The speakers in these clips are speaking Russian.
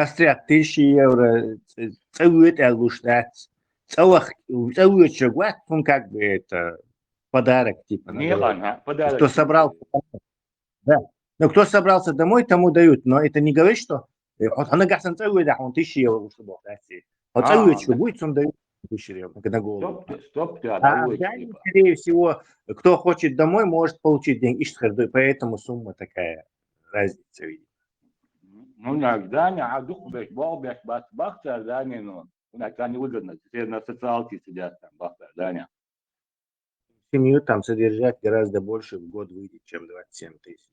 Австрия 1000 евро, целует Элгуштадт, целует Шагуат, он как бы это подарок типа на дорогу. Подарок. Кто собрался, да. Но кто собрался домой, тому дают. Но это не говорит, что вот она гасен целует, а он 1000 евро, что Бог даст. Вот целует, что будет, он дает 1000 евро на голову. Стоп, А в Дании, скорее всего, кто хочет домой, может получить деньги. Поэтому сумма такая, разница, видимо. Ну, Дания, а дух беш, бахтар, Дания, ну, они выгодно, все на социалке сидят там, бахтар, Дания. Семью там содержать гораздо больше в год выйдет, чем 27 тысяч.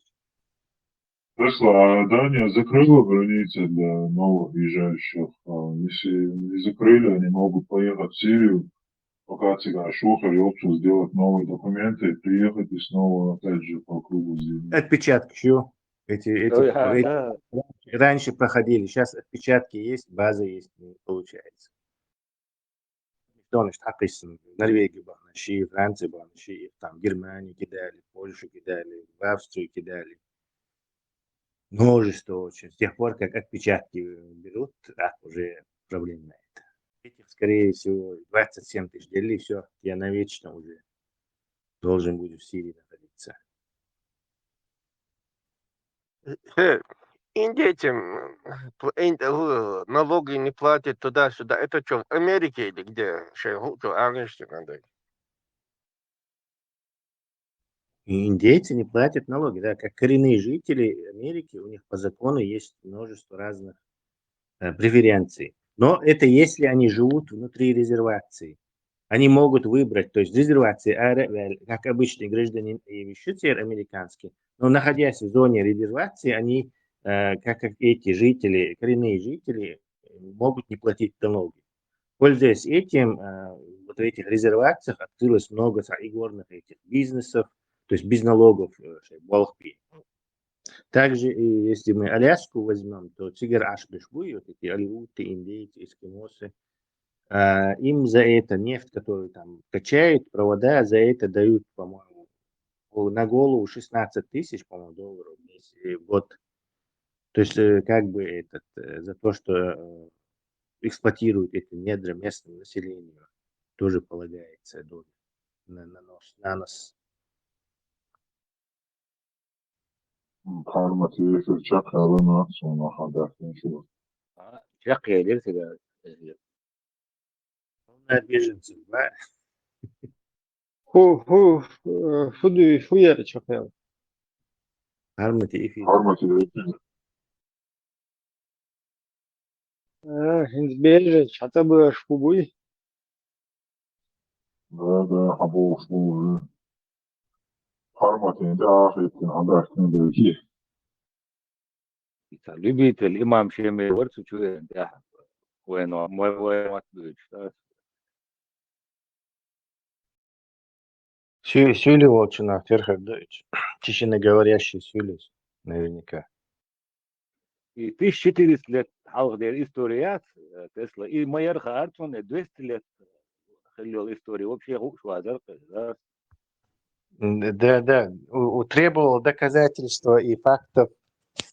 А Дания закрыла границы для новых въезжающих. Если не закрыли, они могут поехать в Сирию, пока цыган шухали, общем, сделать новые документы и приехать и снова опять же по кругу земли. Отпечатки еще. Раньше проходили, сейчас отпечатки есть, база есть, не получается. Норвегию банаши, Францию банаши, там Германию кидали, Польшу кидали, в Австрию кидали. Множество очень. С тех пор, как отпечатки берут, уже проблем на это. Этих, скорее всего, 27 тысяч делили, все, я навечно уже должен буду в Сирии находиться. Индейцы налоги не платят туда-сюда. Это что, в Америке или где? И индейцы не платят налоги, да, как коренные жители Америки, у них по закону есть множество разных преференций. Но это если они живут внутри резервации. Они могут выбрать, то есть резервации, как обычный гражданин и вещитель американский, но находясь в зоне резервации, они, как эти жители, коренные жители, могут не платить налоги. Пользуясь этим, вот в этих резервациях открылось много игорных этих бизнесов, то есть без налогов, Волхпи. Также, если мы Аляску возьмем, то Цигар Ашбешбуй, вот эти алиуты, индейцы, эскимосы, им за это нефть, которую там качают, провода, за это дают, по-моему, на голову 16 тысяч, по-моему, долларов в год. То есть, как бы за то, что эксплуатируют эти недра местному населению, тоже полагается доля на нас. Беженцев, да? Хуяри чахел. Армати эфир. Инсбежи, чата бы шпубуй. Да, обо условия. Хармати, да, это надо, что не Любитель имам шеме ворцу чует, да. Bueno, мой матбюч, да. Сюли Волчина, Ферхардович. Чеченоговорящий Сюли, наверняка. И 1400 лет халдер историят Тесла, и Майер Хартман 200 лет халил историю. Вообще швазар, да. Да. Требовал доказательства и фактов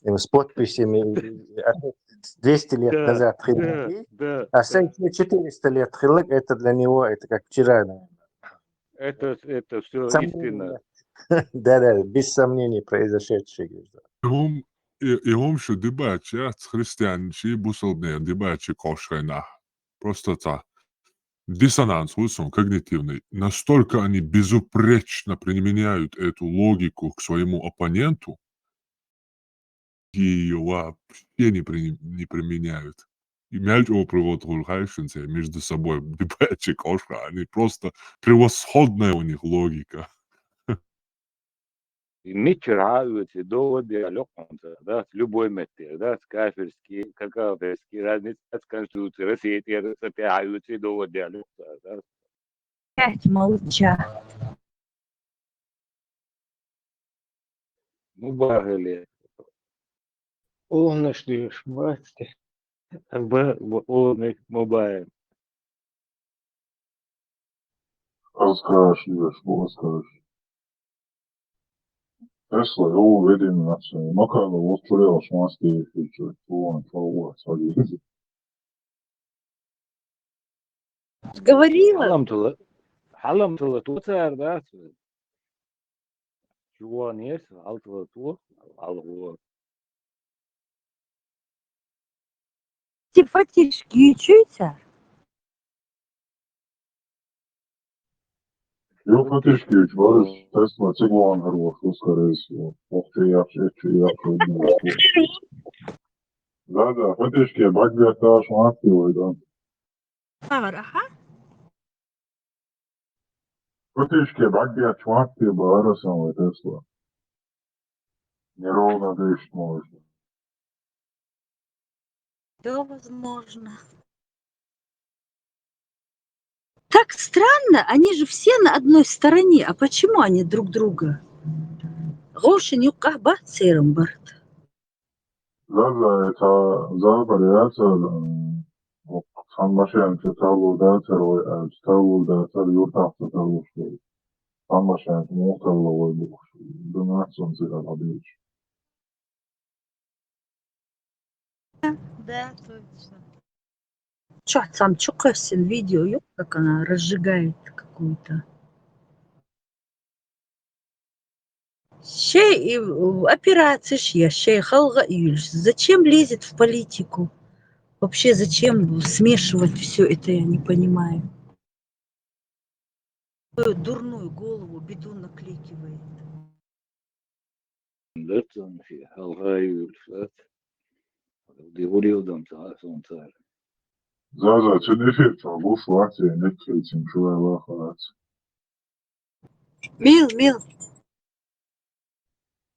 с подписями 200 лет назад. Да. А 400 лет хилык, это для него, это как вчера, наверное. Это все истина. Да, без сомнений произошедшее. Им что дебачи, христианчи, бусолбные дебачи кошрена. Просто так. Диссонанс, он когнитивный. Настолько они безупречно применяют эту логику к своему оппоненту, и ее вообще не применяют. И мяльчего привод гульхайшинцы между собой дебачи кошра, они просто превосходная у них логика. И мечраются доводы Алёканца, да, с любой меты, да, с кафирский, какафирский, разница с Конституцией России, сопяются доводы Алёканца, да. Опять молча. Ну, багали. Он наш даешь, братцы. Он мобайл. Расскажешь, что расскажешь. Tesla jau vedināts makāla uzturējuši māstījuši to un to. Говорила. حلمت توتر ده شو ناس على تو على Эти фатишки учиться. Jau patiešām varas Tesla cigānu ar uzkarēs, Да, patiešām bagātāšu mācīju, да. Ага. Patiešām bagātāšu mācīju, Арасан vai Tesla. Неровно дышать можно. Да, возможно. Так странно, они же все на одной стороне. А почему они друг друга? Гошин юкаба церамбарт. Да, это вариация. Сам машин циталу датер, циталу датер, юртах циталу что. Сам машин мухталу бух. Донацию циталу бич. Да, точно. Чё, сам Чукасин видео, ёп, как она разжигает какую-то. Шей операция шей халга юльш. Зачем лезет в политику? Вообще зачем смешивать все это, я не понимаю. Дурную голову беду накликивает. لطن في هالغاي والفات يقولوا دم تعرفون تعرف Да, телефон, буш лати, Netflix, шуя лахалац. Мил.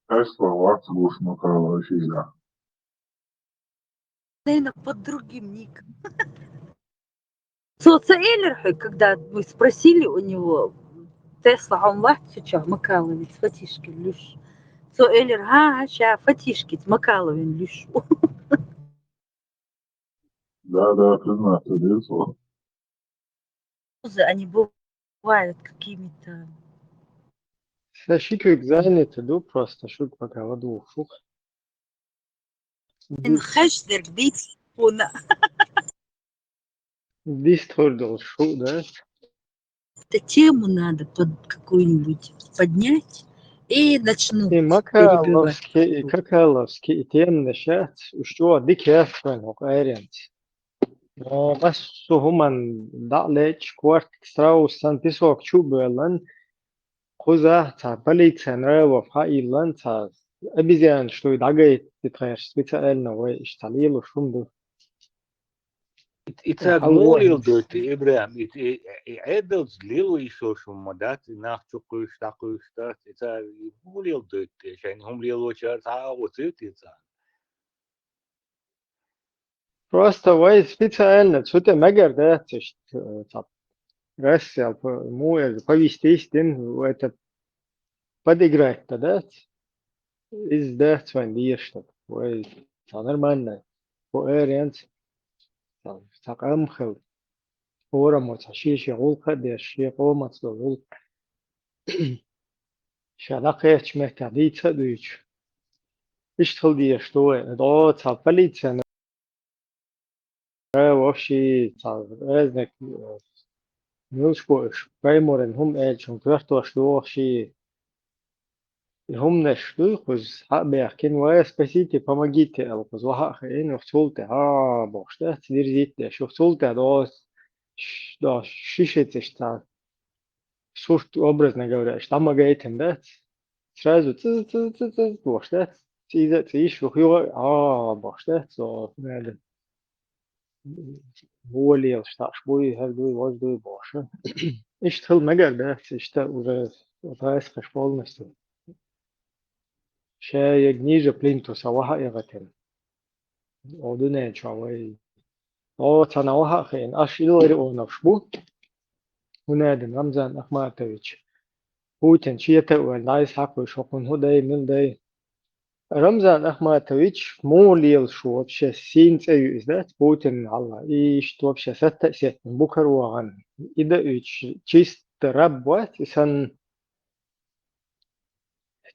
Tesla лати буш макала филя. Наверное, под другим ником. Соцейлер, когда мы спросили у него, Тесла, он сейчас Макалович, фатишки, люш. Соцейлер, ща, фатишки, Макаловин, люш. Да, признаться, детство. Они бывают какими-то... Сашик занято, да, просто шут пока в двух шух. Хэштег бит пуна. Дистордал шу, да? Эту тему надо под какую-нибудь поднять и начну И перебивать. Макаловский тем начать, что дикефрен окайрент. Но бس همان دعلش كوارت كسراو سانتيسوك شوبلن خوزه تا بلي تنرا وفاي لن تا أبيزيان شتوي دعجي تتغيرش بتسألنا واشتعليل وشومدو إتاق موليل دوتي إبراهيم عدل ليلو يشوشو مدات ناخشوكوش تاقوشتات إتاق موليل دوتي شان هم ليلو شارت عاوتيت إتاق Просто вайс специально, что-то магер, да, так, раз, мой, повестись, это подыграть-то, да, из да, свой что вайс, нормально, по эрент, так, амхел, ورا تعشيش يقول قد يشي قوم تقول شلاقيش مهتدي تدويش اشتغل دي شتوه دو تابلي تسنة وشي تازنك نوشكوش بايمورن هم ايجون كرتو شتوه شي هم نشتوه خز حق بيحكين ويا سبسيتي помогите الخز وحق خين وحصولته بوشته تدير زيت شو حصولته دا شيشة تشتغل сурт образно говоря, штамма гейтен, да, сразу бош, да, циш, вухюга, бош, да, so, надо, волил, шташ, буй, хердуй, воздуй, бош, ich тхил мегар, да, цишта уже, отраескаш полностью, ше яг ниже плинтуса, ваха ягатен, одуне чавай, цана ваха хен, аш илари онавшбу, ونادن رمزان أخماتويتش Путин чьето уэлнайс хакуй шокун худей милдей. Рамзан Ахматович молил, что вообще синцею издать Путин Аллах. И что вообще сетт букаруаган. И да чисто работать, сан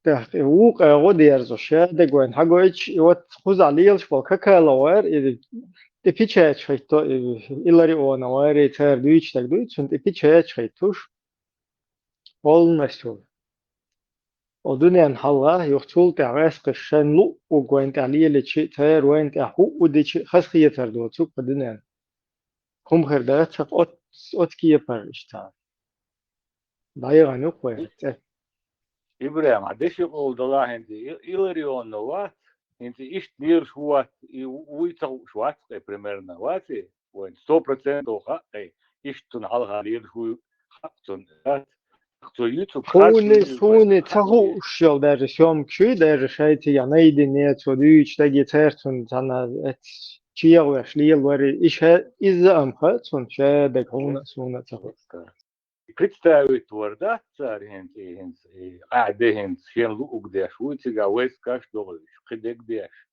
ده وقع غدير شادق وين حقوش يوت خز عليل شبال كاكالوار إذا تبيتشات شيتو إلاري أو نواري تار دويتش تك دويتش أنت تبيتشات شيتوش أول مسؤول ودنيا حلا يختول تعرس قشان لو وقوين تعليل شيء تار وين تحو ودي شيء خاصية تار دو تسوق بدنيا هم خردات سق أت كيه برشتار ضايع نقوى إبراهيم عدش يقول الله أنت إلريون نوات أنت إيش دير شوات ويتو شوات примерно واتي وين 100% وخا إيش تنعل غالير شو خطن خطو يوتيوب سوني تهو شيل در شام كشي در شايت يعني دي نيت وديش تجي ترتون تنا تشيل وشليل وري إيش إذا أم خاتون شادك هون سوني تهو представить وردا царь هنت قاعدة هنت شين لو قداش ويتجا ويس كاش دولش قدك داش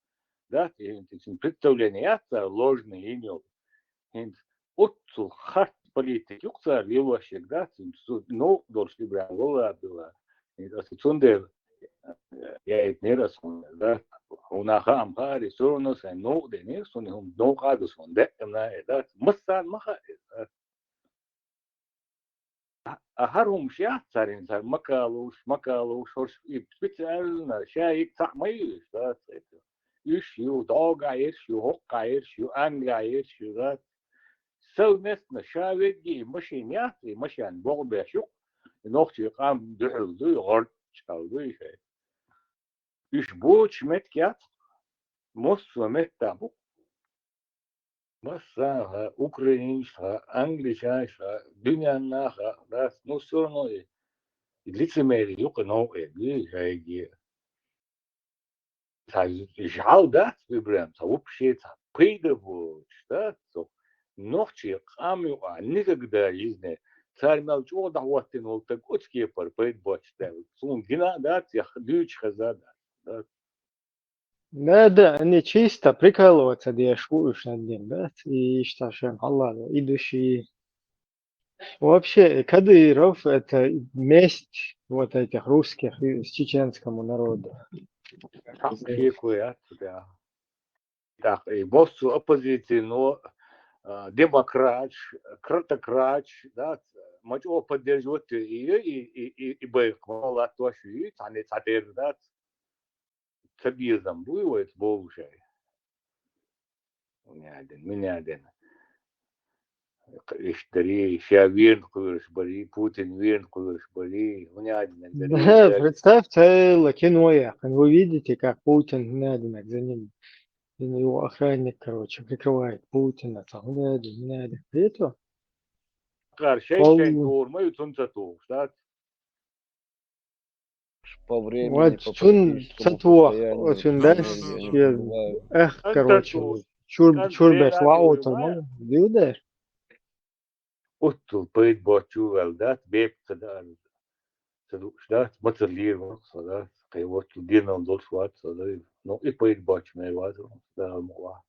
да هنت سين представление царь ложный инел هنت отцу харт политик юкцар левашек да ну дольш либра вола была это цундер я это не раз да унаха амхари сорно сан ну де не сон хум ну кадус он да на это массан маха أهرهم شيء صارين صار مكالوش هرش سبيتشال شايك تعميش ده إيش يو داغ إيش يو هوك إيش يو أنغ إيش يو ده سو نسنا شاويجي مشينياتي مشيان بوغ بيشو نوختي قام دعو دو غرد شاو دو شيء إيش بوش متكيات مصر متابو مسا украинша, англичанша, дюнянаха, да, ну все равно и лицемерие, юка новое, и жал, да, выбираем, вообще, придавочь, да, ночи, камю, а никогда жизни, царь молчал, да, вот ты, ну, так вот скипар, придавочь, да, сон гина, да, тех дючь хазада, да. Да, они чисто прикалываться, где шкуришь над ним, да, и что же, Allah, идущий. Вообще, Кадыров — это месть вот этих русских с чеченскому народу. Вообще, кое, да. Так, и боссу оппозиции, но демократ, кратократ, да, мочо поддерживать и боек, мало то, что и они царь, да, цабизм будет, боже. Меня один. Иштари, Шавин курш бали, Путин вин курш бали, меня один. Да, представьте, кино, вы видите, как Путин надо за ним. Его охранник, короче, прикрывает Путина, там, надо. Это? Шейшей тур, мою тунцату, да? По времени, Вот, по чун политическому цатвох, состоянию, очень, по да, энергии они бывают. короче, чурбеш лаутом, видишь? Отту пейт бочу велдат, бек цадар, цадушдат, мацалир, цадат, кайвот динал дошват, цадар, ну и пейт боч мейват, да, муа.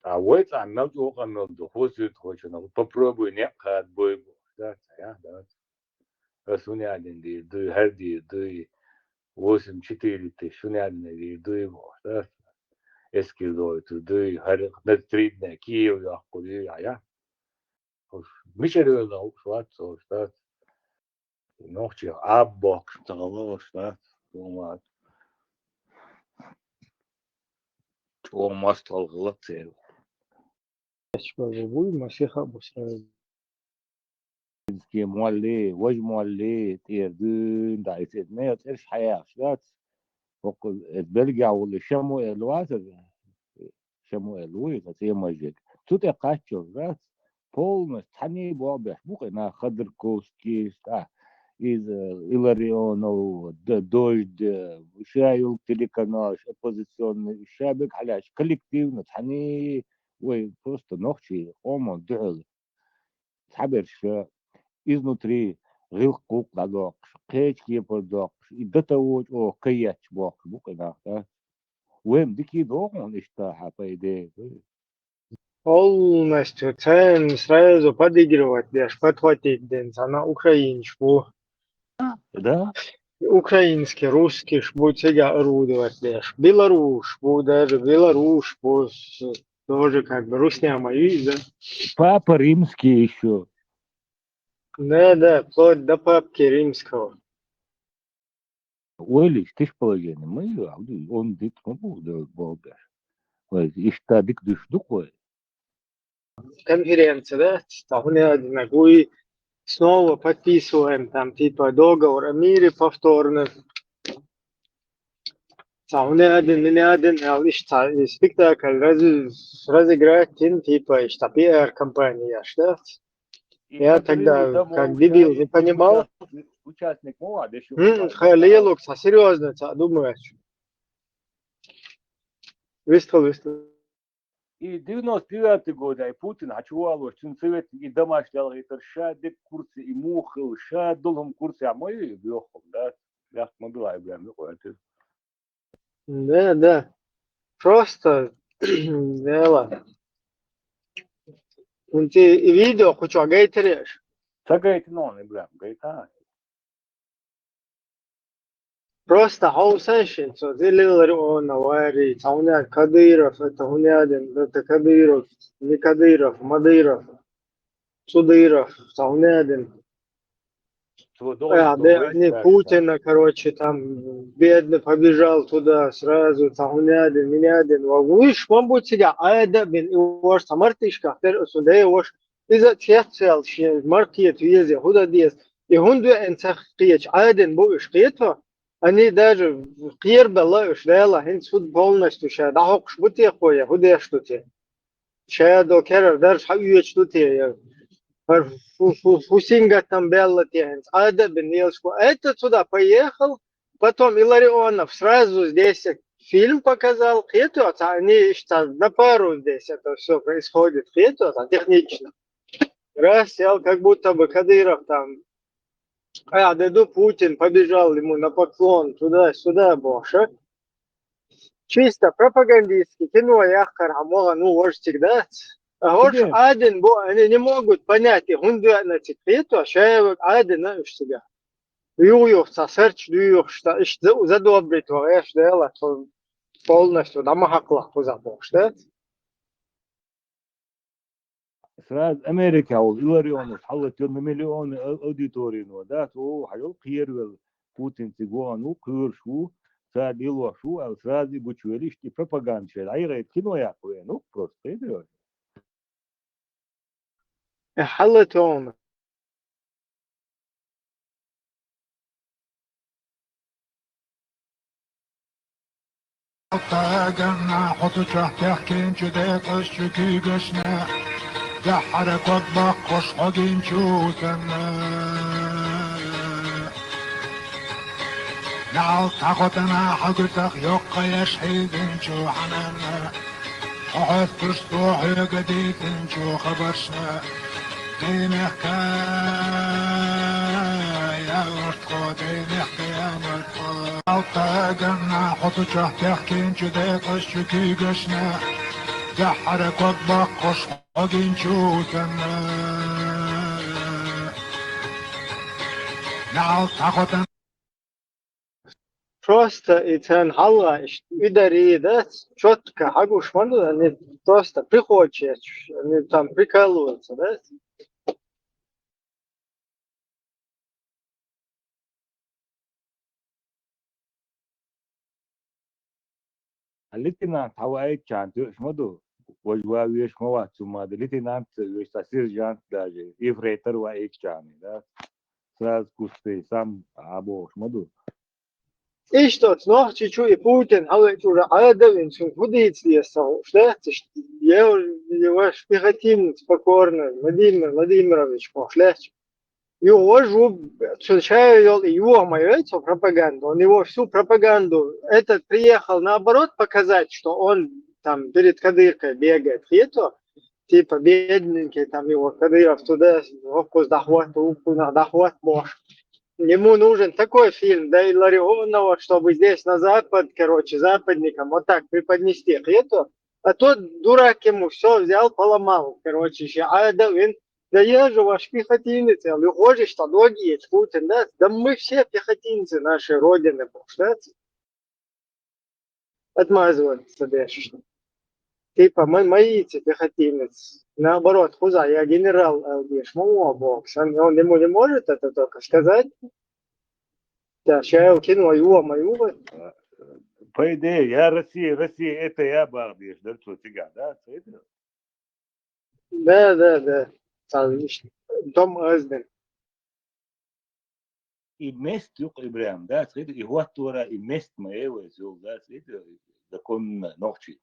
А вот амел дух амел дух, хозит хочет, ну попробуй не хат бой, да, да. Расуня один ди, ду харди, ду 8-4 тысяч, суня один ду его, да. Эскидой, ду хар на 3 дня Киев я куди я. Мишель да шват, да. Ночью аббок, того, да. Думаю. О, мастал глотел. Вы масиха бусра. مولي وج مولي تيردون دايت ما يتعرف حياة شات وقل برجع واللي شمو الوات شمو الوي تي ماجيك توت قاتشو رات بول تاني بوبح بوقنا خضر كوسكي ستا из Иларионов, Дождь, Шайл, телеканал, оппозиционный, Шабик, Халяш, коллективно, они, ой, просто ночи, ома, дюл, Саберш, изнутри, рылкук ладок, кечки подок, и до того, о, каяч бок, букина, да. Уэм, дики догон, ишта, по идее. Полностью цель сразу подыгрывать, даже подхватить день, она украинчку. Да? Украинский, русский, будет себя орудовать лишь. Беларусь, будет даже Беларусь, будет тоже как бы русня мои, да. Папа римский еще. Да, вплоть до папки римского. Ойлиш, ты ж положение. Мы, он дит, мы будем болгаш. Ишта дик душ дуквой. Конференция, да? Там мы снова подписываем там типа договор о мире повторно. Спектакль разыграть типа что пиар-компания, что? Я тогда как дебил не понимал. Участник молодежь. Халилук, серьезно, думаешь? Выставил. И 99 год, и Путин очувал, что совет и домашний это шадик курсы и мухал, шад долгом курсе, а мой бьехал, да? Я могла и прям Да. Просто дело. Ты видео хочу гейтеришь. Сагайт нон, и прям, гайта. Просто хаусаншин, что делали он аварии, тауня Кадыров, это Гунядин, это Кадыров, не Кадыров, Мадыров, Судыров, Таунядин. Не Путина, короче, там бедный побежал туда сразу, Таунядин, Минядин, Вагуиш, он будет себя, а это бин, его самартишка, сюда его из-за тех цел, маркет везе, куда дес, и хунду энцах киеч, один будешь кието, они даже кир бела ушдела, хинцуд полностью ша, да хокш бутия хоя, худеш туте. Ша до керер даже хавьюч туте. Фусинга там белла тянц. Ада бенилшку. Это туда поехал, потом Илларионов сразу здесь фильм показал. Это они на пару здесь это все происходит. Это технично. Раз сел, как будто бы Кадыров там. Деду Путин побежал ему на поклон туда-сюда, больше. Чисто пропагандистский кино, яхкар, может всегда. Один, они не могут понять, на секрету, а шею один, знаешь себя. Юх, сосерч, юх, что задобрить, говоришь, дело, полностью, да, махакла, позабыл, что? سراد أمريكا والإيرانيون حلت يوم مليون أوديتورين ودات وحلو قير بوتين تجوان وكير شو سراد يلو شو أو سراد يبوشوليش تي propaganda شيء عيرة كينو يا أخوي نو بروستيدو حلتهم طاقنا حط تحكين جديد أشتكي قشنا دحرك وطبق قش حقين شوتنا نعل تاقتنا حقتك يقى يشحيد شو حنانا حوث تستوحي قديد شو خبرشنا دين حكاية ورتقو دين حكاية ورتقو طاقنا حط تحكين جديد أشتكي قشنا دحرك وطبق قش حقين شوتنا نعل تاقتنا просто и цен халла, удари, да, четко, хагу шманду, они просто приходят, они там прикалываются, да. الليتنانت هواي كان شمدو وجواويش موات ثم الليتنانت يستسير جانت داجي إفريتر وإيك كان ده سراز كوستي سام أبو شمدو И что, noch чуть-чуть Путин, aber ich уже адовин, что худеет лесом, что я ваш пехотинец покорный, Владимир Владимирович, пошлять. Его же встречаю его мою пропаганду, он его всю пропаганду, этот приехал наоборот показать, что он там перед Кадыркой бегает, это типа бедненький, там его Кадыров туда, вкус дохват, дохват может. Ему нужен такой фильм, да и Ларионова, чтобы здесь на Запад, короче, западникам вот так преподнести это. А тот дурак ему все взял, поломал, короче, еще. А да, Да я же ваш пехотинец, я выходишь, что многие Путин, да мы все пехотинцы нашей Родины, да? Отмазываться дальше. Типа, мои пехотинец. Наоборот, хуза, я генерал, говоришь, бокс. Он ему не может это только сказать. Да, сейчас я укину мою. По идее, я Россия, это я бардишь, да, что тебя, да? Да. Дом Азден. И мест юг Ибрам, да, и вот тура, и мест моего, да, закон ночи.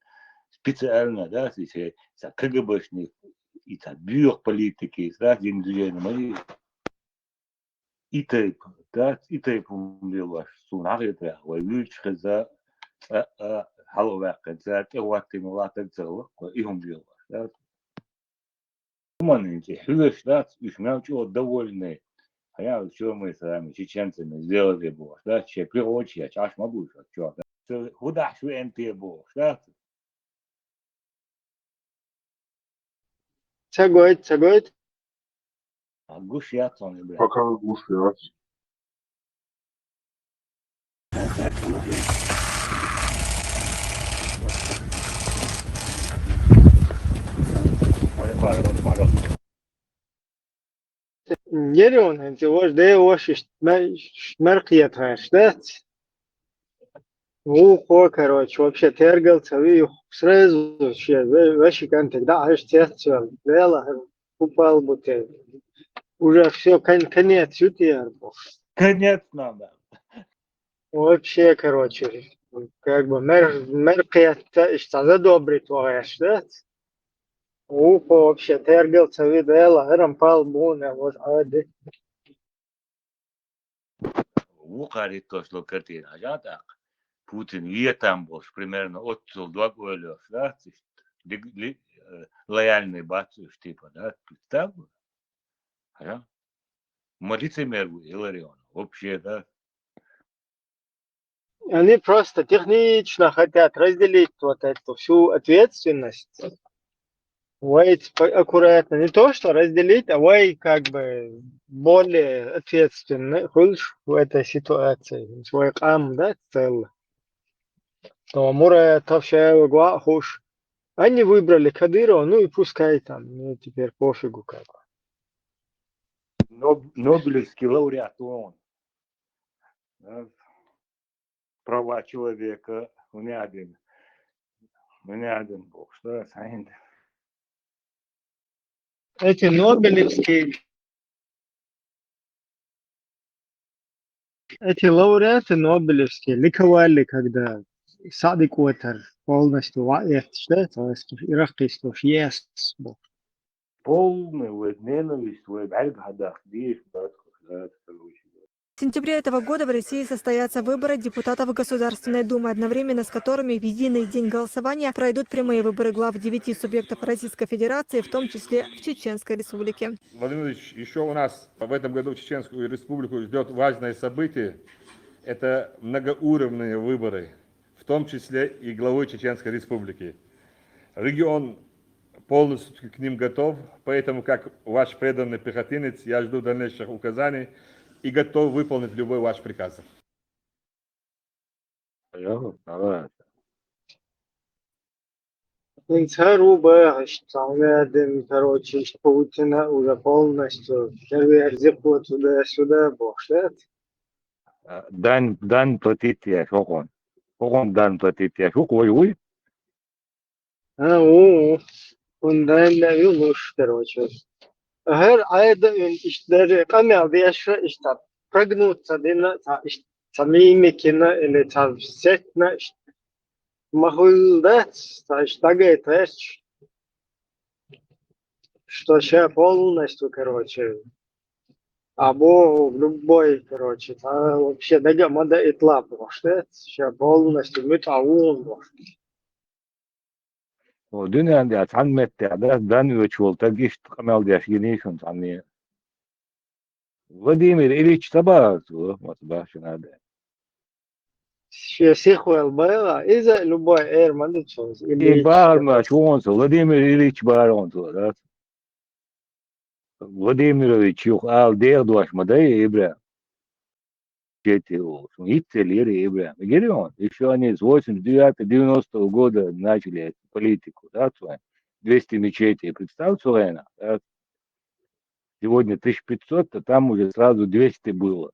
Специально, да, если КГБшник, и бюро политики, да, индивидуальные, и тайп, да, и тайп умела, сунарит, воюют за халовак, за теуатин латен целых, и умела, да. Уманенький, хлыш, да, и шмячу довольны. А я все мы с вами, чеченцами, сделали бог, да, че, прирочья, чаш могу, что, да, куда швенты бог, да. Цагоет. Гушьят он, блядь. Пока глушат. Герион, انت واش ده واش مرقية هاش, да? Короче, вообще тергался, и сразу вообще как тогда аж тестил, дело, упал бутыль. Уже все, конец, ютер. Конец надо. Вообще, короче, как бы меркет, что задобрит твоешь, да? Вообще тергался, видела, рампал буна, вот, ади. Вухарит то, что картина, а так. Путин там был примерно отцел 2 года, да? Лояльный батюш, типа, да? Так было? А? Лицемер Иларион, вообще, да? Они просто технично хотят разделить вот эту всю ответственность. Вейт аккуратно. Не то, что разделить, а Вейт как бы более ответственный в этой ситуации. Свой кам, да, целый. То Мура это все хуш. Они выбрали Кадырова, ну и пускай там, ну теперь пофигу как. Нобелевский лауреат он. Да? Права человека у меня один бог, что сайт. Эти лауреаты Нобелевские ликовали, когда Садик Уотер полностью что иракийский yes. Полный ненависть, бальгадах, В сентябре этого года в России состоятся выборы депутатов Государственной Думы, одновременно с которыми в единый день голосования пройдут прямые выборы глав 9 субъектов Российской Федерации, в том числе в Чеченской Республике. Владимир Владимирович, еще у нас в этом году Чеченскую Республику ждет важное событие. Это многоуровневые выборы, в том числе и главы Чеченской Республики. Регион полностью к ним готов, поэтому, как ваш преданный пехотинец, я жду дальнейших указаний и готов выполнить любой ваш приказ. Инцаруба, что короче, Путина уже полностью первый арзику туда-сюда бошет. Дан платить я, шокон дан платить я, шокой. Он дан юлуш, короче. Her ayda işleri kanalda işte прогнуться самими кино или сетна махулда штагает что сейчас полностью, короче, або в любой, короче, вообще дагамада итла, потому что сейчас полностью метаун. Dünyada tanımattı da dan uçul tagiş kamal diye yeni tanıyor. Vladimir Ilyich Tabazov, вот башня да. Сихуэл была, из-за любой эрман И барма чонсо, Владимир Ильич Баронсо, да. Владимирович юхал дердуаш мадей ибра. ГТО. Гитлер ибра. Герион. Еще они с 89-90 года начали эту политику, да, 200 мечетей. Представь, Суэна, да? Сегодня 1500, а там уже сразу 200 было.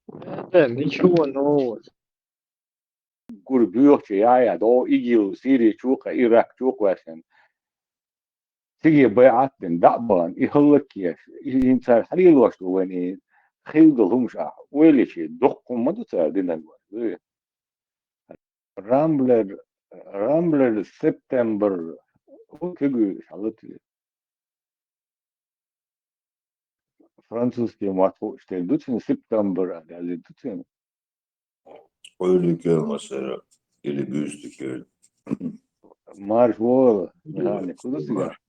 Да, ничего нового. Гурбюхче, я, до ИГИЛ, Сирия, Чука, Ирак, Чуквашен. تيجي بيعات دعبان يهلكيش إنسان حليل واشتو ويني خيل هم شاح ويلي شيء دقهم ما تساعدين رامبلر سبتمبر وكيجي شغلتي فرانسوس ماتو اشتغل دوتين سبتمبر يعني دوتين Öyle göl mesela. Ili büyüstü göl. مارش وول يعني كل سيجار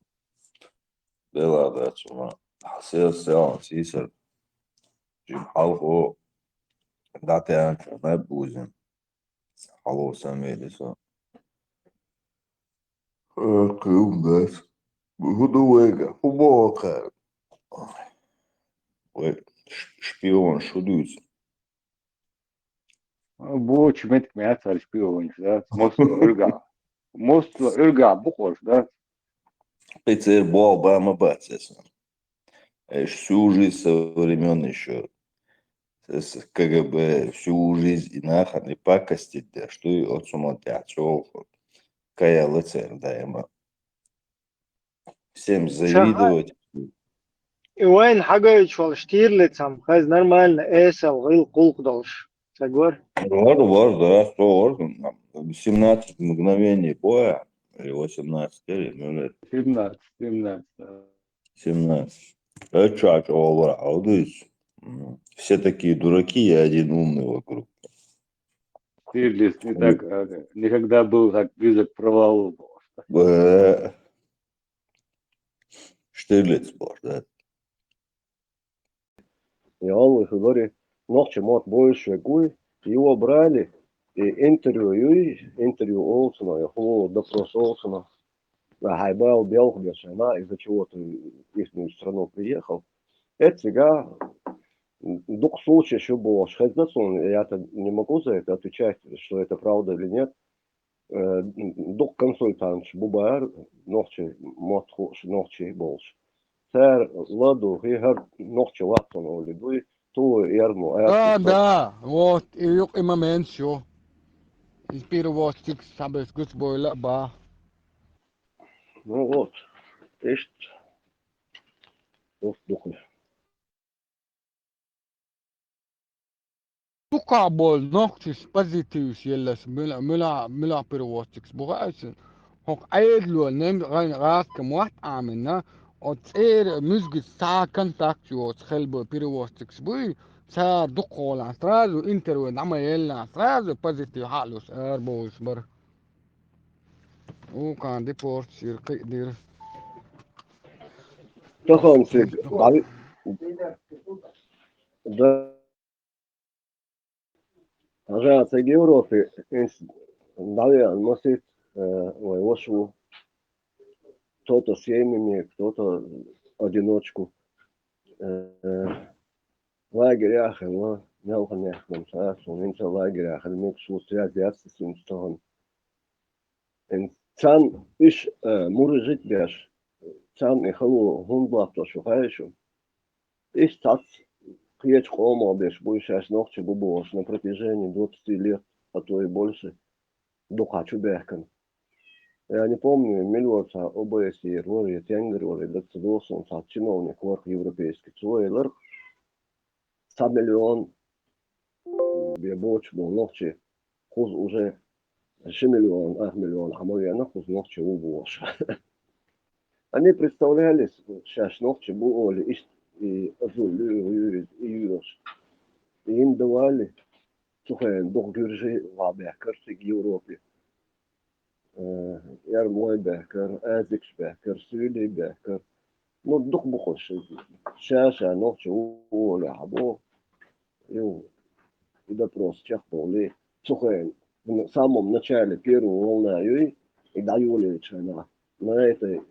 Bela vecuma. Selam sisar. Jim halko. Date anca ne buzin. Halo sam vidi so. Kılmaz. Hudu vega. Hubo kar. Špion šuduz. بوش متك مئات الشبيون ده مستوى ارجع بقوش ده Pēc ir buvo Obama bācies. Всю жизнь со времен еще с КГБ, всю жизнь и нахрен, и пакостить, да, что и от суматя, кая ЛЦР, да, ема. Всем завидовать. وين حاجة شوال شتيرلت هم خاز нормально эсэл гыл кулк долш. Согласен? Var, да, 100 17 мгновений боя, или 18, или, ну, 17 17. Чач, аудусь. Все такие дураки, я один умный вокруг. Штирлиц не так, никогда был так близок к провалу. Штирлиц был, да. И он говорит, ночи мот больше гуй, его брали, и интервью Олсона, и допрос Олсона. Хайбал Белхбешена, из-за чего ты в их страну приехал. Это сега, дух случая еще было, я-то не могу за это отвечать, что это правда или нет. Дух консультант, бубар, ночи, мотхуш, ночи больше. Сэр, ладу, хихар, ночи латон, олидуй, ту ярму. Да, вот, и юк и момент, все. И первого стик сабес гусь бойла ба. Ну вот, есть духи. Tukabol noktis positivs jellas mila pirvostiks bugaisen. Hok aidlu nem rein raske muat amena ot musgit sa kontakt jo khelbo pirvostiks bui sa duqola strazu interview nama yella strazu positive halus erbos bar. O kan deport sir qidir. Тохом сиг, да, пожалуйста, в Европе, наверное, носит, ой, вошу, кто-то семьями, кто-то одиночку. В лагерях, но не охотнях, он в лагерях, мы связь с ним стороны. Цан иш может жить без, цан и халу гунблато шухаешо. Иш тац приедь хомо без, будешь аж ногти бубош на протяжении 20 лет, а то и больше. Духачу бехкан. Я не помню, миллиорца ОБС, Рори, Тенгер, Децидосон, чиновник ворк европейский, Цуэйлер, 100 миллион, бебоч был ногти, хуз уже 6 миллион, 8 миллион, хамовьяна хуз ногти убош. Они представлялись, сейчас ногти буоли, и азулю, и юрош. И им давали, слухай, дух гюржи лабекер в Европе. Ярмой бекер, Эзикс бекер, Сюли бекер. Ну, дух бухош. Шаша, ногти уоли, хабо. И допрос чех боли. Слухай, в самом начале первой волны и даюли на этой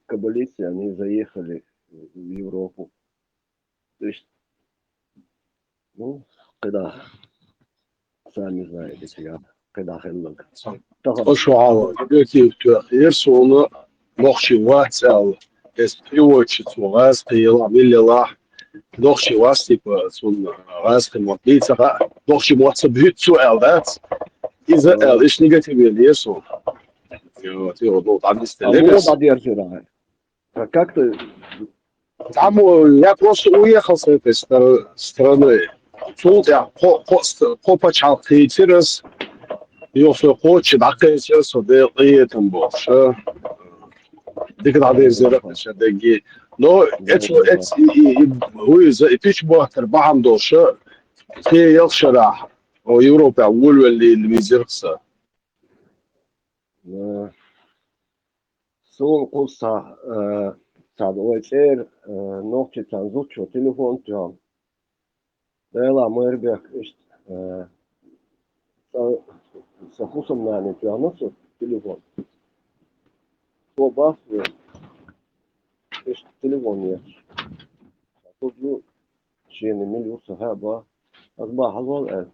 каббалисты, они заехали в Европу. То есть, ну, когда, сами знаете, когда хеллок. Пошуала, гети ерсуну мохши ватсал, приочит вас, пила, милила, дохши вас, типа, сун, вас, химотица, дохши ватса бьют суэл, да? Из-за лишь негативный ерсун. Вот, ну, там не А стелебес. мода держи, а как ты? Там я просто уехал с этой страны. Тут я попачал через يوصل قوتش دقيقة صديقي تنبوش ديك زيادة شدقي لو اتس هو فيش بوقت أربعة مدوش في يلشرح أو يوروبا أول اللي ميزيرقصة Son قصة صاد ويتير نوتي تنزوتشو تليفون تيام ديلا ميربيك إشت سخوصم ناني تيامسو تليفون تو باس إشت تليفون يش تقول شيني مليون صحابة أصبح هذول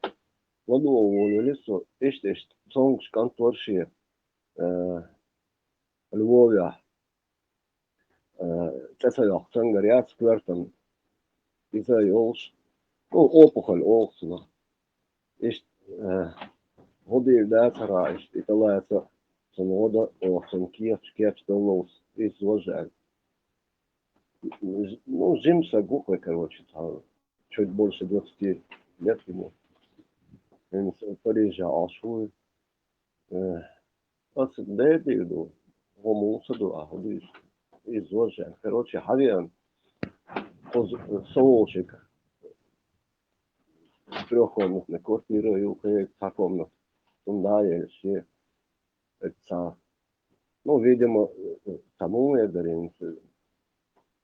ودو ولسه إشت صونش كانتور شيء Lvovia تسيق سنجريات سكويرتن إذا يوش أو أوبخل أوكسنا إيش هودي داترا إيش إتلاعة سنودا أو سنكيف تلوس إيش وجع ну Джимса Гукла, короче, там чуть больше 20 лет ему. Он в Париже ашует. Дебил, гомосексуал, а ходишь из Лоджи. Короче, Хавиан, соучик, трехкомнатная квартира, и у комнат. Туда еще, это, ну, видимо, тому я дарим.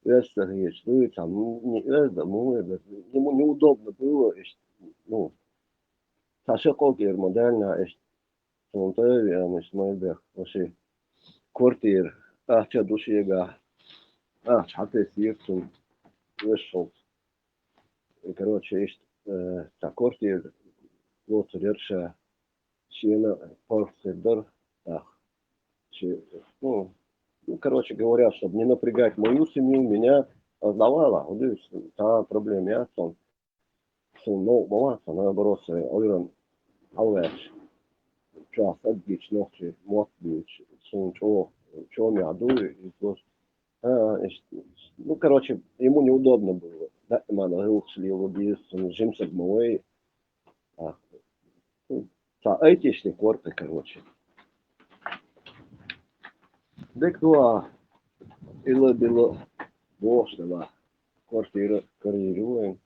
Если есть, ну, и там, не тому ему неудобно было, ну, сашекокер модельно, он тоже, я не знаю, вообще, квартир, че душега, чаты сиртун, вышел. И, короче, есть, та квартир, вот, решая, чина, порцидор, ну, короче говоря, чтобы не напрягать мою семью, меня сдавала, та проблема, я сон, ну, молодца, наоборот, ойрон, алвеш, час, отбич, ночи, мотбич, сон, чего меня дует, ну, короче, ему неудобно было, да, man ушли в убийц, он жимся в мой, этичный корпус, короче. Дек туа было бошного квартира карьеруем.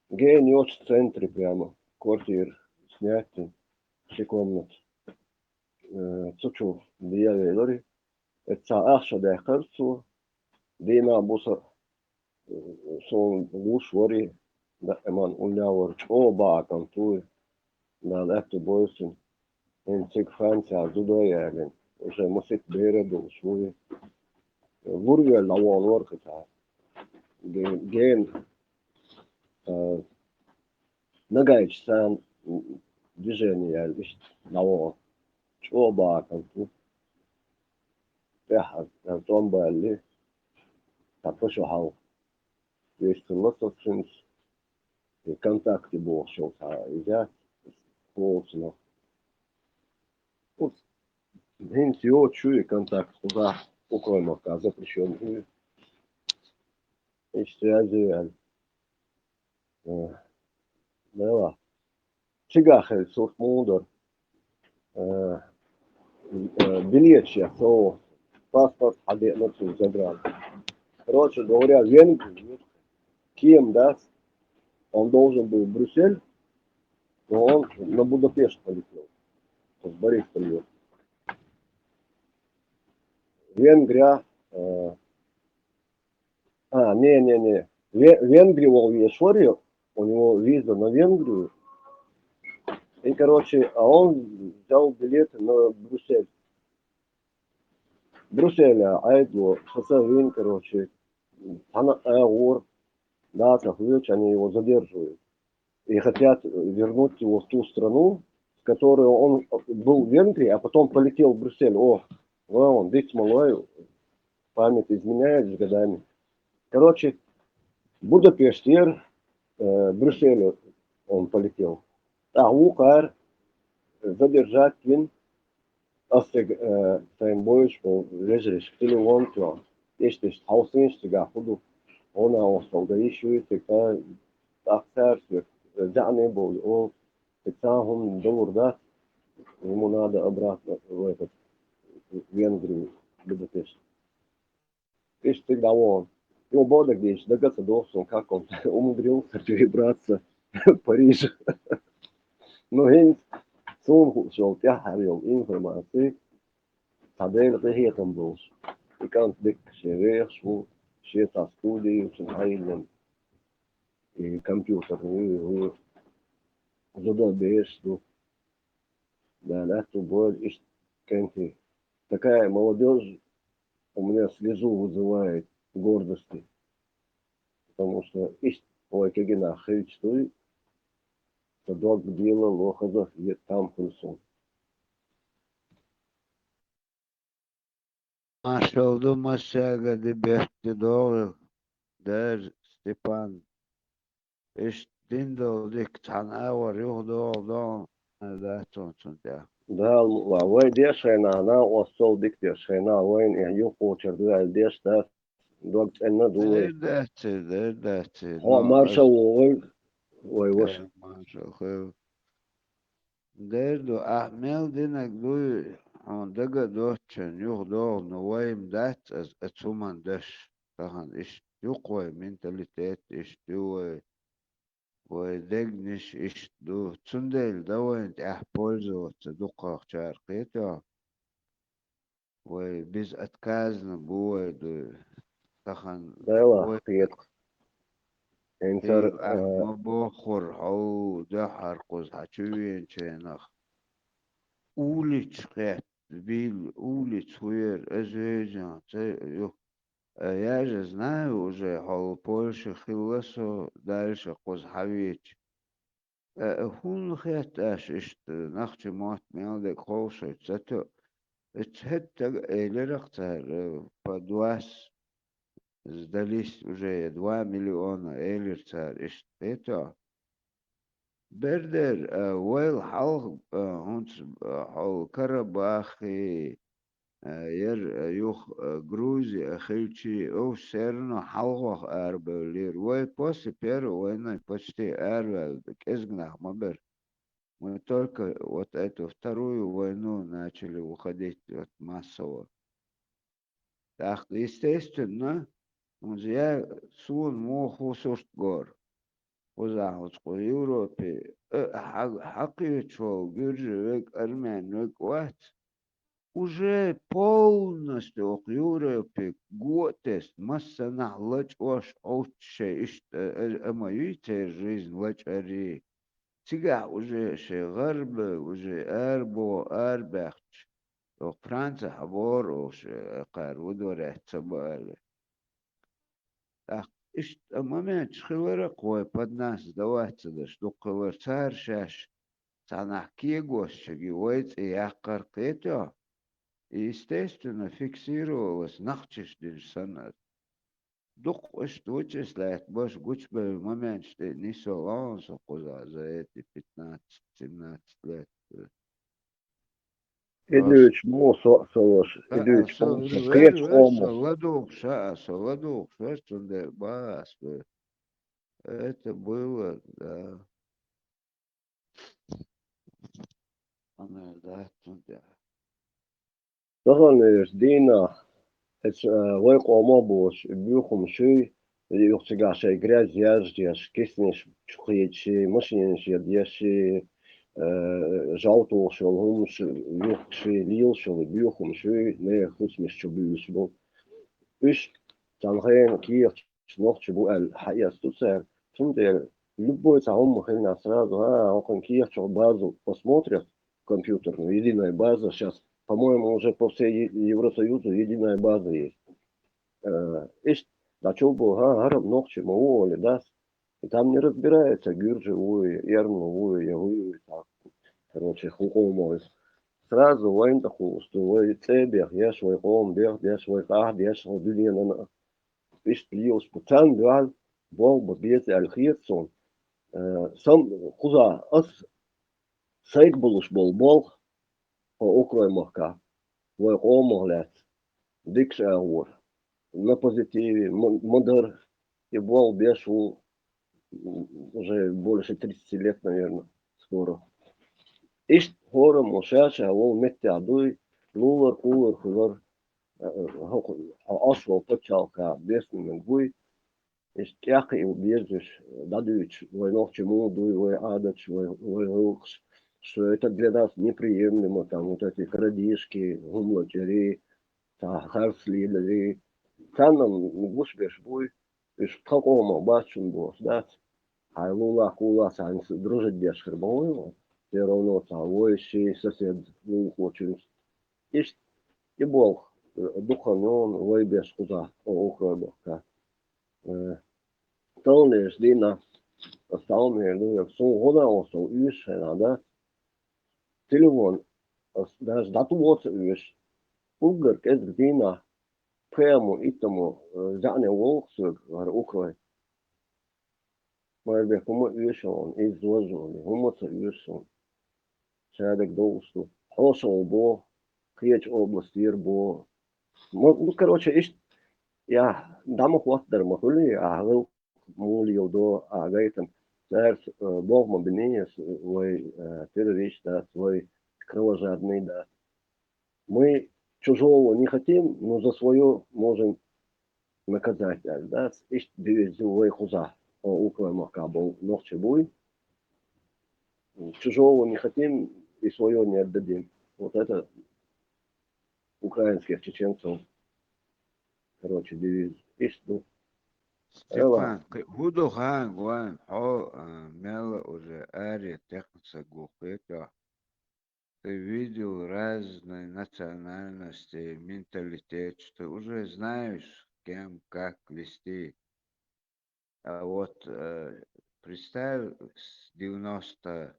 Гениоч в центре прямо. Квартир снятый. Все комнат. Цучу дия велори. Это аша дехарцу. Дина буса сон луш вори. Да эман улявор чо бакан туй. Да лефту бойсин. Цик Франция зудояген. Уже мусит береду свой. Вурве лавон ворката. Ген нагаич сан движение лавон. Чоба канту. Я там были. Так что хау. Есть lots of things. И контакты был шел. Я полно. Hint jo čuje kontakt za okolnoka запрещен. Işte yazıyor. Да. Чигахе сот модер. Билет я то паспорт одеть забрал. Короче говоря, Венгрию, кем даст, он должен был в Брюссель, но он на Будапешт полетел. С Борис привез. Венгрия, не. Венгрию он ешворил, у него виза на Венгрию. И, короче, а он взял билеты на Брюссель. Брюсселя, Айдло, Хасавин, короче, Агур, Дата, Хвич, они его задерживают. И хотят вернуть его в ту страну, в которой он был в Венгрии, а потом полетел в Брюссель. О, он, дыть малой, память изменяет с годами. Короче, Будапешт, Брюсселю он полетел. А Укар задержать вин, Астег Таймбойш, лежишь, телефон, то есть хаусинстига, худу, он остал, да еще и такая акцент, не был, он специально доллар, да, ему надо обратно в этот в Венгрию, Будапешт. Видишь, тогда он. Его Бодок здесь догадался, как он умудрился перебраться в Париж. Но Хинц сумку шел, тяхарил информации, тадел рехетом был. И kan dik сервер, шву, шета студию, шенхайден, и компьютерную, задобеstu. Да, это будет, кенти. Такая молодежь у меня слезу вызывает гордости. Потому что есть ой, как нахуй, что док дело лохазов и там хулсон. Ашылды масяга дебехти долы, дэр Степан. Иш диндол дик танавар юхдол да тонцунтя. Да, вой дешена, она остол дик дешена, вой не юхочер, да, дешта, док ценна дуэ. Дэрдати. О, марша вой, вош. Маршал. Дэрду ахмел динак дуй, он дага дочен юхдол, но воим дат ацуман дэш. Тахан иш юквай менталитет, иш дуэ. ويدقنش إيش دو تسندل دوين пользоваться دقاق شارقيته وبيز أتكازن بوي دو تخن Да, привет. Энтер, أحمى بوخر حو دحر قز حشوين شينخ أوليش خيات بيل أوليش وير أزويجان يو я же знаю уже, что Польша хилосо дальше козхавич. Хун хэташ ишт нахчи мат мелде колшо цато. Это элерахтар подвас сдались уже 2 миллиона элерцар ишт это. Бердер вейл хал хунц хал Карабахи юх Грузия хилчи о серно халгох арбелир вой после первого войны почти арвел кезгнах мабер мы только вот эту вторую войну начали уходить от массово так естественно я сун моху гор وزعوت Европе حقيقة جرجك أرمن وقت уже полностью к Европе готес масса на лач ош отче мою жизнь лачари тига уже шегарбе уже арбо арбахч то Франция хабор ош карудоре цабале так ишт момент шхилера кой под нас даваться да что колор царь шаш санах кигос шаги ойц и акаркето. Естественно, фиксировалось нахчиштиш санат. Дух что вычисляет, бош гучбе момент, что не солонсо куза за эти 15-17 лет. Идуч мусо солош, идуч мусо, креч омус. Соладух, швестунде бас. Это было, да. Да, тунде. Тогонеш дина, вой комобус, бюхум ши, юхсигаше грязь яждеш, киснеш чухиечи, машинеш ядеши, жалтушел, хумш, юхши, лилшел, бюхум ши, не хусмеш чубюшбу. Иш, танхен кирч, нохчбу эл, хаяс туцер, тунде, любой цаум хрена сразу, он кирчу базу посмотрят, компьютерную, единая база, сейчас по-моему, уже по всей Евросоюзу единая база есть. Ишь, да что было, гарам ногче, моволи, да? И там не разбирается гюр живую, ярмовую, явую, так. Короче, хукомой. Сразу войн такую, что вы цебех, я свой хом, бех, я свой ках, я свой дулина. Ишь, плиос, путан, гал, бол, бабец, альхирсон. Сам, куза, ас, сайк булуш бол, окрой махка. Вой хомоглят, дикш аур. На позитиве, модер, и был бешу уже больше 30 лет, наверное, скоро. Ишь, хором, мушаша, вол меттядуй, лулар, кулар, хулар, асфал почалка, бесный гуй, ишь, тяха и убежишь, дадуч, вой ногче мудуй, вой адач, вой лукс, что это для нас неприемлемо, там вот эти крадишки, гумлочери, харслидери, там нам гушбеш буй, ишь, такому бачун бос, да, а лула, кула, сан, дружить без хрбового, все равно целующий сосед, ну, очень. И Бог, духовен, вой без куда, окрой Бога. Тонешь, дина, остальные, ну, сон года, он сон, уж, да, телефон, даже дату вот, уж, угар, кез, дина, прямо, и тому, зане волксук, окрой. Maar bij hoe uurzoon is doorzoon, hoe moet ze uurzoon? Zeg ik doelstu. Hossel bo, kreeg oblast hier bo. Ну, короче, is, ja, dan mag wat er mag jullie, wil moeilijk do, weten. Daar Бог me beneden, wij террористы, wij кровожадные, да. Мы чужого не хотим, но за свое можем наказать, да. Ist divizio хуза. Около Макабо ногче буй. Чужого не хотим и свое не отдадим. Вот это украинских чеченцев, короче, девиз. Ишь, Степан, худу хан гуан, хо мела уже ари техница гухета. Ты видел разные национальности, менталитет, что уже знаешь, кем, как вести. А вот представь, с 90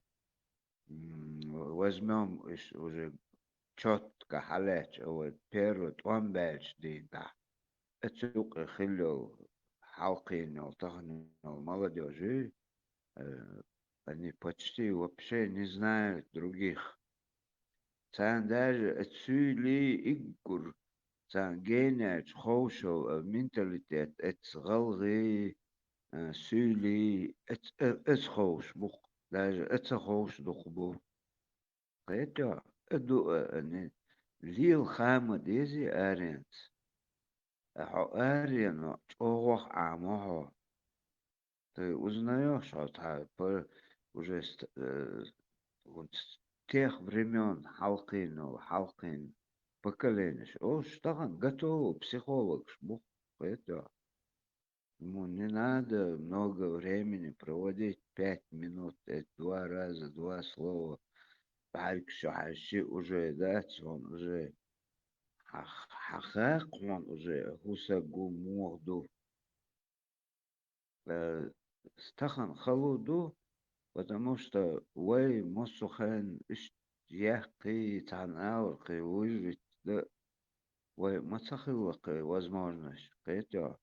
возьмем уже четко халеч, вот первый он бэч да. Это хилил халкин, молодежи, они почти вообще не знают других. Цан даже отсюли игур, цан геняч, хошо, менталитет, это سولي اتخوش بوق لاج اتخوش دخبو قيتا ادو ان ليل خامة ديزي ارينت احو ارين اوغوخ عاموها ты узнаешь от уже вот тех времен халкин поколение о что готов психолог шбух это. Ему не надо много времени проводить 5 минут, 2 раза, 2 слова. Шахаши уже, да, он уже хахак, он уже хусагу морду. Стахан халуду, потому что вай мосухан яхты танал, выжить, да, вай мацахилакай возможность, это.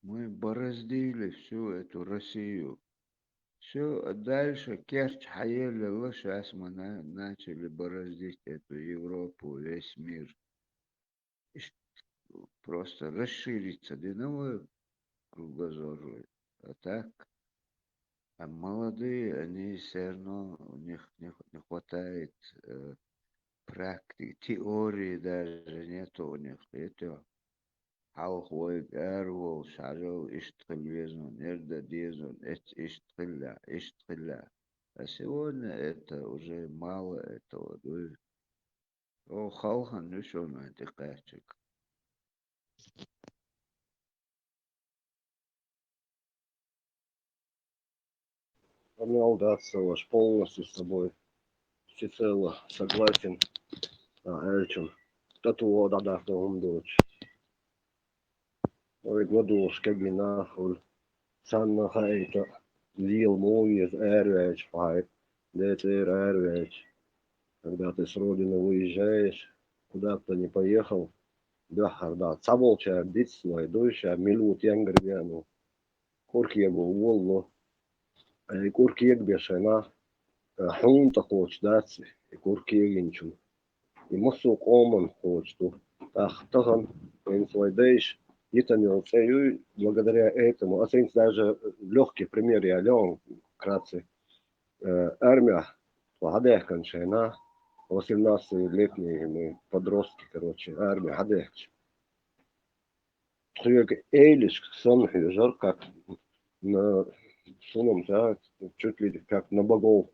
Мы бороздили всю эту Россию. Все, дальше Керчь, Хаель, сейчас мы начали бороздить эту Европу, весь мир. Просто расшириться, новый кругозор. А так, а молодые, они все равно, у них не хватает практики, теории даже нету у них. Это Halkwoy erwol shadow ishtrelvezon, эрда дезон, ishtrella. А сегодня это уже мало этого. О, халхан, ну что на этих качек. Понял, да, Саваш, полностью с тобой всецело согласен. Elčum. Tatu da humdoč. Oid vados kegi nachul. Sanna haita. Liel mooies airways fight. Dit airways. Когда ты с родины уезжаешь, куда бы ты ни поехал, да, да, цаволча, дитсло, дойша, милут янгрвяну, коркиегу, волло, и коркиег бешена, хунта хоч, даци, и коркиегинчу, и мосу коман хочту, тахтахан, in свой дейш, итанил цею, благодаря этому, даже легкий пример я леон, вкратце, армия, ладехканшена, 18-летние мы подростки, короче, армия, гадехч. Тхуек эйлиш, сонхи, жар, как на суном, да, чуть ли как на богов.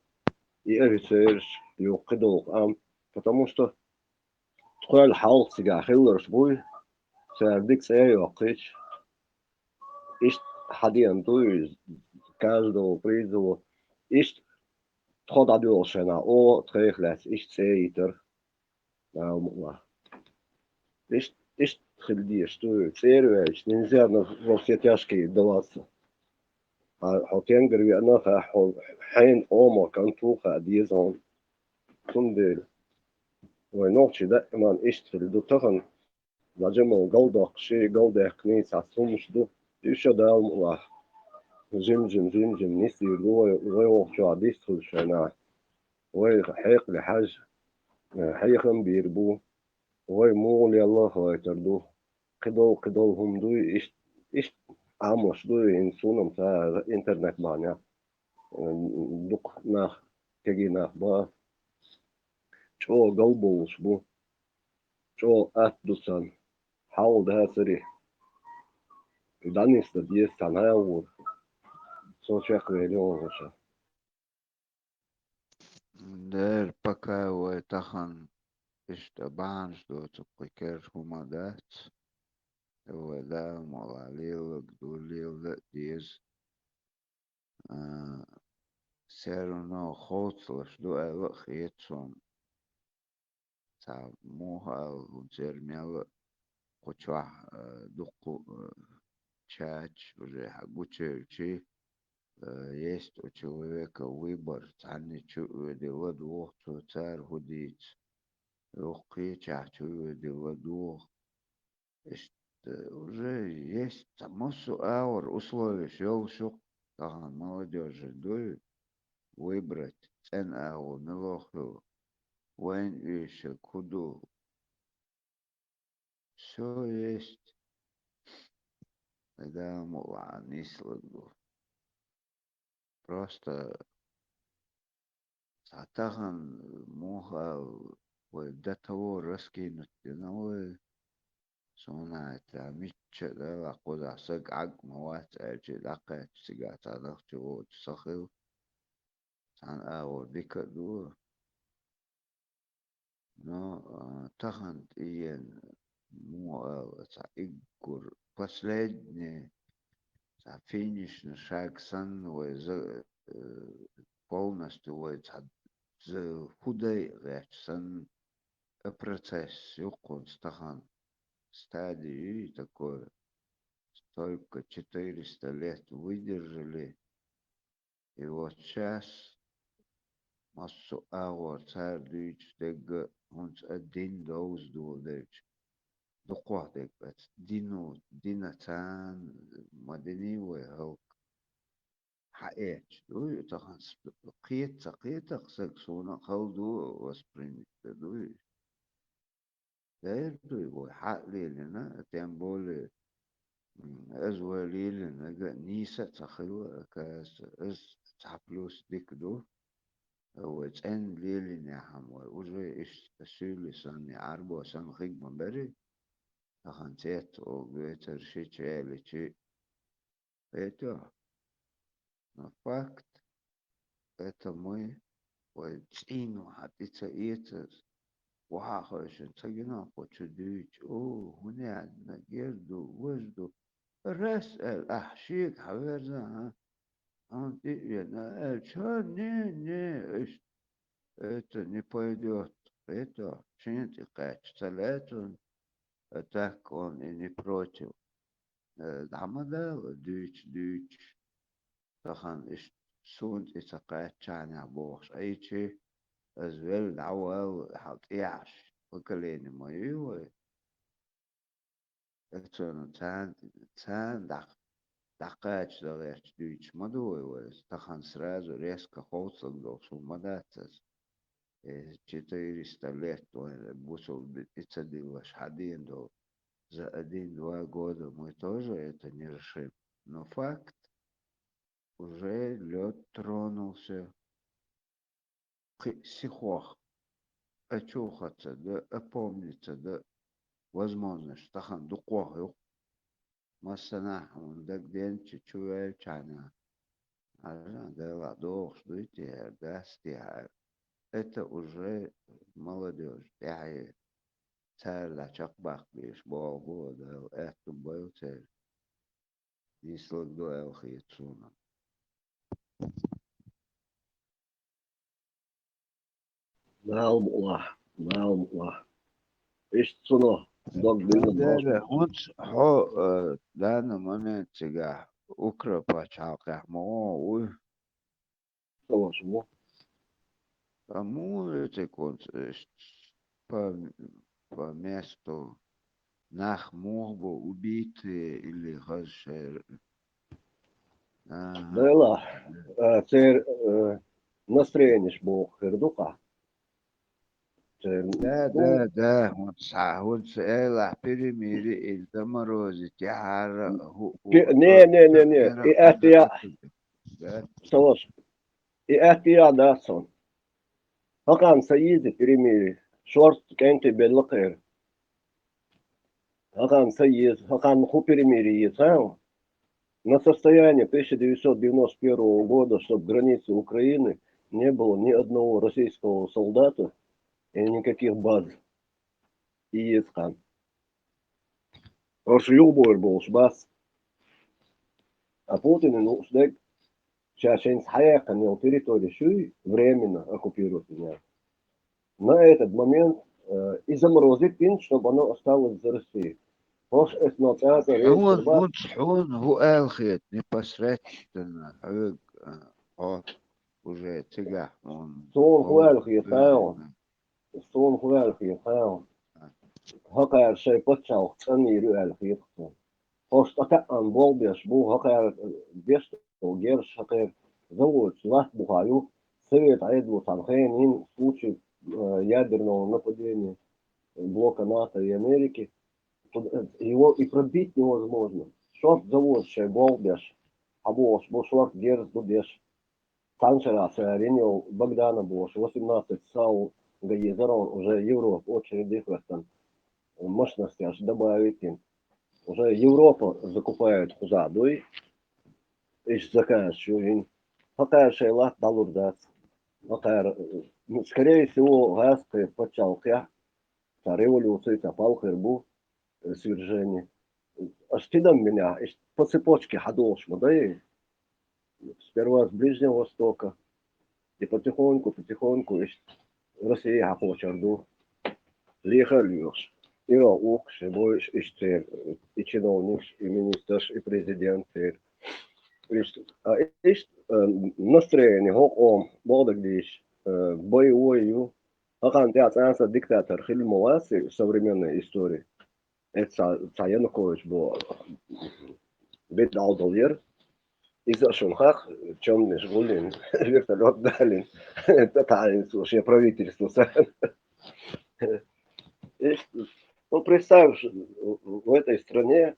И офицер, и укидол, потому что тхуэл халк сега хиллерс буй, сардик сею акич, ишт хадиан дуй, каждого призову, ишт тход адюлшена, о, тхехлес, ишт сейтер, Ишь, хильди, что церковь, нельзя во все тяжкие даваться. А хотенгер она حين ома كنتوخا ديزون كندل ونوتشي دائما اشتغل دو تغن لجمع قلدق شي قلدق كنيس عصومش دو يشا دال الله جم نسي روي شو عديستو شنا وي حيق لحاج حيخن بيربو وي مولي الله هايتردو قدول هم دو إيش عاموش دو إنسونم تا إنترنت بانيا دوق ناخ تجي ناخ با شو قلبوش بو شو أتدوسان حاول ده سري دانيس ديس تان هاور سو شاك ريليون وشا Der пока вы тахан اشتبان что تقكر هما دات ولا مغاليل قدوليل ديز سيرنا خوتلش دو ألا خيتهم تا موها وزيرميال قوشوح دوقو чач уже хагучи есть у человека выбор цани чуэдила двух царь худит лохи чачу дела двух уже есть самосу аур условия шел молодежи дует выбрать цен аур мелоху вайн еще куду все есть когда мула не слышу просто сатахан муха до того раскинуть новые сона это митча да куда сак аг муат эти лака сигата нахчу сахил сан аур дикаду но тахан иен муа игур последний финишный шаг сан полностью за худой сан процесс юкун стахан стадии такое только 400 лет выдержали и вот сейчас массу аур царь дич дега он один доуз дуодеч докладек бет динатан мадени وهو حقيقة دوي طبعا قيت سكسونا خلدو وسبرينج دوي داير دوي بوي حق ليلنا تنبول أزوالي لنا نيسا تخلو كاس از تحبلوس ديك دو هو تن ليلنا حموي وزوي إيش تسيلي سني عربو سن خيق من بري أخان تيت أو بيتر شي تشالي شي بيتو Но факт это мы цину хатица это вахашен цагина хочу дуть о хуня надежду вожду раз ахшик хаверза он ты на чё не это не пойдет это чинит и качественно, так он и не против. Дамада дүйч тахан إيش سون إسقاط شانع بوش أي شيء أزول دعوة حط إيش وكلين ما يو إتون تان دقاش دغش دүйч ما دوي тахан сразу резко холсал до сумадатас 400 лет бусул ицадилаш один до за 1-2 года мы тоже это не решим. Но факт, уже лед тронулся. Сихох, очухаться, да опомниться, да возможно, что хан дукох, массана, он да где чучуя чана. Да ладох, что эти, да стиха. Это уже молодежь. Я царь да чакбах бишь, богу, да это был царь. Если дуэл хитсуна. معهم الله معهم الله إيش تصنع ضد Да, он в данный момент сега укра почалка мо По-вашему? кому это по месту нах мог бы убиты или хашер. Да ла, це настроєння ж було хердука. Да, он села перемири и заморозить яра. Не. И это я, Салаш, и это я дасон. Хакан Саиди перемири. Шорт кенти беллакер. Хакан Саид, Хакан ху перемири есть. На состояние 1991 года, чтобы в границе Украины не было ни одного российского солдата и никаких баз. И есть хан. Потому любой был баз. А Путин, ну, сейчас хаяка на территории шуй временно оккупирует меня. На этот момент и заморозить пин, чтобы оно осталось за Россией. он هو الخيط непосредственно уже тяга он Сон хуэлхи таун. Сон хуэлхи таун. Хакар шей почал цаниру элхи. Хоштака ан болбеш бу хакар беш герш хакар завод лах бухаю. Совет айду Танхейн в случае ядерного нападения блока НАТО и Америки. Его и пробить невозможно. Шот завод шей болбеш. А бош шот герш дубеш. Санчерас Ренил Богдана Бош, 18 САУ Гаезерон, уже Европа, очень дихвестен мощности аж добавить им. Уже Европа закупает задуй, ищ заканчивает. Хакар шейла талурдас. Хакар, скорее всего, гасты почалка, революция, пал хербу, свержение. Аж тидам меня, по цепочке ходош, да и сперва с Ближнего Востока, и потихоньку, Россия хочет лихалюш. И раук, шебой, и чиновник, и министр, и президент. Настроение, хоком, бодагдиш, боевой, хахан театр, диктатор, хильмовасы современной истории. Это Янукович был бедалдолер. Из-за шумхах, чем не жгулин, вертолет далин, тотален, слушай, правительство. Ну, представь, в этой стране,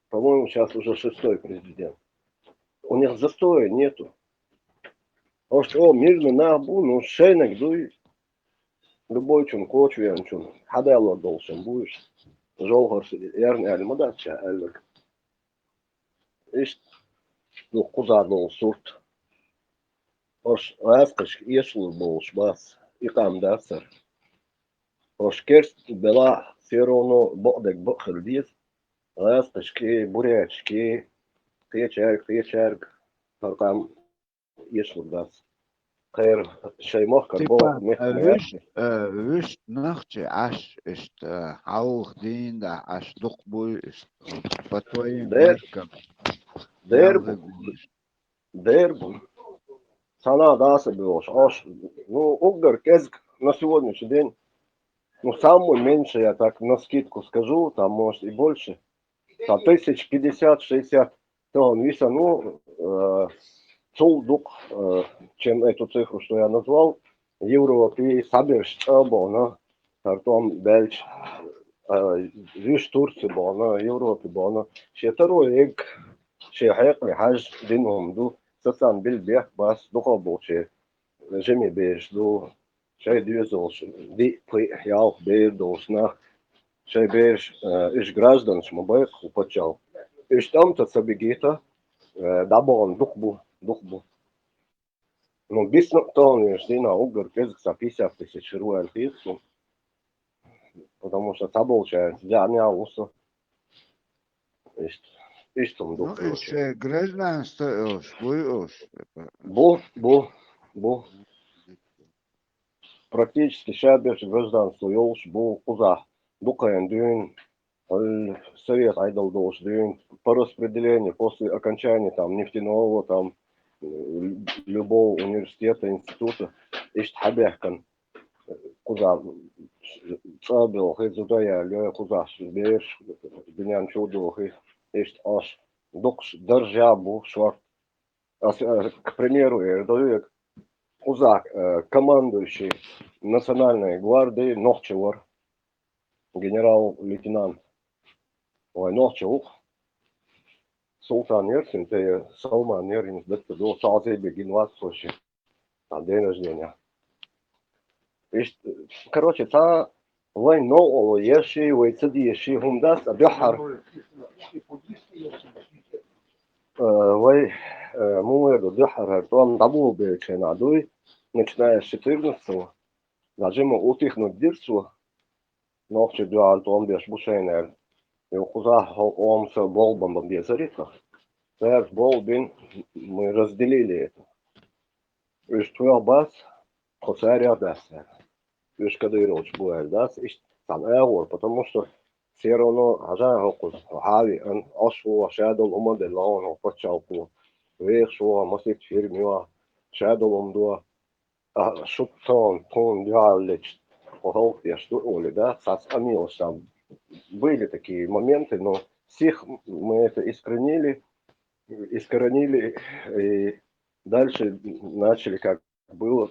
по-моему, сейчас уже 6-й президент. У них застоя нету. Потому что, мирно на абу, ну, шейнок дуй, любой чун, кочуян чун, хадайло должен будешь, жолгорс, ярный альмадача, альвек. Ну, куда был сурт. Ош аскаш ешлу был шбас и там дасер. Ош керст бела все равно бодек бохердис. Аскашки, бурячки, кечерк, там ешлу дас. خير شيء محكر بو تبا محكي وش نختي عش است حوخ دين دا عش دقبوي است فتوين دير مركب ديربو يالغي ديربو sana da se bilo аж ну угар кезк на сегодняшний день ну самый меньший я так на скидку скажу там может и больше там 1050-60 то он виса ну цолдук чем эту цифру что я назвал Европе соберешь обо Картон Бельч جيش ترسي بانا يوروبي بانا شيترو هيك شي حيق لحاج دينهم دو سسان بالبيح بس دو قبو شي جمي بيش دو شي ديوزوش دي بي حيال بير دوسنا شي بيش إيش гражданш мобайх упачал إيش там-то собегита дабон духбу ну без то дина угар кезк за 50 тысяч руэль фиксу потому что та получается я усо истом Ну, дух еще гражданство уж, вы уж. бу практически шабеш гражданство ёлш бу куза дукаен дюн совет айдал долж дюн по распределению после окончания там нефтяного там любого университета института ишт хабехкан куза цабил хизудая лё куза беш бинyan чудо ишт аш докш державу шварт к примеру я даю куза командующий национальной гвардии Нохчевар генерал-лейтенант ой Нохчевух Султан Ерсин те Салман Ерин докtor до сазе бегин вас слушай на день рождения короче та وين نوع يشي ويتدي يشي هم داس بحر وي مو بحر там дабу бечен адуй начиная с 14-го нажимо утихнуть дирцу ночью дуал том беш бушейнер и куза он все болбом безаритно Пер болбин мы разделили это и что бас хосаря даса Юж Кадырович будет, да, там эвор, потому что все равно ажан хокус, хави, он ашву, шадол, умаде лаон, почалку, вешву, масик фирмиwa, шадол умдуа, шуттон, тон, дюалич, похол, я что ли, да, сас амил сам. Были такие моменты, но всех мы это искоренили, и дальше начали как было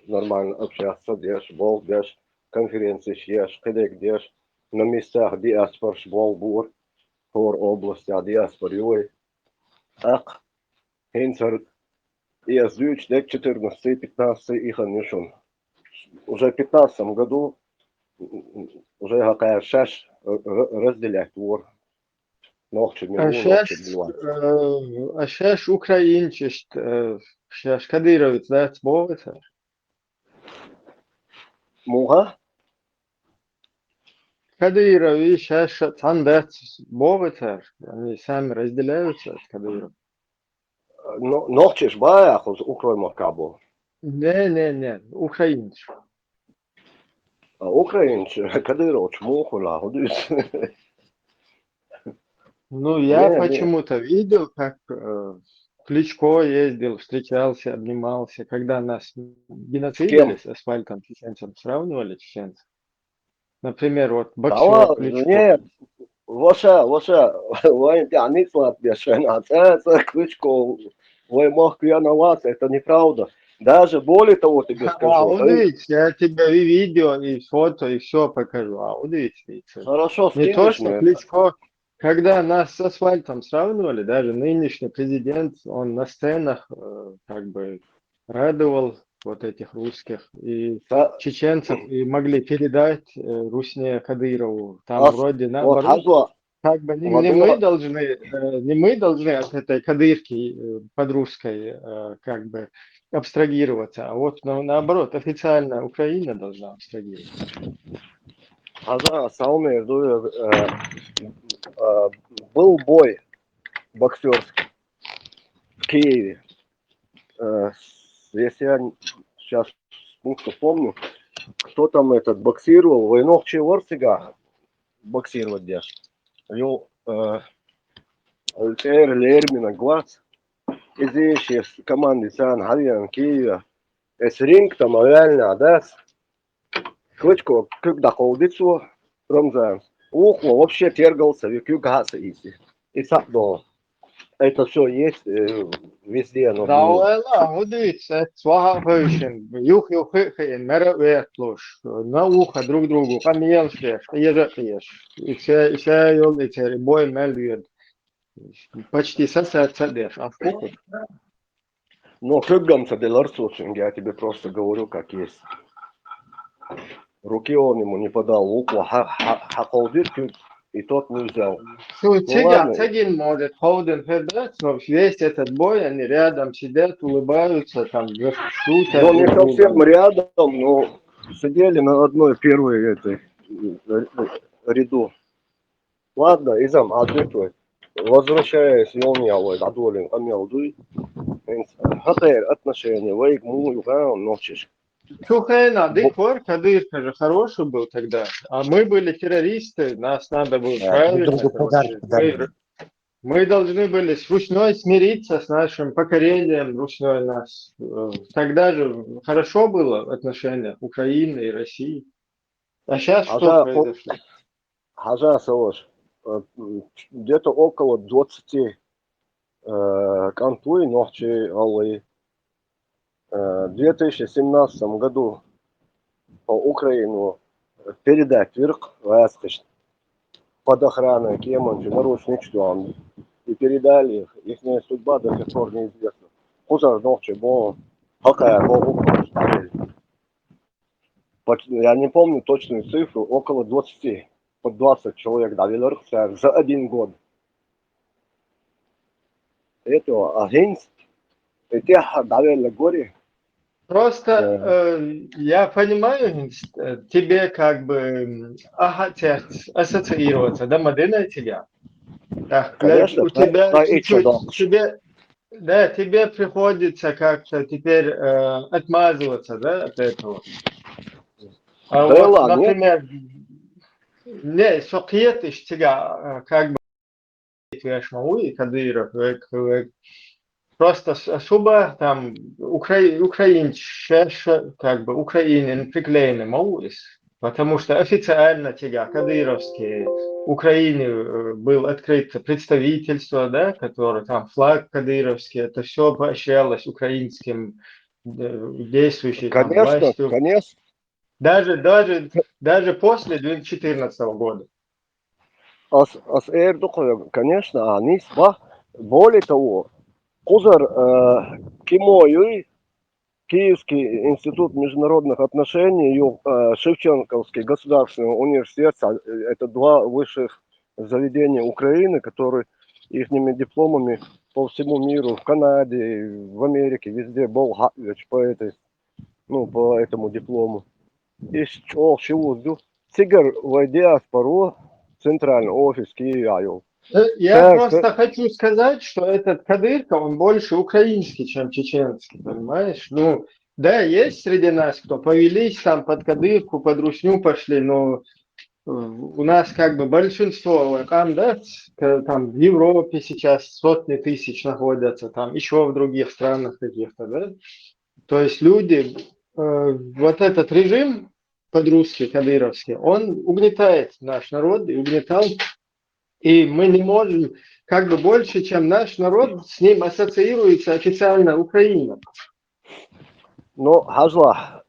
нормально общаться, дешь, бол, дешь, конференции, ешь, кедек, дешь, на местах диаспор, шбол, бур, фор области, а диаспор, юй, ак, хинцер, и аздюч, дек 14-15 их анишун. Уже в 15 году, уже какая шаш разделять вор. Ашаш украинчиш, шаш Кадыровец, да, сбовится. Муга? Кадырович, шаш там да, сбовится. Они сами разделяются с Кадыровым. Нохчиш баях uz Ukrajinu кабу. Не, украинч. Украинч, Кадырович, мухула, худис. Ну, я почему-то видел, как Кличко ездил, встречался, обнимался, когда нас геноцидили с асфальтом чеченцам, сравнивали чеченцев. Например, вот боксер Кличко. Нет, ваша, вы не слабее, Кличко, вы мог на вас, это неправда. Даже более того тебе скажу. Удивите, я тебе и видео, и фото, и все покажу. Удивите. Хорошо, не то, что Кличко, когда нас с асфальтом сравнивали, даже нынешний президент, он на сценах как бы радовал вот этих русских и чеченцев, и могли передать Русне Кадырову. Там вроде наоборот, как бы не мы должны от этой кадырки под русской как бы абстрагироваться, а вот наоборот, официально Украина должна абстрагироваться. Был бой боксерский в Киеве. если я сейчас смутно помню, кто там этот боксировал, Войнохчий Ворсига боксировать дешь. Его Лермина Глаз, из команды Сан Хавиан Киева, с ринг там реально, да, Клычко, когда холдицу, Рамзан, ухо вообще тергался, векю гаса иси. И так долго. Это все есть везде, оно было. Дауэла, удивится, сваха фэйшн, юх хэйн, мэра вэтлуш, на ухо друг другу, камьел шеш, ежешь, и все йол, и все бой мэльюд. Почти соседешь, а сколько? Но кругом-то деларсусинг, я тебе просто говорю, как есть. Руки он ему не подал, ухо хаколдит, и тот не взял. Цегин может холден хедать, но весь этот бой, они рядом сидят, улыбаются, там, шутят. Но не совсем рядом, но сидели на одной первой этой ряду. Ладно, изам, ответь. Возвращаясь, Йоньявой, Адолин, Амелдуй, хатер отношения, вейк мую, ночишь. Чухайна, Диквар, Кадыр же хороший был тогда, а мы были террористы, нас надо было правильно. Мы должны были с ручной смириться с нашим покорением ручной нас. Тогда же хорошо было в отношениях Украины и России. А сейчас что произошло? Хажа Савош, где-то около 20 контуй ночи аллы. В 2017 году по Украину передать вверх Васкаш под охраной Кемончи наручничеством и передали их судьба до сих пор неизвестна. Хузар ночи был какая я не помню точную цифру, около 20, под 20 человек довели за 1 год. Это агентство, эти довели горе. Просто я понимаю, тебе как бы хотят ассоциироваться, да, модельная тебя. Да, конечно, у тебя чуть-чуть, тебе приходится как-то теперь отмазываться, да, от этого. А да вот, ладно, например, не, сокет из тебя как бы и Кадыров, просто особо там украинче, как бы украинин приклеены мауис, потому что официально тебя кадыровские Украине был открыто представительство, да, которое там флаг кадыровский, это все поощрялось украинским действующим там, властью. Конечно. Даже после 2014 года. Конечно, они более того, Кузар Кимою, Киевский институт международных отношений и Шевченковский государственный университет, это 2 высших заведения Украины, которые ихними дипломами по всему миру, в Канаде, в Америке, везде был по этому диплому. И чего Цигар в диаспору, центральный офис Киева. Я просто хочу сказать, что этот Кадырка, он больше украинский, чем чеченский, понимаешь? Ну, да, есть среди нас, кто повелись там под Кадырку, под русню пошли, но у нас как бы большинство там, да, там в Европе сейчас сотни тысяч находятся, там еще в других странах каких-то, да? То есть люди, вот этот режим подрусский, кадыровский, он угнетает наш народ и угнетал. И мы не можем, как бы больше, чем наш народ, с ним ассоциируется официально Украина. Ну, Хазла,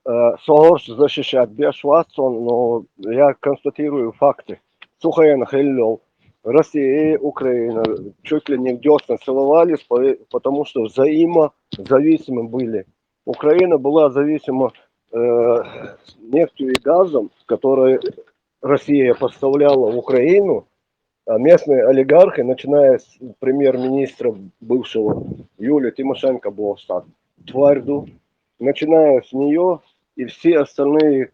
Согорш защищает без вас, но я констатирую факты. Сухаян Хеллел, Россия и Украина чуть ли не в десна целовались, потому что взаимозависимы были. Украина была зависима нефтью и газом, которые Россия поставляла в Украину. А местные олигархи, начиная с премьер-министра бывшего Юлии Тимошенко, был Тварду, начиная с нее и все остальные,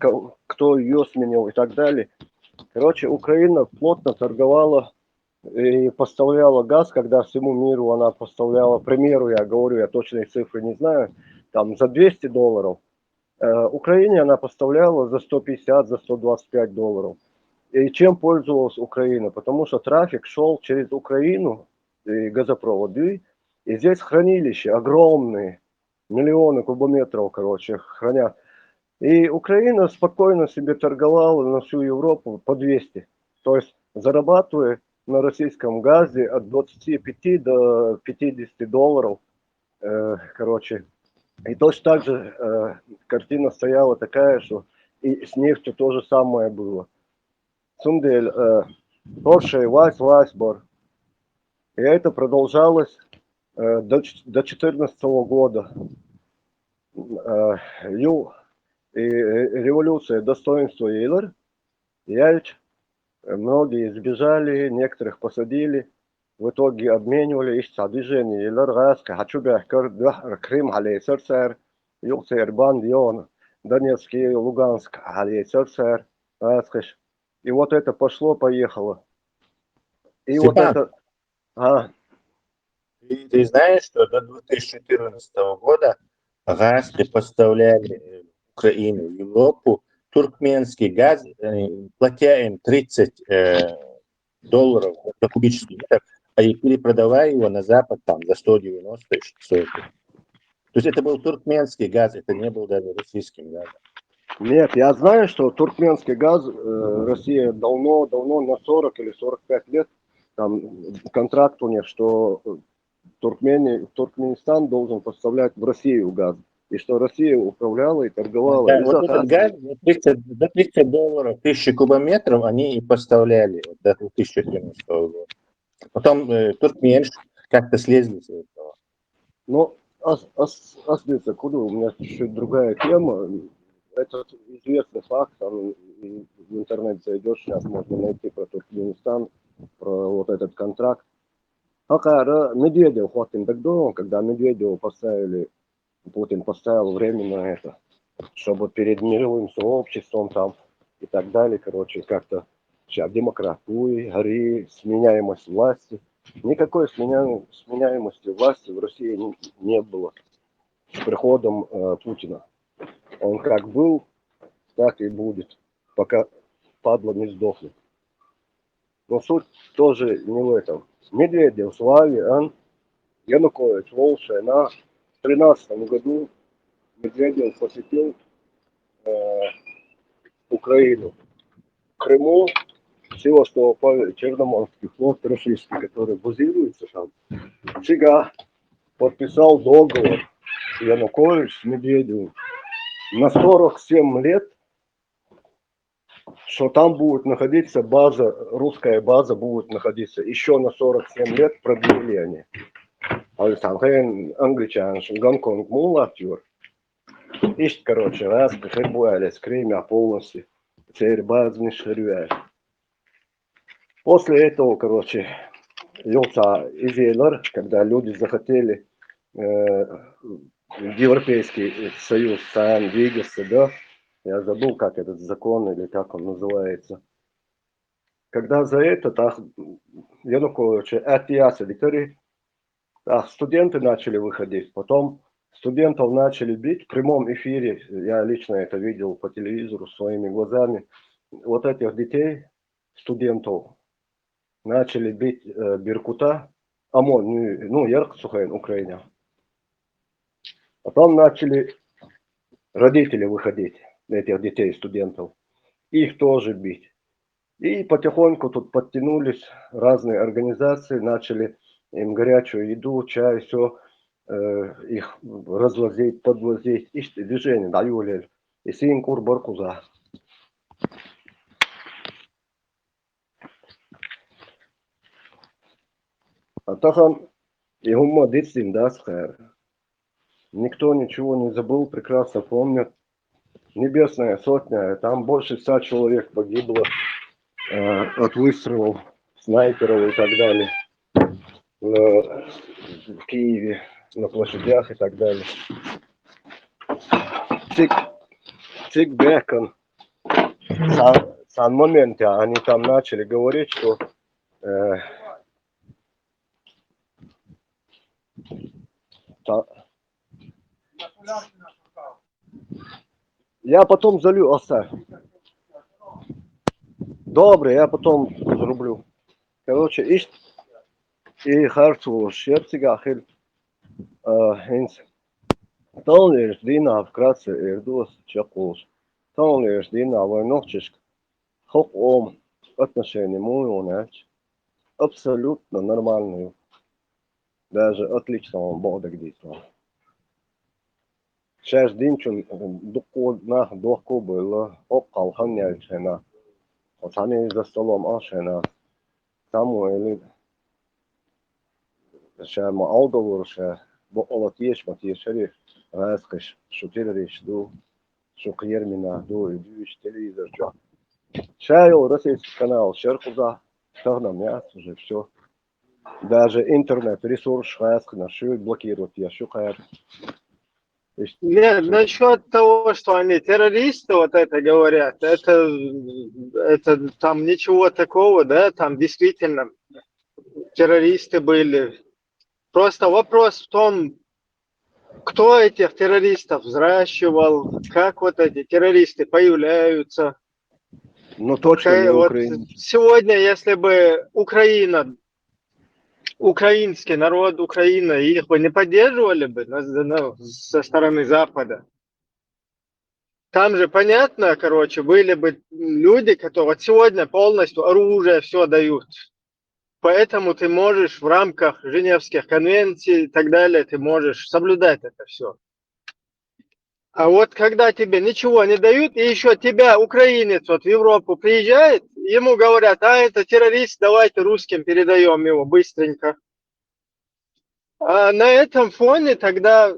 кто ее сменил и так далее. Короче, Украина плотно торговала и поставляла газ, когда всему миру она поставляла, к примеру, я говорю, я точные цифры не знаю, там за $200. Украине она поставляла за 150, за 125 долларов. И чем пользовалась Украина? Потому что трафик шел через Украину, и газопроводы, и здесь хранилища огромные, миллионы кубометров, короче, хранят. И Украина спокойно себе торговала на всю Европу по 200. То есть зарабатывая на российском газе от 25 до 50 долларов, короче. И точно так же картина стояла такая, что и с нефтью то же самое было. Сундель, Порше, Вайсбор. И это продолжалось до 2014 года. И революция достоинства Ейлер, Яльч, многие сбежали, некоторых посадили, в итоге обменивали их движение Ейлер, Раска, Хачубяхкар, Крым, Алейсерцер, Юкцер, Бандион, Донецкий, Луганск, Алейсерцер, Раскаш. И вот это пошло-поехало. И Степан, вот это... ты знаешь, что до 2014 года газ поставляли в Украину, в Европу, туркменский газ, платя им 30 долларов за кубический метр, а и перепродавая его на Запад там за 190 и 600. То есть это был туркменский газ, это не был даже российским газом. Нет, я знаю, что туркменский газ Россия давно на 40 или 45 лет, там контракт у них, что Туркменистан должен поставлять в Россию газ. И что Россия управляла и торговала. Да, вот этот газ до 30 долларов, 1000 кубометров они и поставляли до 2014 года. Потом туркмены как-то слезли с этого. Ну, остается, куда у меня чуть-чуть другая тема. Это известный факт, там в интернете зайдешь, сейчас можно найти про Туркменистан, про вот этот контракт. Медведев хватит тогда, когда Медведева поставили, Путин поставил временно это, чтобы перед мировым сообществом там и так далее, короче, как-то сейчас демократии, гори, сменяемость власти. Никакой сменяемости власти в России не было с приходом Путина. Он как был, так и будет, пока падла не сдохнет. Но суть тоже не в этом. Медведев, Славе, Янукович, Волшина. В 2013 году Медведев посетил Украину. В Крыму, Севастополь, Черноморский флот российский, который базируется там. Чига подписал договор Янукович с Медведевым на 47 лет, что там будет находиться база, русская база будет находиться еще на 47 лет, продлили они. Англичан, Гонконг, Мулатюр. Ищет, короче, раз, как буялись, Крымя полностью. Теперь базный шервяй. После этого, короче, Йоца Изейлер, когда люди захотели в Европейский Союз сам двигаться, да, я забыл, как этот закон или как он называется. Когда за это, так, Янукович, студенты начали выходить, потом студентов начали бить в прямом эфире, я лично это видел по телевизору своими глазами, вот этих детей, студентов, начали бить Беркута, ОМОН, Ярк-Сухайн, Украина. Потом начали родители выходить, этих детей, студентов, их тоже бить. И потихоньку тут подтянулись разные организации, начали им горячую еду, чай, все, их развозить, подвозить, и движение дают, и синкур баркуза. А тахан и гумма дитсин дасхэр. Никто ничего не забыл, прекрасно помнят. Небесная сотня, там больше 100 человек погибло от выстрелов, снайперов и так далее. В Киеве, на площадях и так далее. Цик Бекон. В самом моменте они там начали говорить, что Я потом залью, оставь. Добре, я потом зроблю. Короче, ищ и харцу шерцигā ir hins Талнирш Дина вкратце Эрдос Чакулш. Талнирш Дина войновчишк хок ом отношения мой абсолютно нормальную. Даже отличного бода где-то. Сейчас динчун духу было окал ханяльчена. Вот они за столом ашена. Самуэль сейчас мы алдовурше болотьеш матьешери раскаш шутилериш ду шукермина ду идущ телевизор чё. Шайл российский канал Шеркуза. Тогда уже все. Даже интернет-ресурс наши блокируют. Я шукаю. Нет, насчет того, что они террористы, вот это говорят, это там ничего такого, да, там действительно террористы были. Просто вопрос в том, кто этих террористов взращивал, как вот эти террористы появляются. Ну точно не Вот Украина. сегодня, если бы Украина, украинский народ, Украина, их бы не поддерживали бы со стороны Запада, там же понятно, короче, были бы люди, которые вот сегодня полностью оружие все дают. Поэтому ты можешь в рамках Женевских конвенций и так далее, ты можешь соблюдать это все. А вот когда тебе ничего не дают, и еще тебя, украинец, вот в Европу приезжает, ему говорят, это террорист, давайте русским передаем его быстренько. А на этом фоне тогда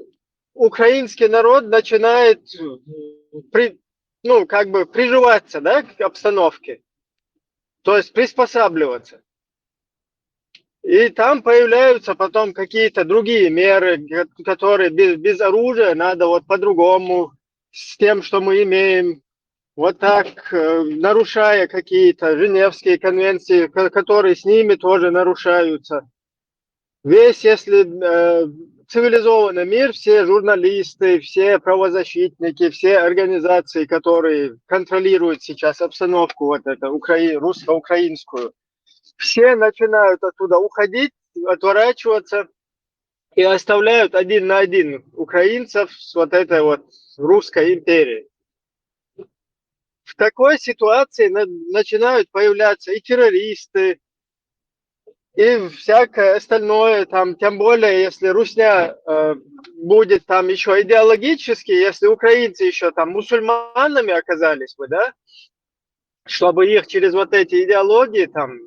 украинский народ начинает приживаться, да, к обстановке, то есть приспосабливаться. И там появляются потом какие-то другие меры, которые без оружия надо вот по-другому, с тем, что мы имеем, вот так, нарушая какие-то Женевские конвенции, которые с ними тоже нарушаются. Весь, если цивилизованный мир, все журналисты, все правозащитники, все организации, которые контролируют сейчас обстановку вот эту русско-украинскую, все начинают оттуда уходить, отворачиваться и оставляют один на один украинцев с вот этой вот русской империей. В такой ситуации начинают появляться и террористы, и всякое остальное, там, тем более, если русня будет там еще идеологически, если украинцы еще там мусульманами оказались бы, да, чтобы их через вот эти идеологии там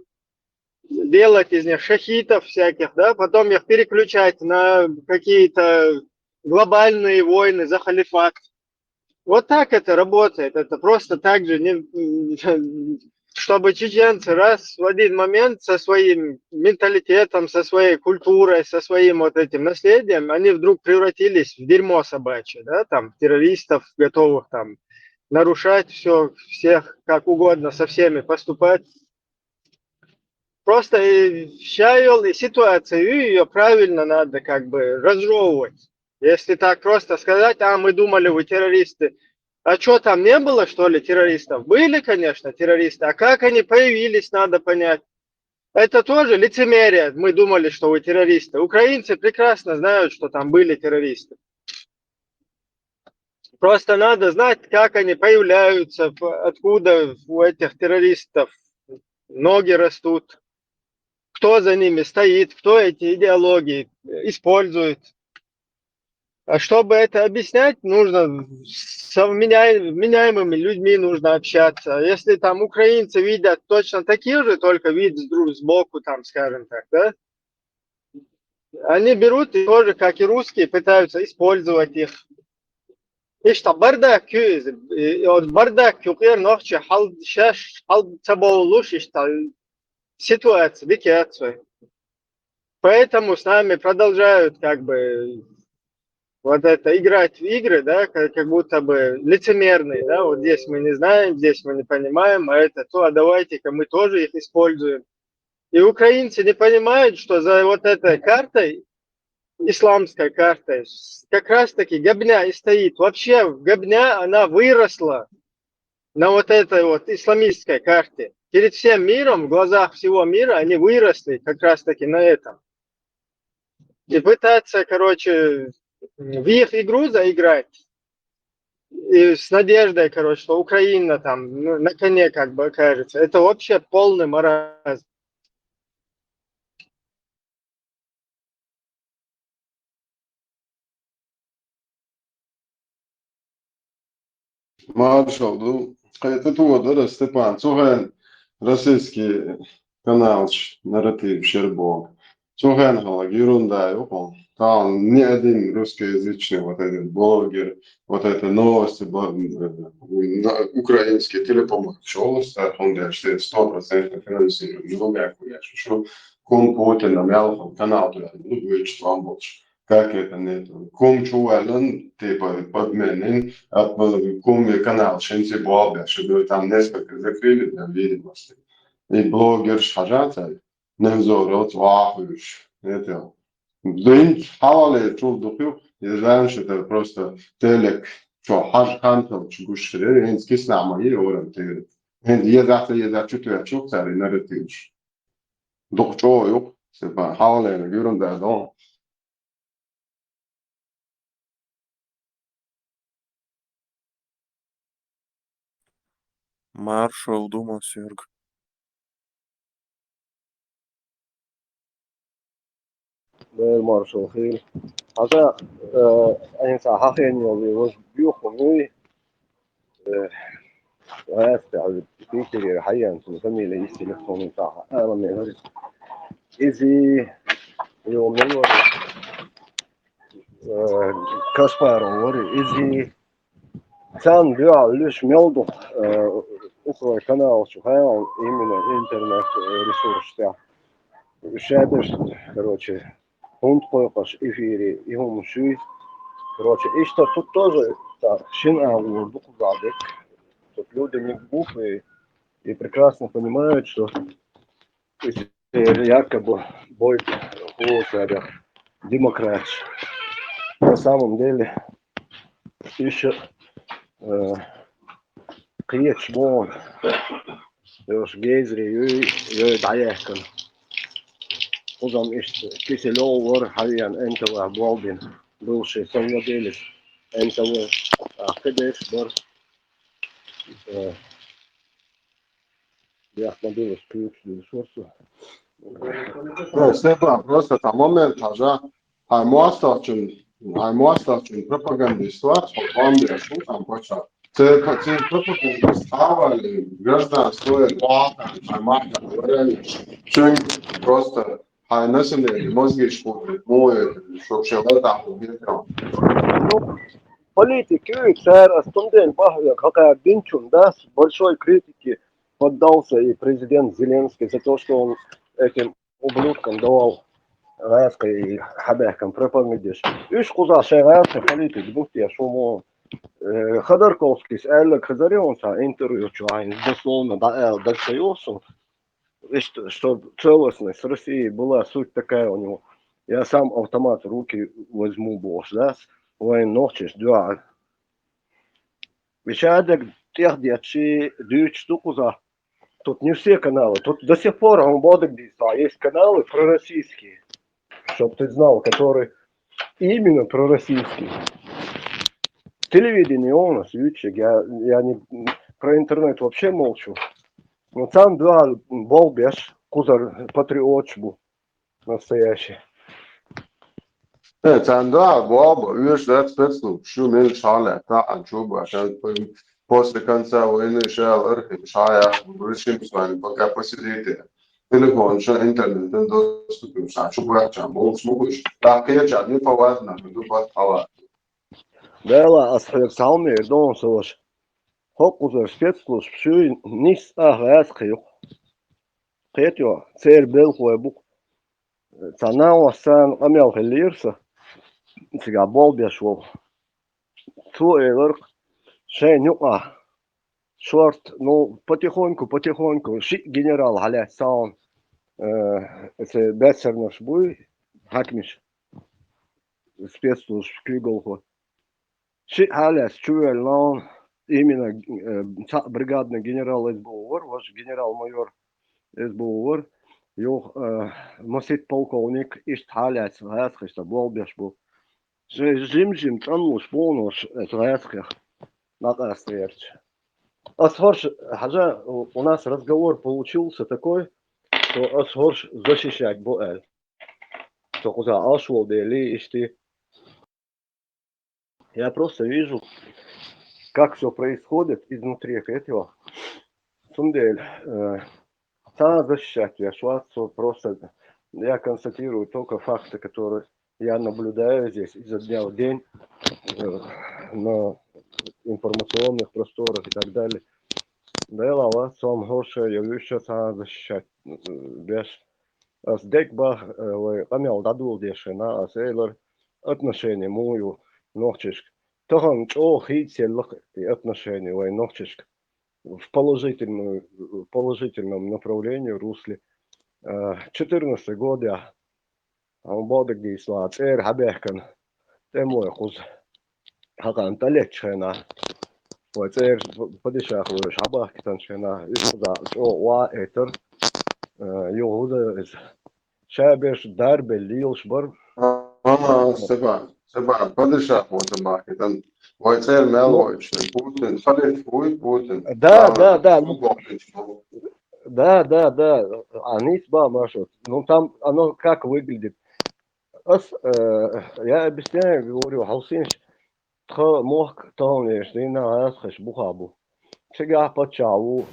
делать из них шахитов всяких, да, потом их переключать на какие-то глобальные войны за халифат. Вот так это работает. Это просто так же, чтобы чеченцы раз в один момент со своим менталитетом, со своей культурой, со своим вот этим наследием, они вдруг превратились в дерьмо собачье, да, там, террористов, готовых там нарушать все, всех как угодно, со всеми поступать. Просто ситуацию ее правильно надо как бы разжевывать. Если так просто сказать, мы думали, вы террористы. А что, там не было, что ли, террористов? Были, конечно, террористы. А как они появились, надо понять. Это тоже лицемерие. Мы думали, что вы террористы. Украинцы прекрасно знают, что там были террористы. Просто надо знать, как они появляются, откуда у этих террористов ноги растут, кто за ними стоит, кто эти идеологии использует. А чтобы это объяснять, нужно с вменяемыми людьми нужно общаться. Если там украинцы видят точно такие же, только вид сбоку, там, скажем так, да, они берут и тоже, как и русские, пытаются использовать их. И что бардак, бардак, ночи, ситуация, бикеация. Поэтому с нами продолжают как бы вот это играть в игры, да, как будто бы лицемерные, да, вот здесь мы не знаем, здесь мы не понимаем, а это то, а давайте-ка мы тоже их используем. И украинцы не понимают, что за вот этой картой исламской картой. Как раз таки Габня и стоит. Вообще Габня, она выросла на вот этой вот исламистской карте. Перед всем миром, в глазах всего мира, они выросли как раз таки на этом. И пытаться, короче, в их игру заиграть. И с надеждой, короче, что Украина там на коне как бы окажется. Это вообще полный маразм. Маршал, ну, это вот, да, Степан, цуген российский канал нарратив Щербок. Цуген галак, ерунда, юпал. Там ни один русскоязычный вот этот блогер, вот это новости, украинский телепомощь, он говорит, 100% финансирует, другая хуя, что ком Путина, Мялхов, канал туда, ну, вычет вам больше. Как это нет? Ком чувален, типа, подменен, ком канал, шенси Бобя, чтобы там несколько закрыли для видимости. И блогер шажата, невзор, вот вахуешь, это. День хавали, чув духу, и раньше это просто телек, что хаш хантал, чугушре, и скиснама, и орам ты. Езда, чутуя, цари, нарративш. Дух чо, юк, сепа, хавали, гюрунда, дон. Маршал, думал, Серг. Маршал Хилл. هذا أنسى حقين يومي وش بيوخمي وهاستع بيكري حيان سمي لي التليفون بتاعها أنا من هذا إزي يوم نور كاسبار وري إزي كان بيع ليش ميلدو أخرى канал شوفها именно интернет ресурс تاع شادر короче هوند قوقش إفيري يهم شوي короче إيش тут тоже شنو وربط بعدك тут люди не глупые и прекрасно понимают, что якобы будет лучше демократ. На самом деле еще قيت مون يوش جيزري يدعيكن وضم إيش كيسلو ور حاليا أنت وعبوالدين دوشي سوى ديلس أنت وعقدش بر я смотрел включили шорты. Степан, просто там момент, ага, Аймуастовчин пропагандиствовать, вам решу там почав. Це пропагандист ставили гражданство, Аймахта, говорили, что просто население мозги шкуры, моют, чтобы человек убил. Политики, царь Астунден, какая бинчун, да, с большой критики поддался и президент Зеленский за то, что он этим ублюдкам давал райской и хабехкам пропагандиш. Иш куза шайрайской политики, бухтия шумо. Ходорковский с Эллой Хазарионса интервью чуайн, дословно, да, Дальсоюзу. Что целостность России была суть такая у него. Я сам автомат в руки возьму, босс, да, военночись, да. Вещадок тех дьячи дюч штуку. Тут не все каналы. Тут до сих пор он бодок есть каналы пророссийские, чтоб ты знал, которые именно пророссийские. Телевидение у нас, ютчик, я не про интернет вообще молчу. Но там два болбеш, кузар патриотчбу настоящий. Там да, баба, видишь, да, спецслужб, что мне шале, та анчуба, после конца войны шел архив, шая, решим с вами, пока посидите. Телефон, что интернет, доступен, что братчам, мол, смогуешь. Так, я чат, не повадно, буду подхала. Да, асфальтсалми, дом сош. Хокузар спецслужб, что низ ахаских. Хетё, цель был хуебук. Цана васан амел хелирса. Сега болбеш вол. Туэлэр шенюа. Шорт, ну, потихоньку, генерал халя саун. Это бесернаш буй, хакмиш. спецслужб Клиголхо. Ши халяс чуэль наон именно бригадный генерал СБУр, ваш генерал-майор СБУр, юх мосит полковник ишт халяс халясхишта болбеш был. Жим трануш полнош халясхих накастверч. Асхорш, хажа, у нас разговор получился такой, что Асхорш защищать Боэль. Что куда Ашвол дели ишти. Я просто вижу, как все происходит изнутри этого. Сундель, та защищать, я швацу просто, я констатирую только факты, которые я наблюдаю здесь изо дня в день на информационных просторах и так далее. Да, лава, сам горше, я вижу, та защищать без Сдекбах, камел дадул дешена, сейлор отношения мою ногчишк. Тохан о хитселлах и отношения вой ногчишк в положительном направлении, русле. 14 год я бодок дисла, хабехкан, темой хуз, хакан талечена. Вот подишах вырыш, хабахкан шена, изда, ва этер, югуда из Шабеш дарбе лилшбар. سبع بدرشة وسبع كده ويصير مالوش بوتين خليت بوتين Да, они сба машут. Ну там оно как выглядит. Я объясняю, говорю, Халсинш, мог тонешь, не на асхаш бухабу. Сега почаву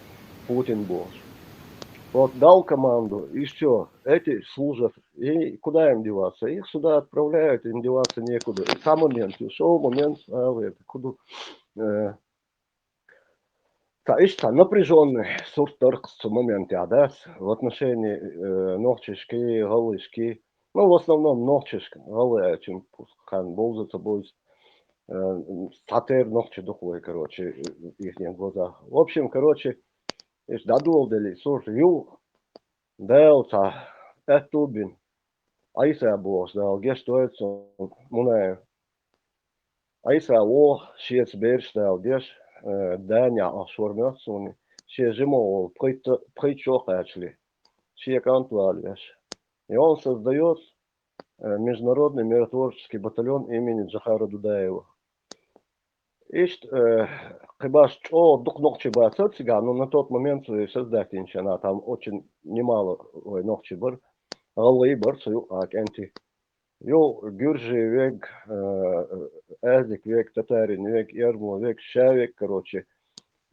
Путин бош. Вот дал команду, и все. Эти служат. И куда им деваться? Их сюда отправляют, им деваться некуда. И сам момент, ушел момент, куда. Та напряженный сорт момент, да, в отношении ногчишки, голышки. Ну, в основном ногчишки, голые, чем хан болзаться будет. Сатер ногчи духовой, короче, в их глазах. В общем, короче, дадулдели сорт ю, делта, этубин, айса бос, дал гестоется, муне, айса о, шец берш, дал геш, Даня ашвармёцуни, ще жимо причохачли, ще кантуальяш. И он создает международный миротворческий батальон имени Джахара Дудаева. Ишт, хибаш о дух ногчи бацатсига, но на тот момент создать инчана, там очень немало ногчи бар, галлы бар, сою акенти. Йо гюржи век, эзик век, татарин век, ерму век, ша век, короче.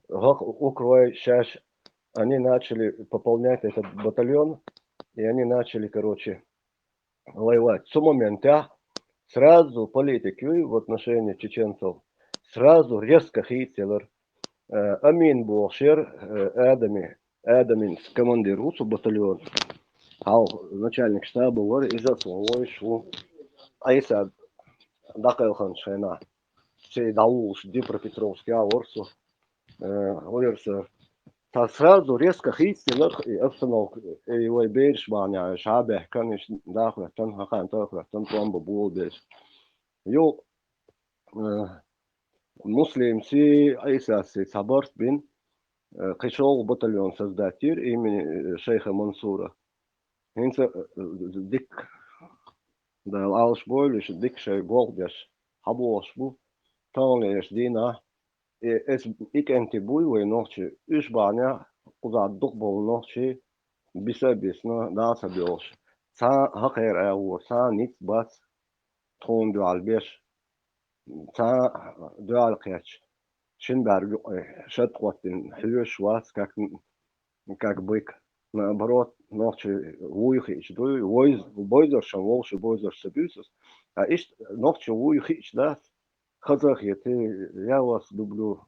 Укрой, шаш, они начали пополнять этот батальон, и они начали, короче, воевать. С момента сразу политики в отношении чеченцев, сразу резко хитилер. Амин Бошер, Адамин, командир УСУ батальон, начальник штаба, говорит, из-за своего шло. Айса Дакелхан Шена, все Дауш, Днепропетровский, Орсу, Орсу. Та сразу резко хитилер и обстановка. И его бейшбаня, шабе, конечно, дахле, тон хахан, тон пломба булбеш. Йо, муслимси Айсаси Сабарт бин, пришел батальон создатель имени шейха Мансура. Инца дик, да алшбойлиш, дик шей голдеш, хабошбу, тонлеш дина. Ik ентибуй ночи, ишбаня, куда дух был ночи, бисабисна, даса биош. Са хакер ау, са ниц бац, тон дуал беш, са дуал кэч. Шинберг шеткотин, хлюш вас, как бык. Наоборот, ночи уйхич, дуй, бойзершан, волши бойзерши бюсус. А ишь ночи уйхич, да? Казахи, я вас люблю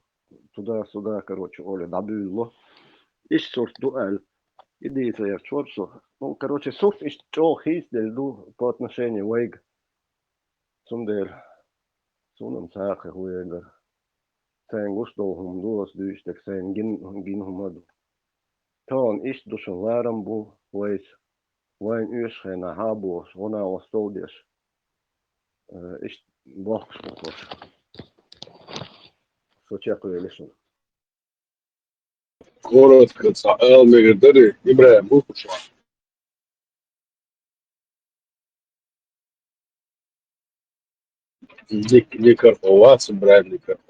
туда-сюда, короче, Оля, добыло. Ишь сорт дуэль. Идите я в чорсу. Ну, короче, сорт ишь чо хиздел по отношению вейг. Сундель. Сунам сахе хуегар. Сайн густол хум дуас дүйштек, сайн гин хумаду. Таан ишь душан ларам бу, вейс. Вайн ушхена хабуос, вона остолдеш. Ist Bachsbuch. Сочекую лишь. Коротко, Элмегдери, Ибраим, Бухушла. Не карповаться, Ибраим, не карповаться.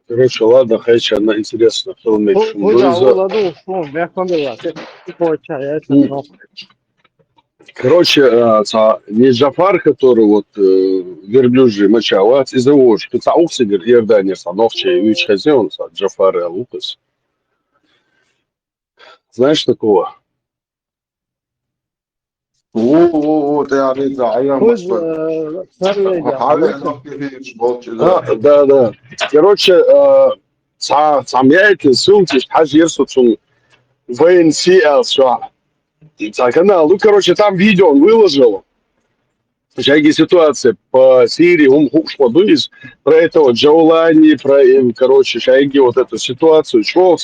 Короче, ладно, хайча, она интересно, кто умеет Hoca шумдуйза. oğladı Osman Bekman'da koça ya sen. Короче, не Джафар, который вот верблюжий мочават, из его что цауксигер, Иордания, Сановче, Вич Хазион, Джафар и Лукас. Знаешь такого? Ты ариза, а я Kız мастер. sarılayacak. Хаве ног кефиш болчу да. Да. Короче, самяет ссылки, хаж ерсуцун ВНСЛ, все. Канал. Ну, короче, там видео он выложил. Всякие ситуации по Сирии, он хушло дуис про этого Джаулани, про, короче, шайги вот эту ситуацию, чего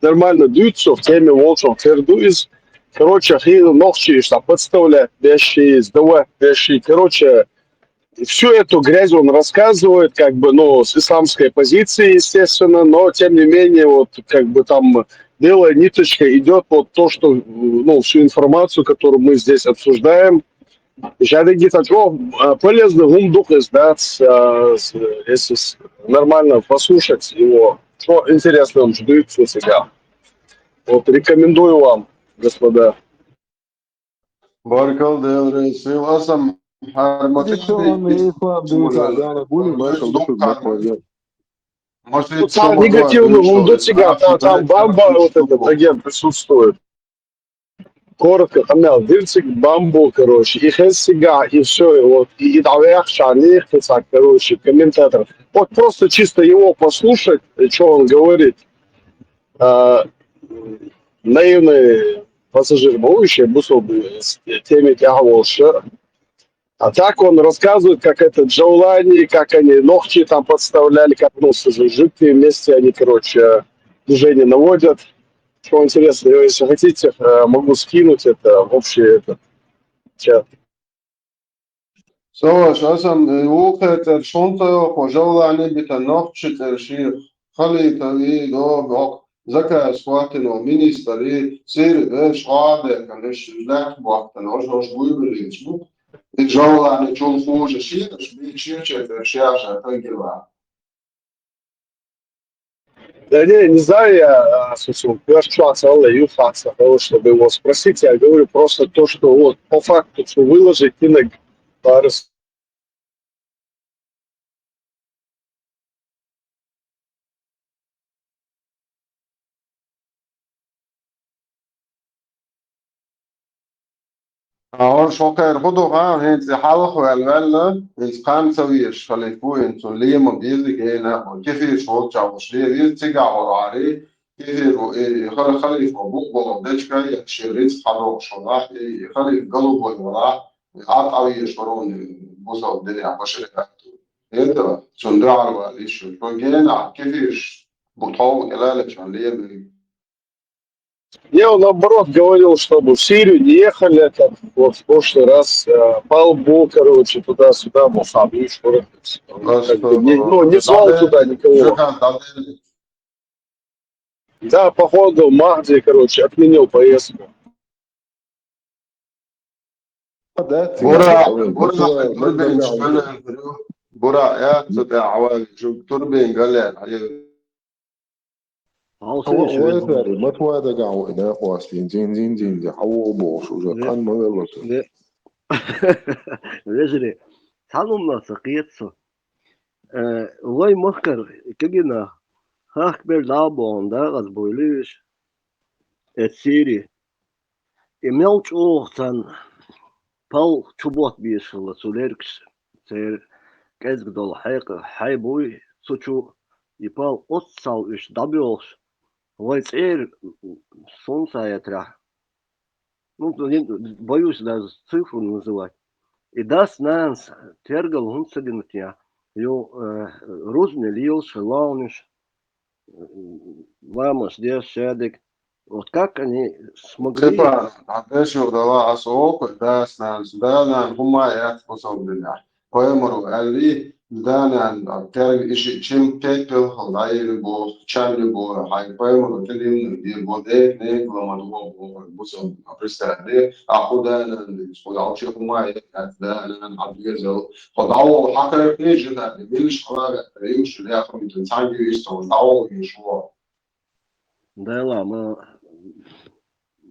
нормально дуется в теме волчов дуис. Короче, хил ногчи, что подставля вещи, сдавать вещи, короче, всю эту грязь он рассказывает, как бы, ну, с исламской позиции, естественно, но, тем не менее, вот, как бы там белая ниточка идет вот то, что, ну, всю информацию, которую мы здесь обсуждаем. Я где-то полезно гумдух издать, если нормально послушать его, что интересно он ждет все себя. Вот рекомендую вам, господа. Баркал делрейс. Силасам Негативный гумдух себя, там бамба, вот этот агент присутствует. Коротко, хамял, дырцик, бамбу, короче, и хэсига, и все, вот, и давай шаних, короче, комментатор. Вот просто чисто его послушать, что он говорит. Наивный пассажир будущее, бусол с теми тяговался. А так он рассказывает, как это Джаулани, как они ногти там подставляли, как, ну, жидкие вместе они, короче, движение наводят. Что интересно, если хотите, могу скинуть это в общий этот чат. سواش أسم وقت الشنطة وجولة عني بتنقش ترشيخ خلي تغيي دو بوق زكا سواتنا مينيستري سير بيش غادة كانش لك بوقت نوش بويبليش بو الجولة عني جول خوش شيرش بيشيرش ترشيخ تنقلها Да не знаю, я общаться, того, чтобы его спросить, я говорю просто то, что вот по факту, что выложить и на пары. أول شوكر خدوها هنت حلق والولا إسقام سويش خليفوه إنتو ليه مبيزك هنا كيف شوك جاوش ليه يتجع وراري كيف خليف بوق دشكا يشريت حلق شراح خليف قلب ولا عطاوي يشرون بوصل الدنيا بشركة هذا صندوق الواليش فجينا كيفش بطاق إلالك عليه Я наоборот говорил, чтобы в Сирию не ехали, как вот в прошлый раз, по лбу, короче, туда-сюда, мол, сам видишь, не звал туда никого. Да, походу, Махди, короче, отменил поездку. برا يا تبع عوالي شو تربين قال لي Вежери, салумна сакиетсо. Лой махкар, кагина, хахбер лабон, да, разбойлиш, Сири. И мелч охтан, пал чубот бишла, сулеркс, цер, кезгдол хайка, хайбуй, сучу, и пал отсал иш дабиолш. Лой цер, солнца я тря. Ну, боюсь даже цифру называть. И даст нас тергал гунцагинутья. Ю рузне лил, шелауниш, ламаш деш шедек. Вот как они смогли... Типа, adesso dalla asoko, da snan, da nan huma ya tfosobila. Poemoro ali, da nan terg ishi chim ketel halai bo, chan bo, hai poemoro telim di bo de ne glama bo buso aprista de, akuda nan spodalchi huma ya da nan abgezo. Podawo hakar ne jida, bilish khala, yush ya khum tangi isto, dawo yishwa. Да,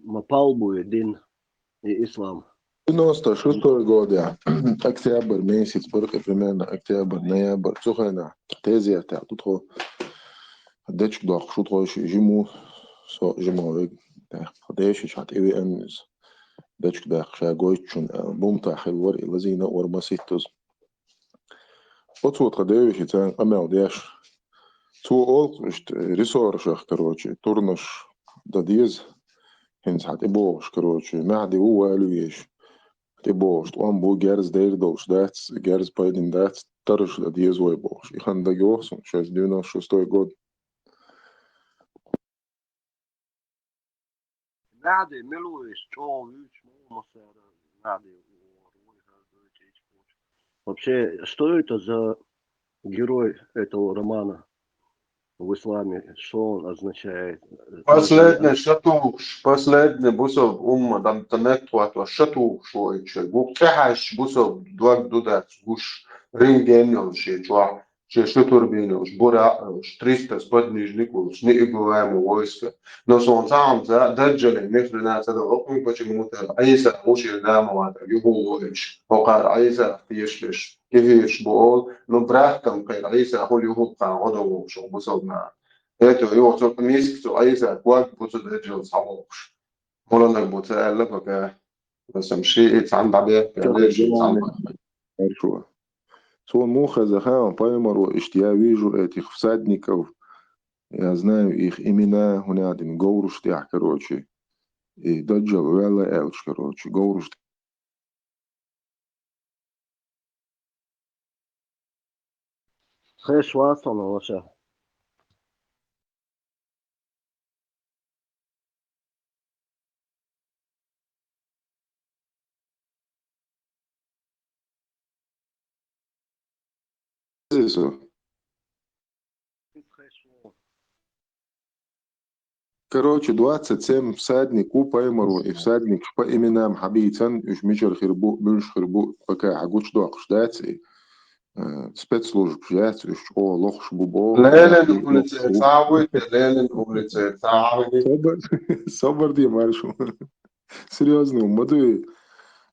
мы палбу один ислам. 96 год, ja. Октябрь месяц, только примерно октябрь, ноябрь, цухайна. Тезия, тут хо. Дечк дох, шут хо жиму, со жиму, дечк шат иви эннис. Дечк дох, ша гойчун, бумта хилвар, илазина ормаситус. Отсот хадевич, цан амел деш. Цу ол, ресурсах, короче, турнаш дадиз. Hens hat ibosh, короче, mahdi u aluyesh. Ibosh, tuam bu gerz deir dosh, that's gerz paidin, that's tarsh da diez u ibosh. Ich han da gehorsen, scheiß 96 год. Надо, милуешь, что надо. Вообще, что это за герой этого романа в исламе? Что он означает? Последний бусов там танетуат шату шоиче. Гуктахаш бусов дваг дудат гуш рингенелши чуа. Шатурбиновш, Бураш, 300 сподвижников, неигуваемое войско. Но он сам зададжали, между нас это лопнул почему-то. Айса уши дамоват, его войч. Покар Айса тишлиш, кивиш бол, но брахтам кай Айса хули хупка одову, что бусовна. Это его только месяц, Айса квак бусов даджал самош. Молодок буца, лапака. Самши, сам бабе, Хорошо. Свой муха захам, поймару, я вижу этих всадников, я знаю их имена, хунядин, гоуруштях, короче, и даджал, вела элч, короче, гоуруштях. Хэш васон, ваша. Короче, 27 всадник у поймару, и всадник по именам Хабийцан, уж мичер хирбу, бюш хирбу, пока агуч дуак ждать, спецслужб ждать, уж о лох шбубо. Лелен улице Цавы, Лелен улице Цавы. Собор ди маршу. Серьезно, мадуи.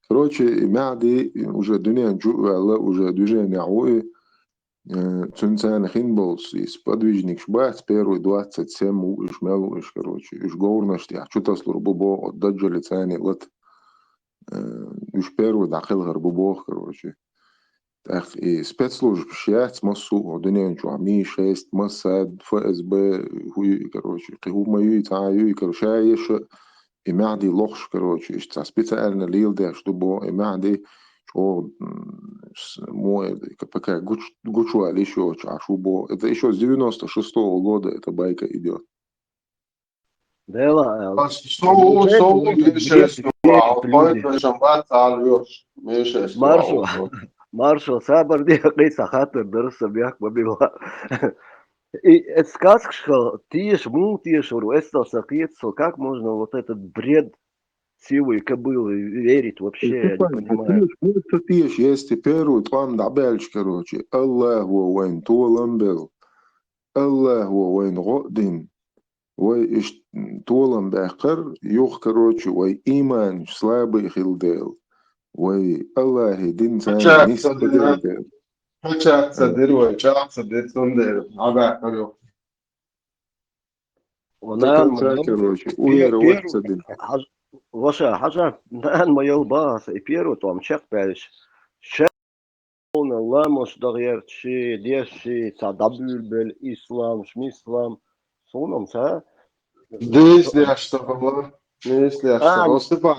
Короче, мяди уже дуня уже движение ауи. Цунцан хинболс из подвижник шбац первый 27 уж мелуш, короче, уж гоурнашти, а что-то слурбубо отдаджали цани лет уж первый дахил гарбубо, короче. Так и спецслужб шесть массу, дуня ничего, ми 6 массад, ФСБ, хуй, короче, ху мою цаю, короче, еще и мяди лохш, короче, что специально лил да, чтобы и мяди что мой, пока гучуали еще чашубо. Это еще с 96-го года эта байка идет. Дела. Маршал Сабар дихайса хатер дырса бях бабила. И сказка, что тиеш му тиеш уру, это сакицо, как можно вот этот бред сивой кобылы верить вообще, я не понимаю. Есть первый там дабельч, короче. Аллаху вайн толам бел. Аллаху вайн годин. Вай иш толам бахкар, юх, короче, вай иман слабый хилдел. Вай Аллахи дин сан нисбадел. Чак садир, вай чак садир сундер. Ага, короче. Короче, уер садир. Ваша хажа, дан моел бас, и первый там чек пялись. Чек он ламос дагерчи, деши, цадабюльбель, ислам, шмислам, сонам са. Если что было, если что, Степан.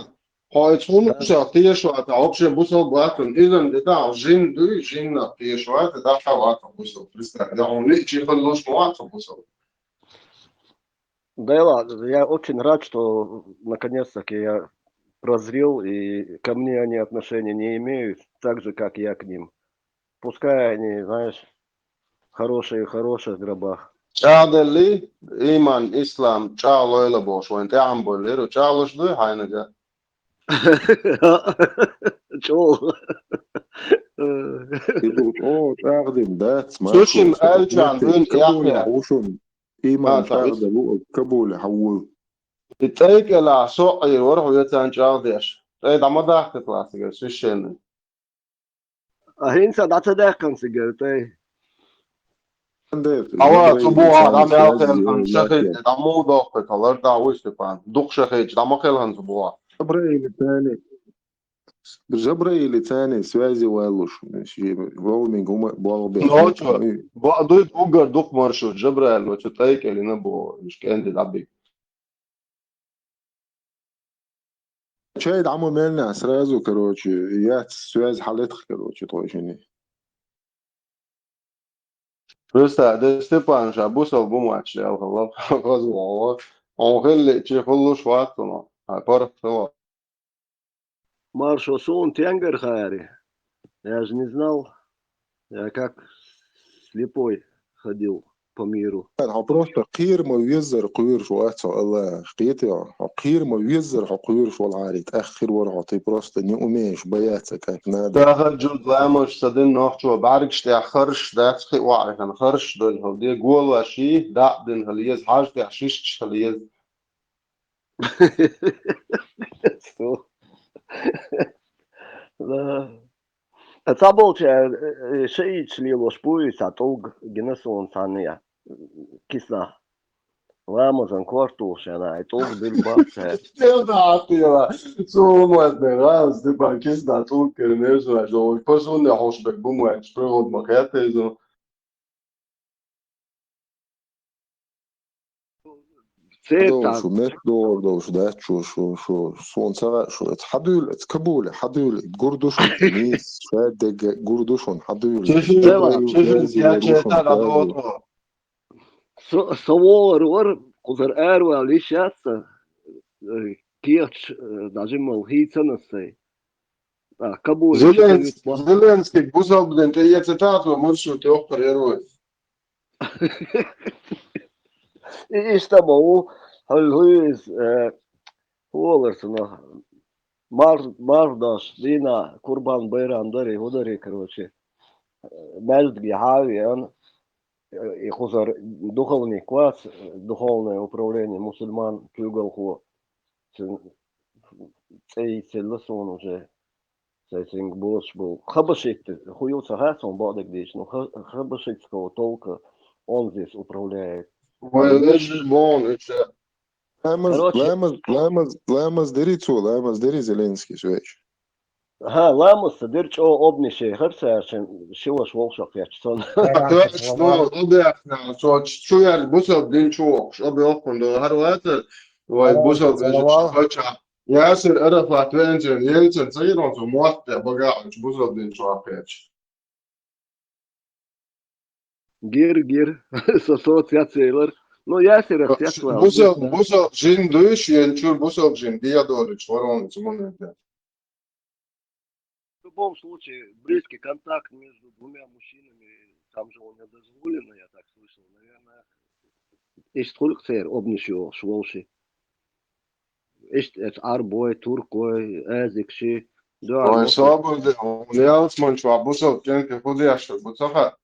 Хайцун что ты что, это вообще бусол батон, изан это жин ду, жин на ты что, это да хават бусол. Представь, да он не чехал лош муат бусол. Да ладно, я очень рад, что наконец-таки я прозрел, и ко мне они отношения не имеют, так же, как я к ним. Пускай они, знаешь, хорошие в хороших гробах. Чадели, иман, ислам, чало или бош, вон те амболеру, чало жду, хайнага. Чего? يقول اوه تاخدم دات ما Сушин شو элчан, вин كبول яхня. حوشون ايمان تاخدم كبول حول Итейкела, соqi, ворху ятан чалдеш. Ей, да мадах классика, священный. Ahинsa da tadakkan sigartay. Ава, جبريل цубуа, да لساني мелхел, سوازي ан шахид, لكن да мудох, пекалар, да уйстепан. Дух шахид, да махел хан цубуа. جبريل ثاني سوازي والوش هو من هم بوغ Ночо, بيخمو дует угар, дух маршрут, джабраэль, вот итейкели, не бо, ишкенди дабик. شاهد عمو مالنا سرازو كروتشي يا سواز حالتك كروتشي طوشني Просто, да Степан, шабусал бумач, я алхалав, разговор. Он хелли, че хулу шватуно, а пар хто. Маршо сон тенгер хари. Я же не знал. Я как слепой ходил по миру. ها просто قير ما يزر قير شو أتسع الله قيتي قير ما يزر قير شو العارك آخر ورا تي просто не умеешь бояться как надо تهجد لامش صدين نحشو بعرك شتي خرش دا تخي وعي كان خرش دون هل دي قول شي دا دين هل يز حاج دي حشيش هل يز. Что? Да. Это был шеи члило шпуис, а толк генесон сания. Кисна. Ламазан квартушена, и толк был бахте. Тела, тела. Сумма раз, ты бакис да тут кернежу, а жо посун я хош бек буму экспрод макете изо. دوش ومش دور دوش ده شو صون سرا شو حدول كبول حدول جردوشون تنيس شاد جردوشون حدول Тела, جازي وروشون جازي Совор, кузер эрва, лишаться. Кирч, даже мол, хитсанасы. А, Кабуль, Зеленский, бузал, блин, ты я цитату, маршрут трех парирует. İşte bu halıyız olursun Mardaş, Dina, Kurban Bayramları, Hudari, короче. Мельдги, Хави, он и хузар духовный класс, духовное управление мусульман, Кюгалху, цей селесон уже, цей сингбош был. Хабашит, хуются гасом, бадагдиш, но хабашитского толка он здесь управляет. لامز دري زيلينسكي شويش ها لامس ديرش او ابني شي خرسة عشان شوش وولشق يحسن شنو ضبعنا شو يعني بوصل دين شو أبي أخون ده هروات وبوصل بيجي ياسر أرفع تنجن ينجن صيرون في موت بقى بوصل دين شو أخيش Gir asocijacijeler. No Jāsir Светлана. Бусел жин душ, янчур бусел жин диадорич, ворон цумонете. В любом случае, близкий контакт между двумя мужчинами, там же он не дозволено, я так слышал, наверное. Ist hulk zeer opnieuw schwolsje. Ist het arboi, turkoi, ezikshi. Ой, свобода, он яусман шва бусел кенке худяшо, бусаха.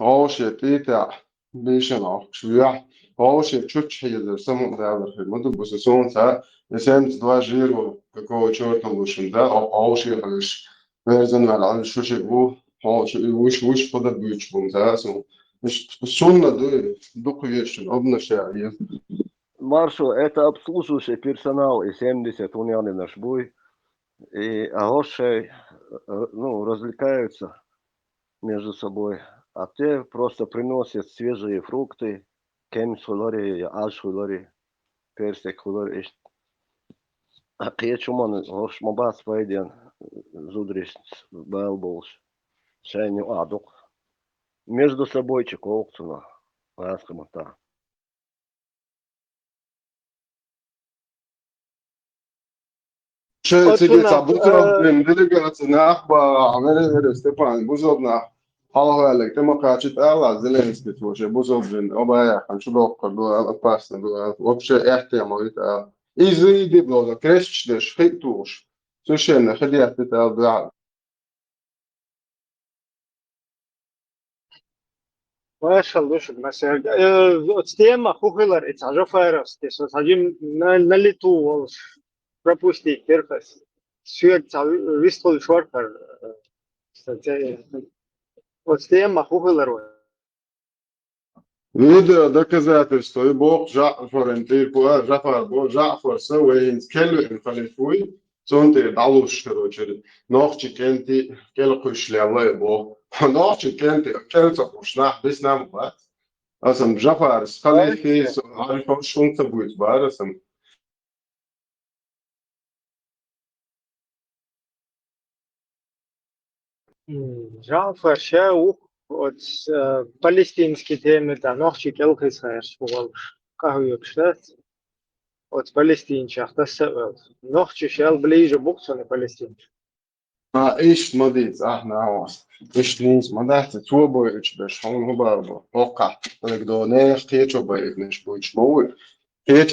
هوشة تيتا بيشن أو شوية هوشة تشوش هي ذا سمو ذا ذا مدو بوسسون ذا نسيم تدوا جيرو كقوة شورت لوشن ذا أو هوشة خلش verzen على على شو شيء هو هوشة وش فضل بيش بوم ذا سو مش سنة دو كويشن أبنا شيء Маршо, это обслуживающий персонал и 70 уняли наш бой. И Агоши, ну, развлекаются между собой. А те просто приносят свежие фрукты, кемс хулори, аж хулори, персик хулори. А кечуман, гош мабас пойден, зудриш байлболш, шайню адук. Между собой чеколцуна, ласкамата. Цигица Бузовдин, делегация Нахба, Америка, Степан, Бузовна, Халахалек, демократия Алла, Зеленский, тоже Бузовдин, оба Ханшубок, было опасно, было вообще эхтема, это изыди было, крестишь, хитуш, совершенно ходят это да. Ваша лучше масяг. Вот тема хухилар, это же файрос, то есть один на лету пропустить перхас. Свет вистол швартер. Вот тема хухилар. Видео доказательства, и Бог Джафар, Джафар, Бог Джафар, Сауин, Келвин, Халифуй, Сонте, Далуш, короче, Нохчи Кенти, Келкуш, Лявлай, Бог, Нохчи Кенти, Келца Пушнах, без нам, бат. Асам Джафар, Халифи, Арифам Шунта будет, Барасам. Джафар, шау, вот палестинские темы, да, Нохчи Келкис, швал, как штат. Вот палестинчах, да, Нохчи шел ближе буксу на палестинчах. إيش مضيت ناوس إيش نيس مدحت توبو إيش بس هم هو هوكا نقدر نخ بيت مش بوش مو بيت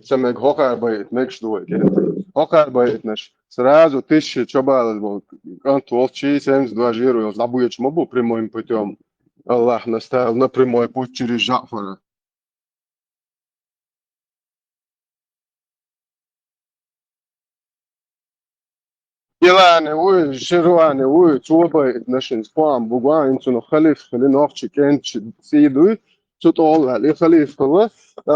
سمك هوكا بيت مش دوي كده هوكا بيت مش сразу тысячи чобал антуолчи семс два жиру лабуешь мобу прямым путем Аллах наставил на прямой путь через Джафара. Yılane uy, şirvane uy, çuba etneşin spam, buğan insunu halif, halin okçu kenç sidu, tut ol hali halif kılı.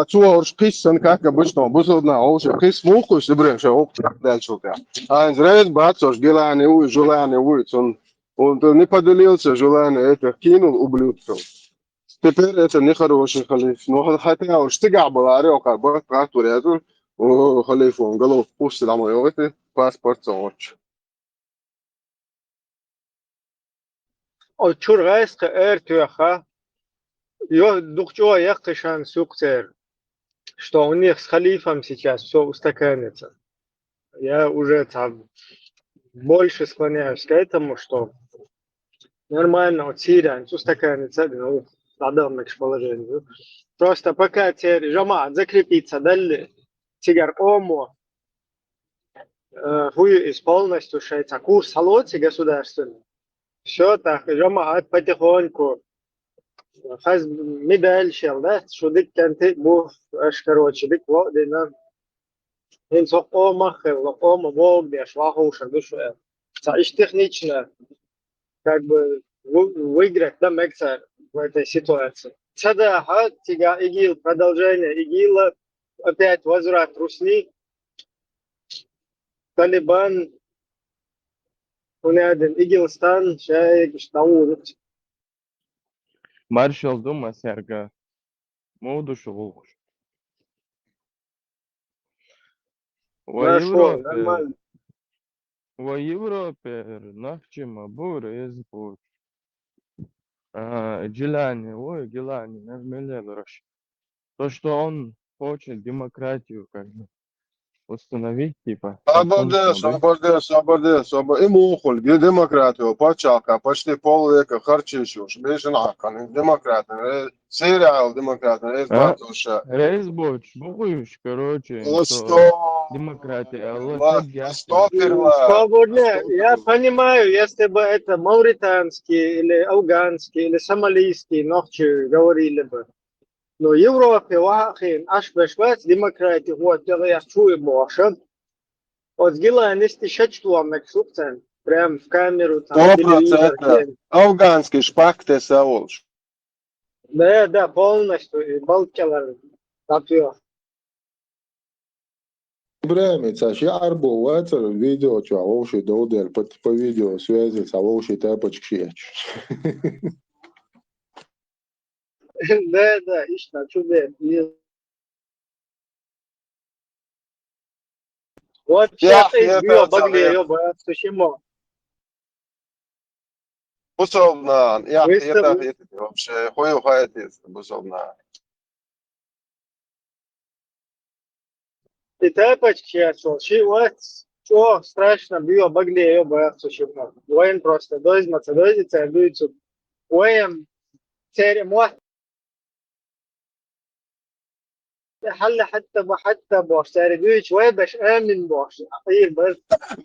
Çuba orş kıssan kaka baştan, bu sodna olş kıs muku sibren şey okçu del çok ya. Aynı rez batsoş gilane uy, julane uy, son он не поделился желание это кинул ублюдков. Теперь это нехороший халиф. Но хотя уж тыга была орёка, бак, турезу, халифу, он голов пустил, а мой это паспорт соч. O çurgayska ertüyaha yo духчо яхтышан сукцер, что у них с халифом сейчас все устаканится. Я уже там больше склоняюсь к этому, что нормально вот Сирия устаканится, ну, на данном положении. Просто пока теперь жамаат закрепится, дали тигар ому, хуй из полностью шейца курс халоти государственный. Все так, жамаат потихоньку. Хаз медаль шел, да, что дик канты був, аж короче, дик лодина. Ин сок омахел, ома вог, беш вахуша, душу. Иш технично, как бы, выиграть, да, Мексар в этой ситуации. Сада, тига ИГИЛ, продолжение ИГИЛа, опять возврат Русни, Талибан, ونادم إيجلستان شايك شتاود Маршал дома серга. Моду шоу. нашел нормально. В Европе нахчима бурез бур. Джилани, ой, Гилани, Нермеледрош. То, что он хочет демократию как бы установить, типа. Свобода. Ему ухоль, где демократию, почака, почти полвека харчишь, бешен акан, демократия, сериал демократия, рейс батуша. Рейс боч, бухуешь, короче, демократия, Свободно, я понимаю, если бы это мавританский или афганский или сомалийский ногчи говорили бы. Но Европе вахин аж бешвец демократия, вот я чую больше. Вот гила не стишать что вам эксукцен, прям в камеру там телевизор. Афганский шпакте саолш. Да, полностью балкелар. Tapıyor. Время, Саш, я арбовать видео, что овощи доудер по видео связи с овощи тапочки. Да, işte чудо. Вот сейчас избил баглею, сушимо. Бусовна, я это вообще хою хаетис, бусовна. И тапочки, что, вот Что страшно было, багли ее боятся щипнуть. Воин просто дойзматься, дойзится, дуется. Воин ساري واحد حل حتى بوش ساري دويش ويبش آمن بوش أخير بس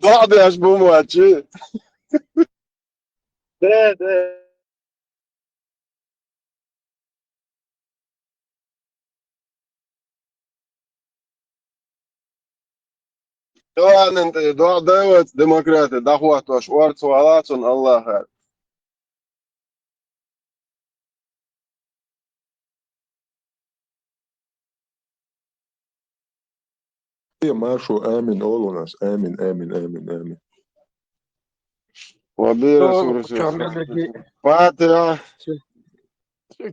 بعض يشبه مواتشي ده طبعا انت دوت ديمقراطي دخوات وشوارت وغلات الله خير هي ماشو آمن أولوناس آمن آمن آمن آمن وبير تو سورة كامل فاتحة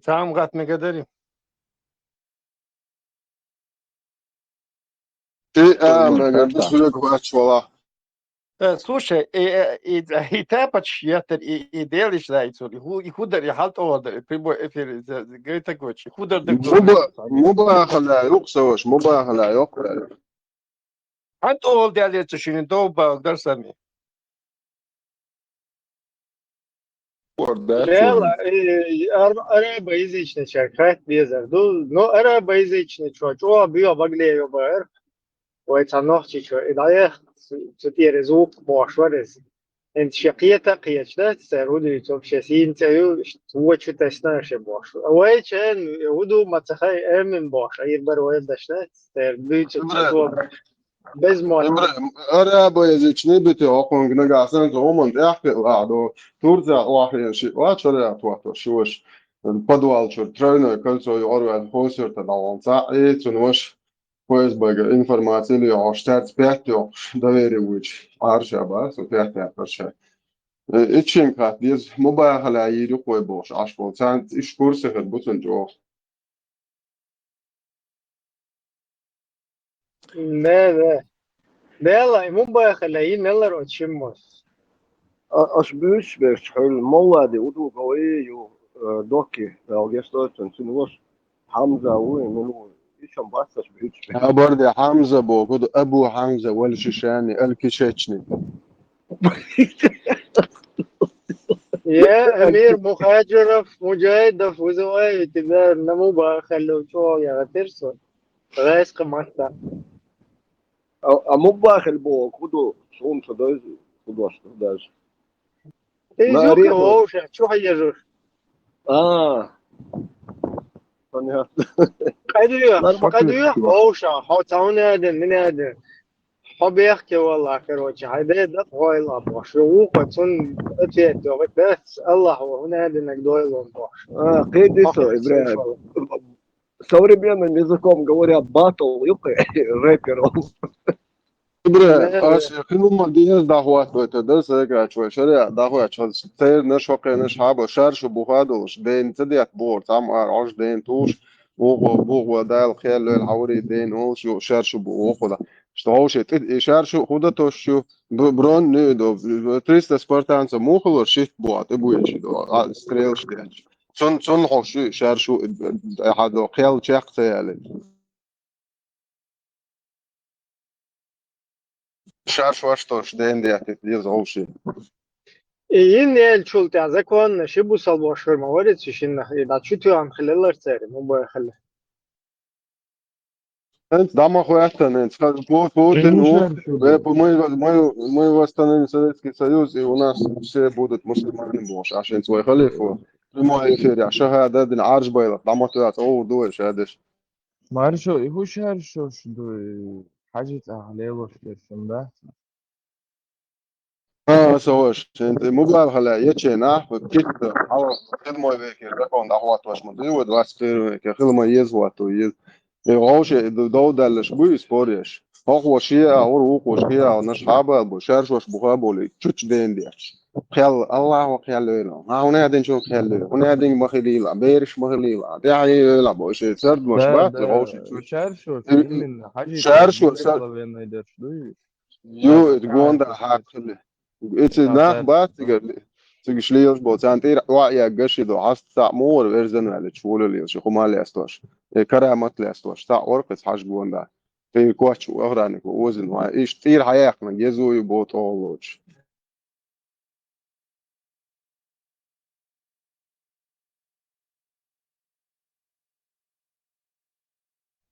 تعم غات مقدري إيه آمن بسلوك واتش والله Слушай, и тапач ятер и делишь дайцу, и худер и халт ордер, прибой эфир говорит огочи, худер дек مباخ لا يقصوش مباخ لا يقبل Ант ол делится шини доба дарсами. لا أنا بيزيش شركات بيزر دول نو أنا بيزيش شو بيو بغلي يو بير ويتنوح شو إذا ستير زوق بوشورز انت شقية قيادة تسرود يتوب شاسين تيو هو شو تسناش بوش أول شيء ودو ما تخي أمن بوش أي بروي دشنا تسرود يتوب bez motive. Arabo jezični biti okon gnaga sen to omon ehpe lado Turza wahien shi wachore to shosh padwal chur tröne kalso orwel hoser ta dawansa tunwash pues baga informacije o štat spetio daveri uč aršaba so tete paše için kat diz mubahala yiri koy boş aşkol sen iş kursu had butun jo لا لا مو بخلاين نلر أتشمس أشبيش بشحل موادي ودو قوي دوكي لو جستوت سنوش حمزة وين إيشان بس أشبيش برضه حمزة بوكود أبو حمزة والشيشاني الكشتشني يا أمير مخاجرف مجاهد وزواي تقدر نمو بخلو شو يا ترسل غايس قمتا أمباخ البو كودو شون تداز كودو أشتداز تيجوك ووشا شو حيجوش قديح ووشا حوتاون هذا من هذا حب يحكي والله كروتش هذا ده غايل أبوش وقتون أتيت بس الله هو هنا هذا إنك دويل أبوش قيديسو إبراهيم современным языком говорят батл, рэпер. خلونا ديز دعوات بتدرس رجع شوي شريعة دعوات شو تير نشوق نشعب شرش بوهادوش دين تديت بور تام عش دين توش بوغ ودال خيال العوري دين هوش يو شرش بوخدا شتوش تد شرش خدا توش برون نيدو تريست سبارتانس موخلو شيت بوات ابويش دو ستريلش ديش son hoşu şerşu hado khel çaqsa yani şerşu açtoş dendi atli zolşi ين الشولت زكون شبو صلبوشر ما ورد شينا دا شتو عن خلال السير مو بخله انت دama хуятан انت Путин мы восстановим Советский Союз и у нас все будут мусульмане больше عشان свой халифу прямой эфир عشان هذا دين عارج بيضة دama хуят او دوش هذاش مارشو يهو شارشو شدو حاجة أهلية وشترسن ده سواش انت مبالغة لا يتشينا كيف حاول خدمة ذيك رقم دعوات واش مدري ودراس خير كخدمة يزوات ويز يغوش دودا لشبوي سبوريش هو شيء أو شيء نش حابة بشارش وش بخابولي تشوش دين ديش خيال الله وخيال له هنا هذين شو خيال له هنا هذين مخليلا بيرش مخليلا ده لا بوش سرد مشبات يغوش شارشو من حاجة شارشو يو تقول ده حق it's nach batiger sig schliers botsant wa gashi do hast sa mor verzen wala tshulu li shi khuma li astosh karamat li astosh sa orqs hash gonda في كوتش وأغرانك ووزن وإيش كثير حياقنا جزوي بوطولوش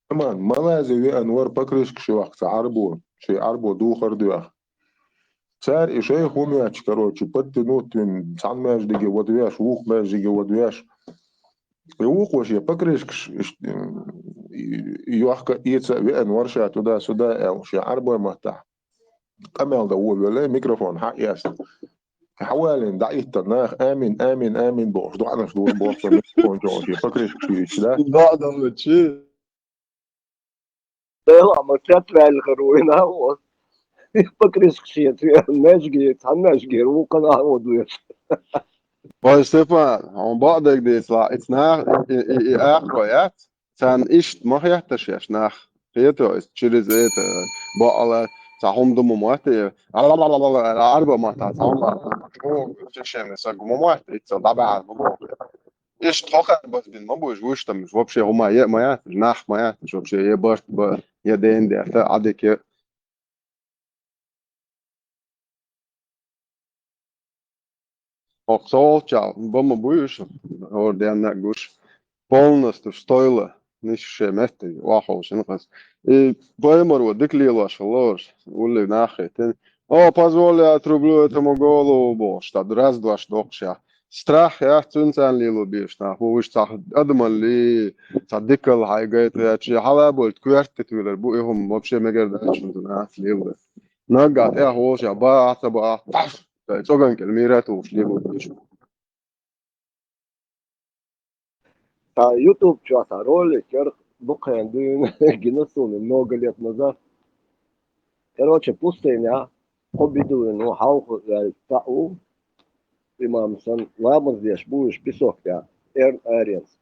كمان ما لازم أنور بكرش شي وقت عربو دو خردوخ صار إشي خومياتش كروتش بد نوت من سان ماش دقي ودوياش ووق ماش دقي ودوياش ووق وشي بكرش يوحك إيتسا بأنور شاتو دا سودا أو شي عربو مهتح أمال دا ولا ميكروفون حق ياس حوالي دعيت تناخ آمين بوش دعنا شدور بوش ميكروفون جوشي بكرش شي ده بعد ما شيء لا ما تطلع الخروين هو بكريس خشيت ناشجي ناشجي وقنا ودويش Weil Stefan, on بعدك دي صلاة اتناخ اخويات سان اشت ما يحتش يشناخ خيتو استشريز ايت بقى صاحم دم مواتي العربة ما تعصام تشين ساق موات طبعا اشت خوخ بس بين ما بوش وش تم вообще هما ما يات ناخ ما يات вообще يبرت يدين دي عادك Оксолча, бома буюш, орден на гуш, полностью стоило, ничего места, вахол, шинкас. И поймару, диклилаш, лош, ули нахи, о, позволи отрублю этому голову, бош, tad раз, два, штокша. Страх, я цунцан лилу биш, на хуш, цах, адман ли, цадикал, хайгайт, ячи, халабольт, кверти твилер, бу ихум, вообще мегердач, на лилу. Нагат, я хош, я ба, Цоган кельмират ушливу бишку. Та YouTube часа ролик, буквально геносуны много лет назад. Короче, пустыня, обидую, ну, хаух, тау, имам сан, ладно, здесь будешь песок, я, эренс.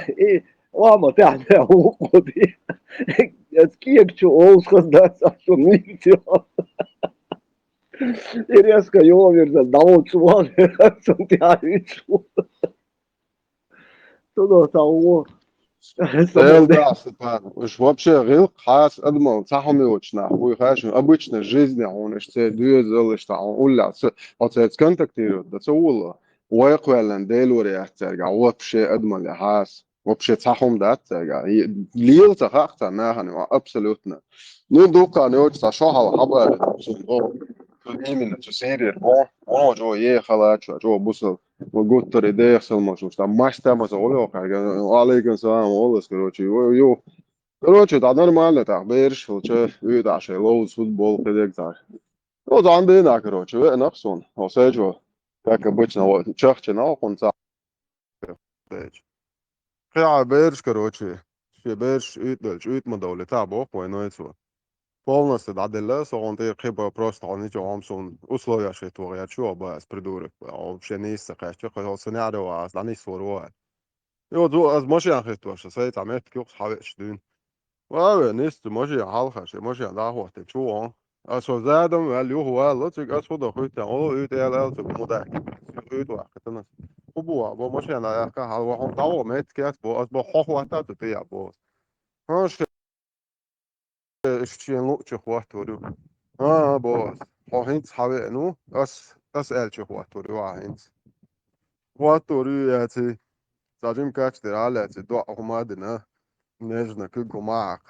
И ладно, ты уходи. Сколько олсхас да, что не все. И резко его вернет, да вот чувак, что ты видишь. Туда того. Да, Степан, уж вообще рил хас адмал цахами очна, хуй хаш обычная жизнь, он что дюзел что он уля, вот это контактирует, да цула. ويقولن ديلوري احتاجا вообще адмал хас. Вообще цахом да тага. Лил цахта нахани абсолютно. Ну дука не очень сашахал хабар. именно серия он جو يخلع جو بوصل وقلت له ده يحصل مشوش там матч там озволил алейкум салам олес короче يو короче да нормально так берешь что это аж лоуз футбол кедек так вот عندنا короче нахсон осечо как обычно вот чахче на конца я берешь короче берешь ит модуль табо понял полностью отделился, он типа просто он ничего, он условия что я чего бас придурок, вообще не искать, что хотел снять его, а не свой. И вот az машина хотел, что sai там это как хавешь дын. Вау, несту машина халхаш, машина да вот, чего? А что задом, алюху, лучше как что хоть, он это я это мудак. Это это. Убуа, бо машина я как хал, он того мет как бо, бо хохвата ты я бо. اشتين لوچ خواتورو باز هینت حاوی نو اس الچ خواتورو هینت خواتورو یاتی زاجم کاش در آلت دو آمده نه نجنا کگماک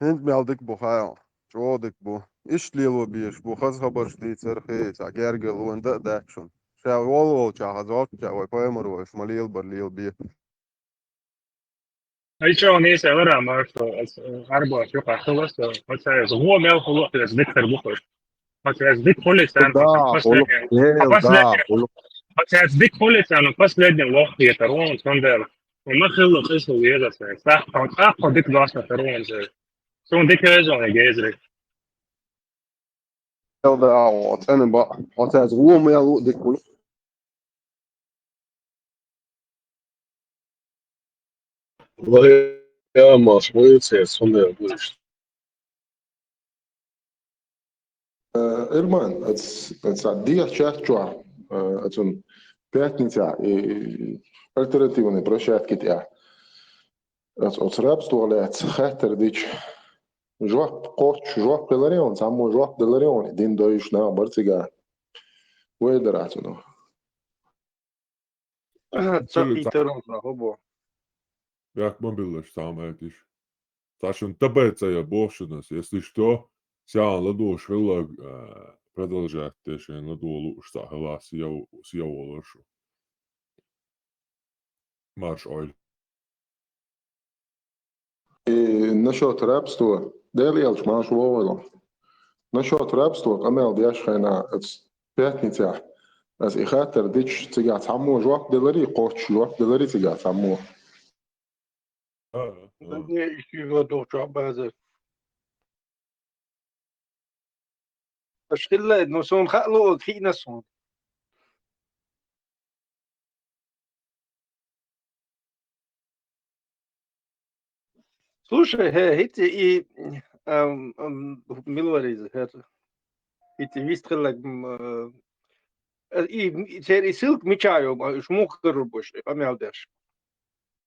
هینت میادک بخایم جودک بو işliyor bir bu haz haber değil serhe sa gergelunda da action şa wol çağızot çağ koyamır o şmalil barlil bir еще он есть авария, что арба что пахло, что хотя зло мел холод, то есть дикер бухой. Хотя дик холится, хотя дик холится, но последний лох это рон, сондер. Он нахил это уезжает, так он дик глаз на рон же. Сон дик резон гейзрик. да вот انا بقى хотя зло мел дик والله يا مصروي سيسون بوش Irman, dia četvrtčua, pятница и альтернативные площадки тя. От рабства лет хатер дич جواب قوش جواب بلاريون سامو جواب بلاريون دين دويش نا برتيجا ويدراتو Co Pīteram hobo. Jak man bija stāmētiši. Taču un tāpēc, ja bošanas, если что, сян ладош вела продолжать тешен ладолу штахала сияволашу. Марш ойл. насчет рабства, Dēlielš māšu vojlo. Насчет рабства, камел бяшхайна пятница. Аз и хатер дич тига саму жвак делари, коч жвак делари тига саму. Не еще до чабаза. Verschillen, no zo'n galo kina son. Слушай, эти и Милвариз, эти вистрелек и цери силк мичаю, шмухер больше, помялдеш.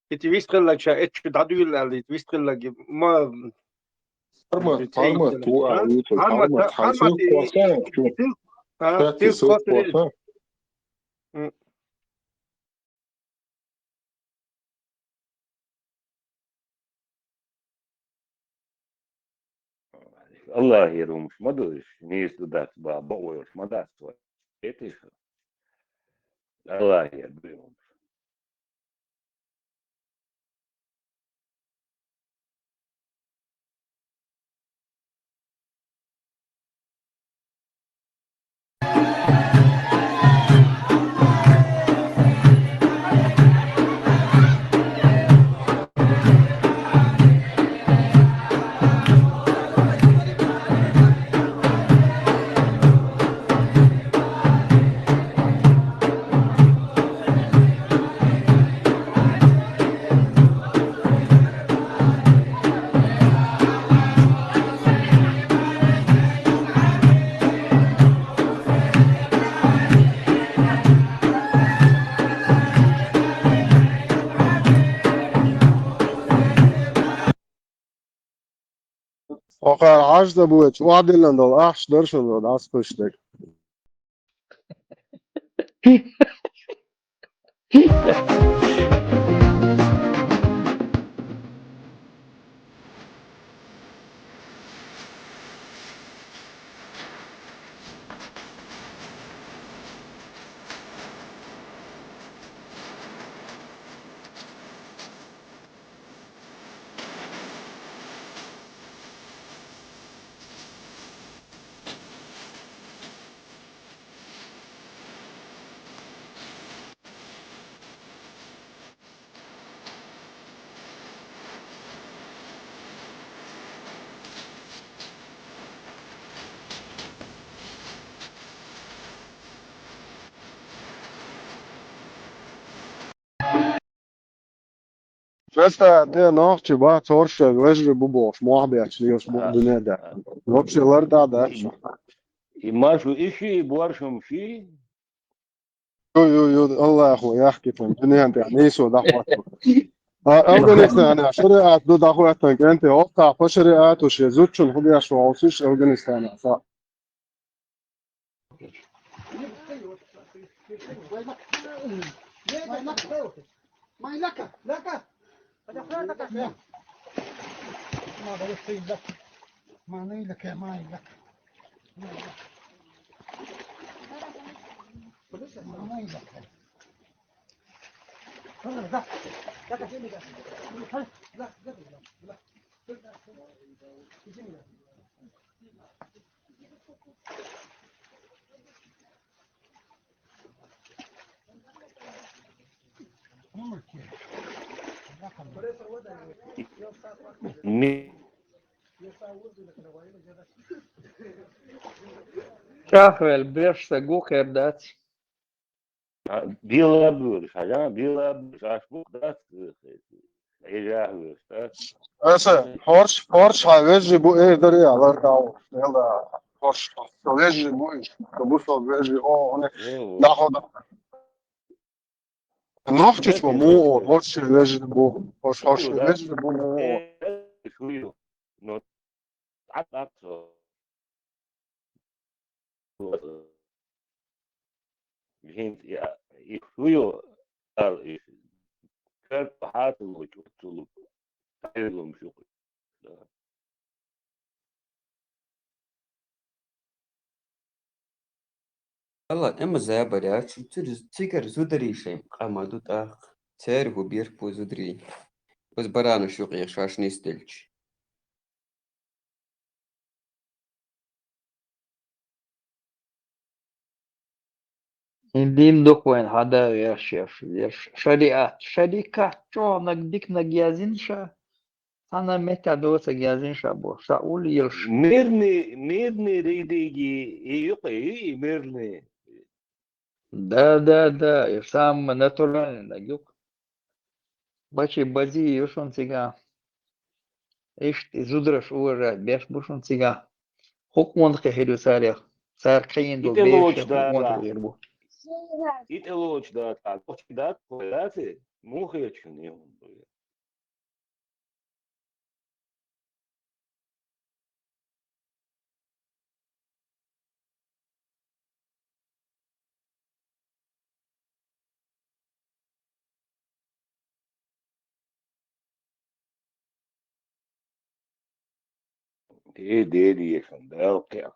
Эти вистрелек ша эти дадуил али вистрелек ма Harmat tuwa yutul harmat halsil kwasan şu. Pati sil kwasan. الله يرومش ما دوش نيس دات بابا ويش ما دات ايتيش الله يرومش آخر عشرة بوت واحد اللي ندل أحش درشن ندل أحش كشتك Vesta det nacht bara torska vežre buboš mohbeć još dune da. Uopće larda da. يماشو إشي بوارشم شي يو الله أخوي يحكي فهم دنيا أنت يعني سو دعوة أفغانستان شريعة دو دعوة أنت أوقع فشريعة وشي زوجون خدي أشوا عوسيش أفغانستان صح Šahvel, biežs gukerdēts. بيلا بورش حاجة بيلا بورش عشبوك دات إيجاه أسا هورش هايجي بو إيه دري على الدعوة يلا هورش هايجي بو إيش كبوسو هايجي أنا ناخد نحكي شو مو هورش هايجي بو هورش هايجي بو مو حتى أقصى الحين يخويو كان حاتم وجوتلو تعلم شو والله اما زي بريات تيكر زودري شيء قام دوت اخ تير وبير بو زودري بس برانا شو قيش عشان يستلج Indin dokuen hada ya şef. Şarikat çoğunak dik na gezin şa. Sana meta dosa gezin şa bu. Şaul yılş. ميرني ريديجي يقي ميرني Да, я сам натурально нагюк. Бачи бази юшон цига. Ишт зудраш ура беш бушон цига. Хук монх хеду сарях. Сар каин дол беш يتلوش хук монх دا غيربو. يتلوش دا تعطوش دا كويلاتي مو خيتشن يوم ايه ديري يشن دا القيا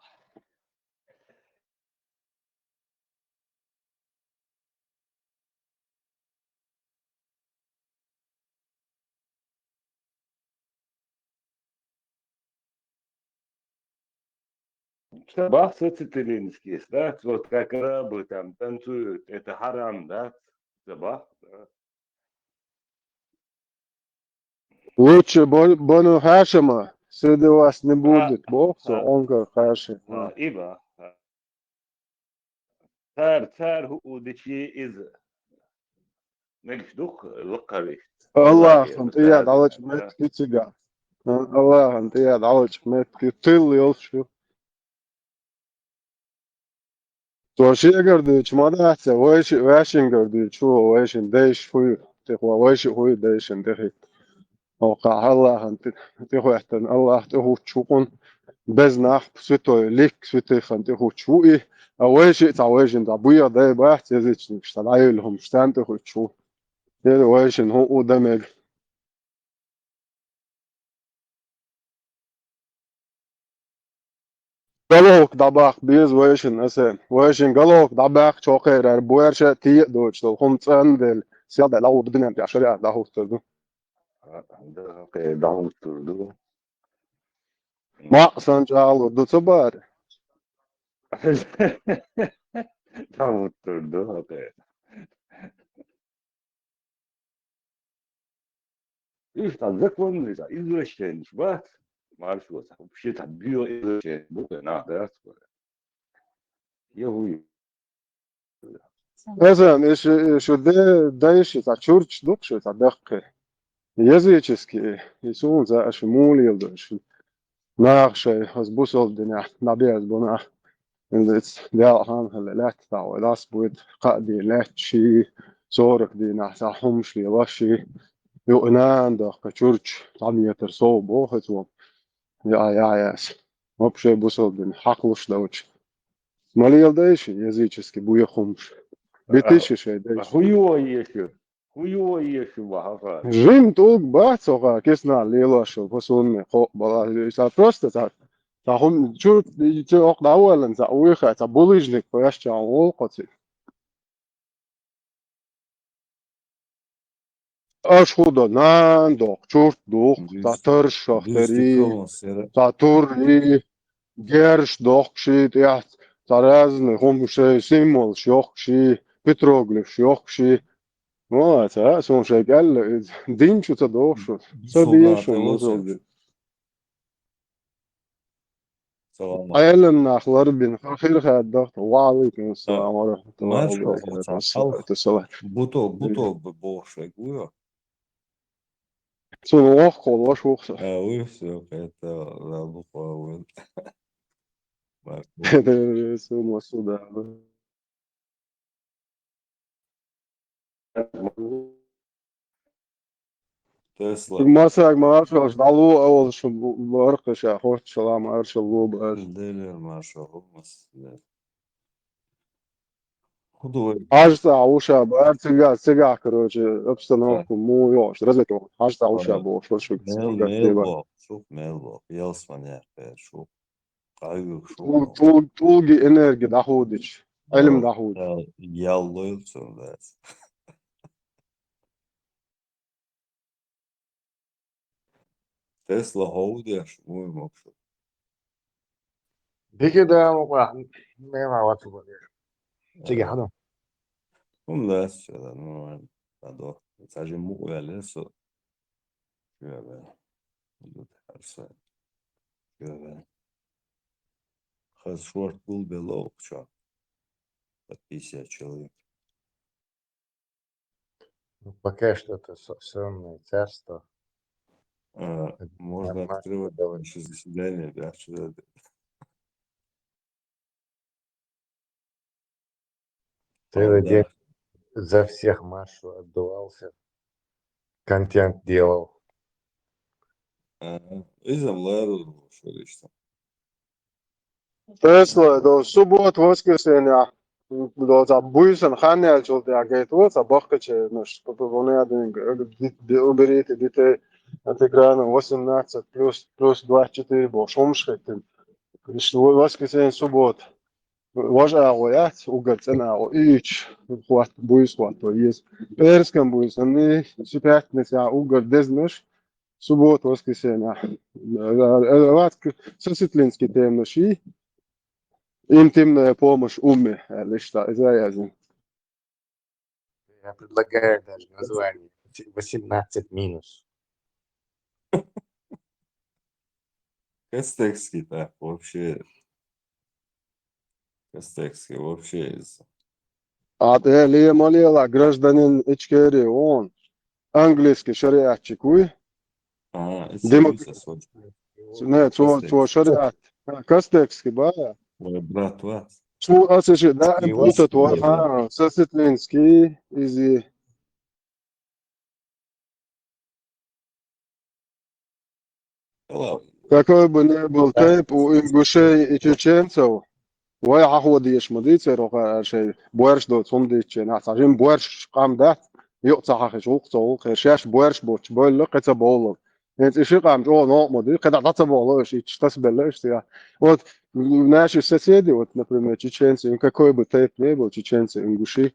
Бах соцителинский, да, вот как рабы там танцуют, это харам, да, забах, да. Лучше Бону Хашима среди вас не будет, Бог, он как Хашим. إيبا ثار هو دشي إذا مش دوخ لقري Allah, والله он тияд алач بتابع мет китига. Allah, он тияд алач мет kitил yolşu. Toşiye gördü, çumada atsa, veşin gördü, çoğu veşin, değiş huyu. Tekwa veşi huyu değişin, tehi. Oka Allah, он tehu ehten, Allah tehu çukun. Bez nah, süto, lik, süteyhan, tehu çuği. Veşi, ta veşin, ta buya dey baht, yeziçin, işte, ayılhum, şten tehu çuğ. Yedi veşin, hu demek. Galok dabak biz veşin esen. Veşin galok dabak çok erer. Bu her şey tiye doğuştu. Humtsan del. Siyada lavu dünya bir aşırı daha uçturdu. اوكي دعوت تردو Ma sanca alırdı tıbar. دعوت تردو اوكي ايش تعزك وين اذا izleşen şubat معرفش هو صح بشيء تعبيو izleşen bu ne ده يهوي Esen şu de değişi ta çurç dukşu ta dakki. Yazıcıski. Yesun za şmul yıldı. Nach şey az bu sol dünya. Nabiyaz buna. It's ده هم هلا تاع ولا سبوت قادي لا شي صورك دي نحسا حمش لي واشي يؤنان ده كتشورش طعمية ترصوب وهتوم يا ياس ما بشي بوصل بين حقلش دوتش مالي دايش يزيچسكي بويا خمش بيتيش شي دايش هو يشو بحفا جيم توك بات سوغا كيسنا ليلا شو بسون خو بلا يسا просто تا هم شو اوق اولا تا ويخا تا بوليجنيك باش تا وقتي Ashkuda nandok, çurtduk, tatır şahteri, taturi, gerş dokşi, ya tarazny, humşe, simol şokşi, petroglif şokşi. Вот, а, слушай, гал, динчу-то дошу. Собиешься, музолди. Айлен нахлар бин, хахир хаддахт, ва алейкум ассалам ва рахматуллахи ва баракатуh. Buto бошек, уё. Сон ох колош ухса. Уё, всё, это лабухуавын. Сон масуда. تسلا مساك ما أعرفش ضلوا أول شو برقش يا أخوات سلام أرش اللوب ديلر ما شاء الله خذوا Hajta uša bar cigā, короче, обстановку mu još, razliku, hajta uša bo, što ću ميل ga treba. ميل شوف ميل يلسون يا أخي شوف قايل شوف Tulgi energi dahudić, ilim dahud. يلا يلسون بس تسلا هودي شو مقصود Dije da nema ovako. Čekaj, hajde. هم بس شذا نوع هذا تاجي مو يعني لسه شو بدو تحرسه شو خذ شورت بول بلو شو 50 человек. Пока что это сонное царство. Можно открывать еще заседание, да, что Целый день за всех Машу отдувался, контент делал. إذا الله شو ليش Tesla do subot воскресенья, do za buisen hanel čult ja gaitu, za bohkače, naš, popogonēdien, uberīti, dite, антиграна 18 плюс 24 был шумшхетин. Что воскресенье, суббот. Важно, угол цена, ич, хват, буис хват, то есть. Перском буис, они пятница, угол дезнеш, суббот, воскресенье. Латк, соситлинский темноши. Интимная помощь уме, лишь так, заязен. Я предлагаю даже название 18 минус. Костекский, да, вообще. Костекский вообще из... А ты ли молила гражданин Ичкери, он английский шариатчик, вы? Нет, что шариат. Костекский, ба? Мой брат вас. Что, слушай, да, это твой, Соситлинский, изи. Какой бы ни был тейп у ингушей и чеченцев, وای عهودیش مدیت رو شيء بورش دوت صنديق ناس عشان بورش قام ده يقطع خش وقطع خشاش بورش بوش بقول لك تبولو انت ايش قام جو نو مدي قد تبولو شيء تسبلش يا вот наши соседи вот например чеченцы какой бы тейп не был чеченцы ингуши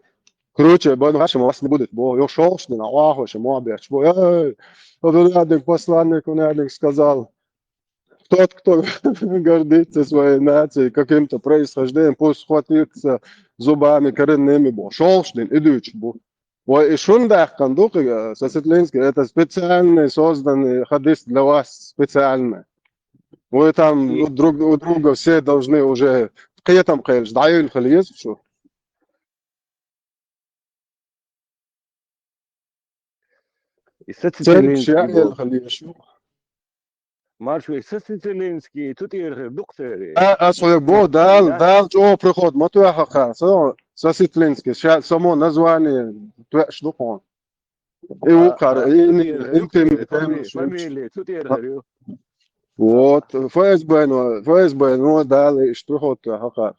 короче бо нашим вас не будет бо я шел что на лаху что моберч бо я посланник он сказал тот, кто гордится своей нацией, каким-то происхождением, пусть схватится зубами коренными, шолшнин, идущий. И шундах кандук, Соситлинский, это специальный созданный хадис для вас, специально. Вы там друг у друга все должны уже, какие там хайльш, даю хальез, что? Соситлинский. Маршал Соситлинский, тут и доктор. Асолек бо дал о приход мотуаха, Соситлинский, само название что он. И укар, фамилия, тут я говорю. Вот, ФСБ, ну дали приход хаха.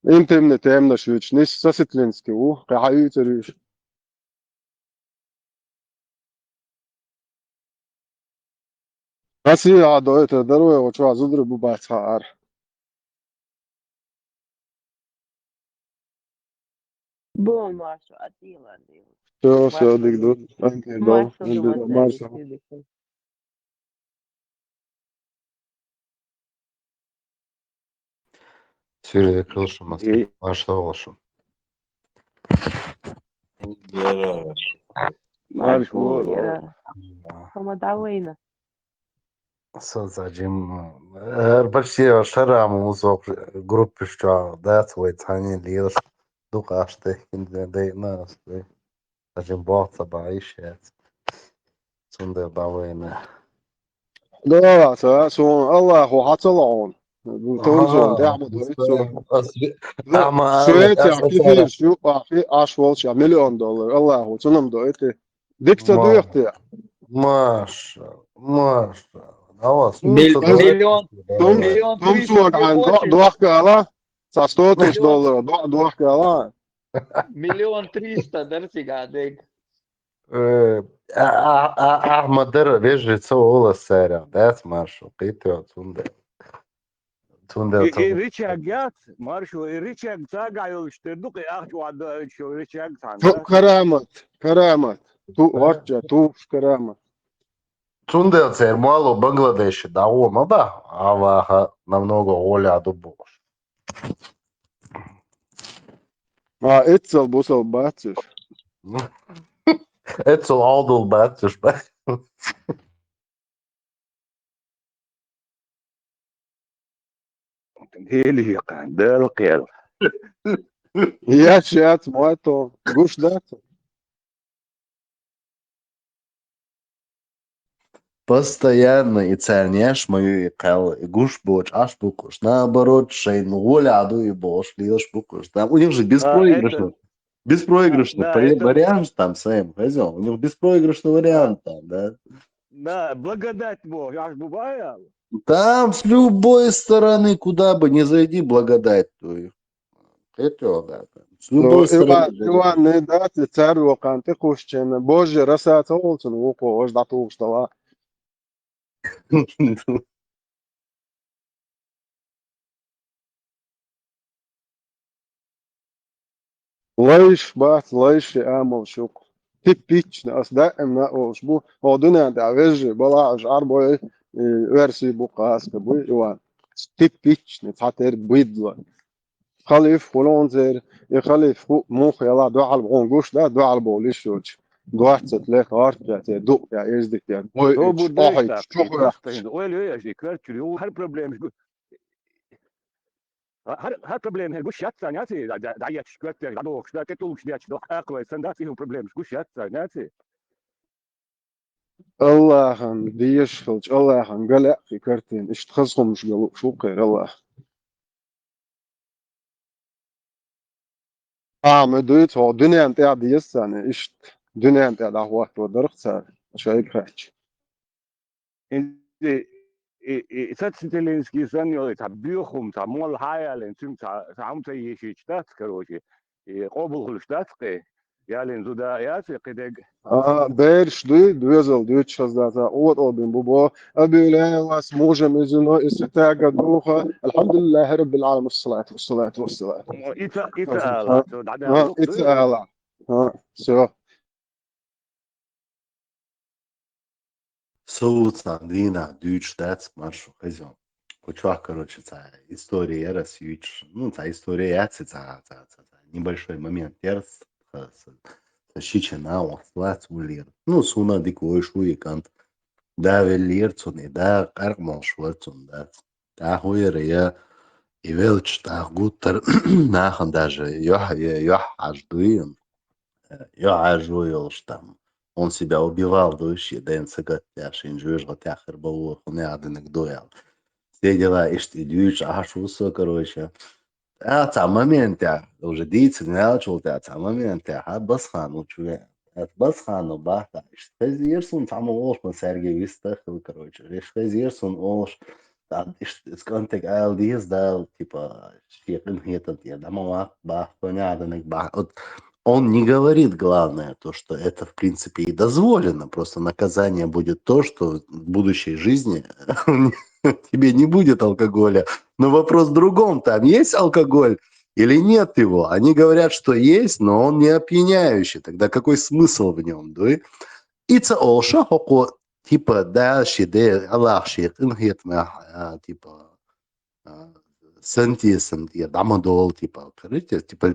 Интимный темно швич, не Соситлинский, кахаются. Россия عادة تدروي وشو زدر بباسها Bom, macho, atila, Все, дикдут, антидол, маршал. Сюрия крылышем, маршал. Маршал. Помадавейна. Создадим большие шарамы музок группы что да свой тани лидер духашты индей нас зажим бот баишет сунда бавена لا سون الله حصلون تونزون تعمد سويتي كثير شو في اشوال $1,000,000 الله تنم دويتي ديك تدويختي Маша, Маша. А вас Том, слушай, давай. Миллион, Давай. миллион Том триста sog ты عن хочешь? ضوح قالا sa 100 تش Миллион, دولار ضوح قالا миллион триста, درسي قاعدك. Ahmadır vežģīts olas sērā. Dēc maršu. Kitio tunde. Tunde tunde. ريتشارد جات مارشو ريتشارد تاقع يشتردوك اخ وعد شو ريتشارد تو عندك كرامت تو ورجة تو كرامت Tunde цер мало Бангладеши. Да ома ба. Аваха намного оляду бош. اتسل بوصل باتش Ецел алдул бәтчіш ба. هيلي قندل قيل يا شات مواتو قوش دات Постоянно и царняш мою и кал, и гуш боч, аж букуш. Наоборот, шейн, оляду и бош, лиш букуш. Там у них же это беспроигрышно. Беспроигрышный да это вариант там, Сэм, хозяин. У них беспроигрышный вариант там, да. да благодать Бог аж бывает Там с любой стороны, куда бы ни зайди, благодать твою. Это да. С любой стороны зайди. إيوان ندات تسار وقان تقوش كان بوج رسات أولتن وقو وش دعتوش طلا ليش بات ليش آمل شوق تبيتش ناس دائم ناقوش بو هو دنيا دعوج بلاعج عربو ورسي بقاس كبوي إيوان تبيتش نتحتر بيضلا خليف ولونزر يخليف موخ يلا دو على البونجوش ده دو على البوليش شوش دو احتت لك ارتجت دو يا يزدك يعني تو وي budeš شطحي tako, شطحي taštain, oļu ieži, kverčuri, har problēmas, har problēmas, guši atsā, nāci, da iet škvertē, da dokš, da te tūkš, da čdo, āklai, sandāci, jau problēmas, guši atsā, nāci. الله خان ديش خلج الله خان قلق في كرتين اشتخصهم مش قالوا شو قير الله مدويت هو دنيا انت قاعد يساني اشت دنيا انت قاعد وقت ودرخت سار شايك خاتش Indi, satsintelinski sanjoi, ta bjuhum, ta mol hajalen, ta amta ješi štat, karoči, qobul štatke, jalen zuda jasi, qideg, بيرش دويزل دويتش خزداتا اوت اوبن بوبو ابي لا واس موجة مزنو استاقا دوخة الحمد لله رب العالمين الصلاة والصلاة والصلاة ita ala, so da luk, اتسأل سو Соуцан, Дина, Дюч, Дэц, Маршу, хозяин. Кучуах, короче, история Эрос, Юич, ну, история Яци, небольшой момент Эрос, Шичина, Ослац, Улир. Ну, Суна, Дикой, Шуикант, да, Велирцун, и да, Кармал, Шварцун, да. Да, Хуерия, и Велч, да, Гутер, Нахан даже, Йох, Аждуин, Йох, Ажуил, там. Он себя убивал, дующий, Дэн Сагатяш, Инжуж, Гатях, Рбаур, Хунеаденек, Дуял. Все дела, и что, Дюч, Ашусо, короче. момент, уже дийцы, не начал, момент, Басхан, учуя. Басхану, Бахта, Шхазирсун, там Олш, на Сергей Вистахил, короче. Шхазирсун, Олш, es контек АЛДС, да, типа, Шехин, этот, я домова, Бах, Хунеаденек, Бах. Он не говорит главное, то, что это, в принципе, и дозволено. Просто наказание будет то, что в будущей жизни тебе не будет алкоголя. Но вопрос в другом. Там есть алкоголь или нет его? Они говорят, что есть, но он не опьяняющий. Тогда какой смысл в нем? Да? Ица олша хоко типа да шиде Аллах шейх типа сантиесен я дамадол типа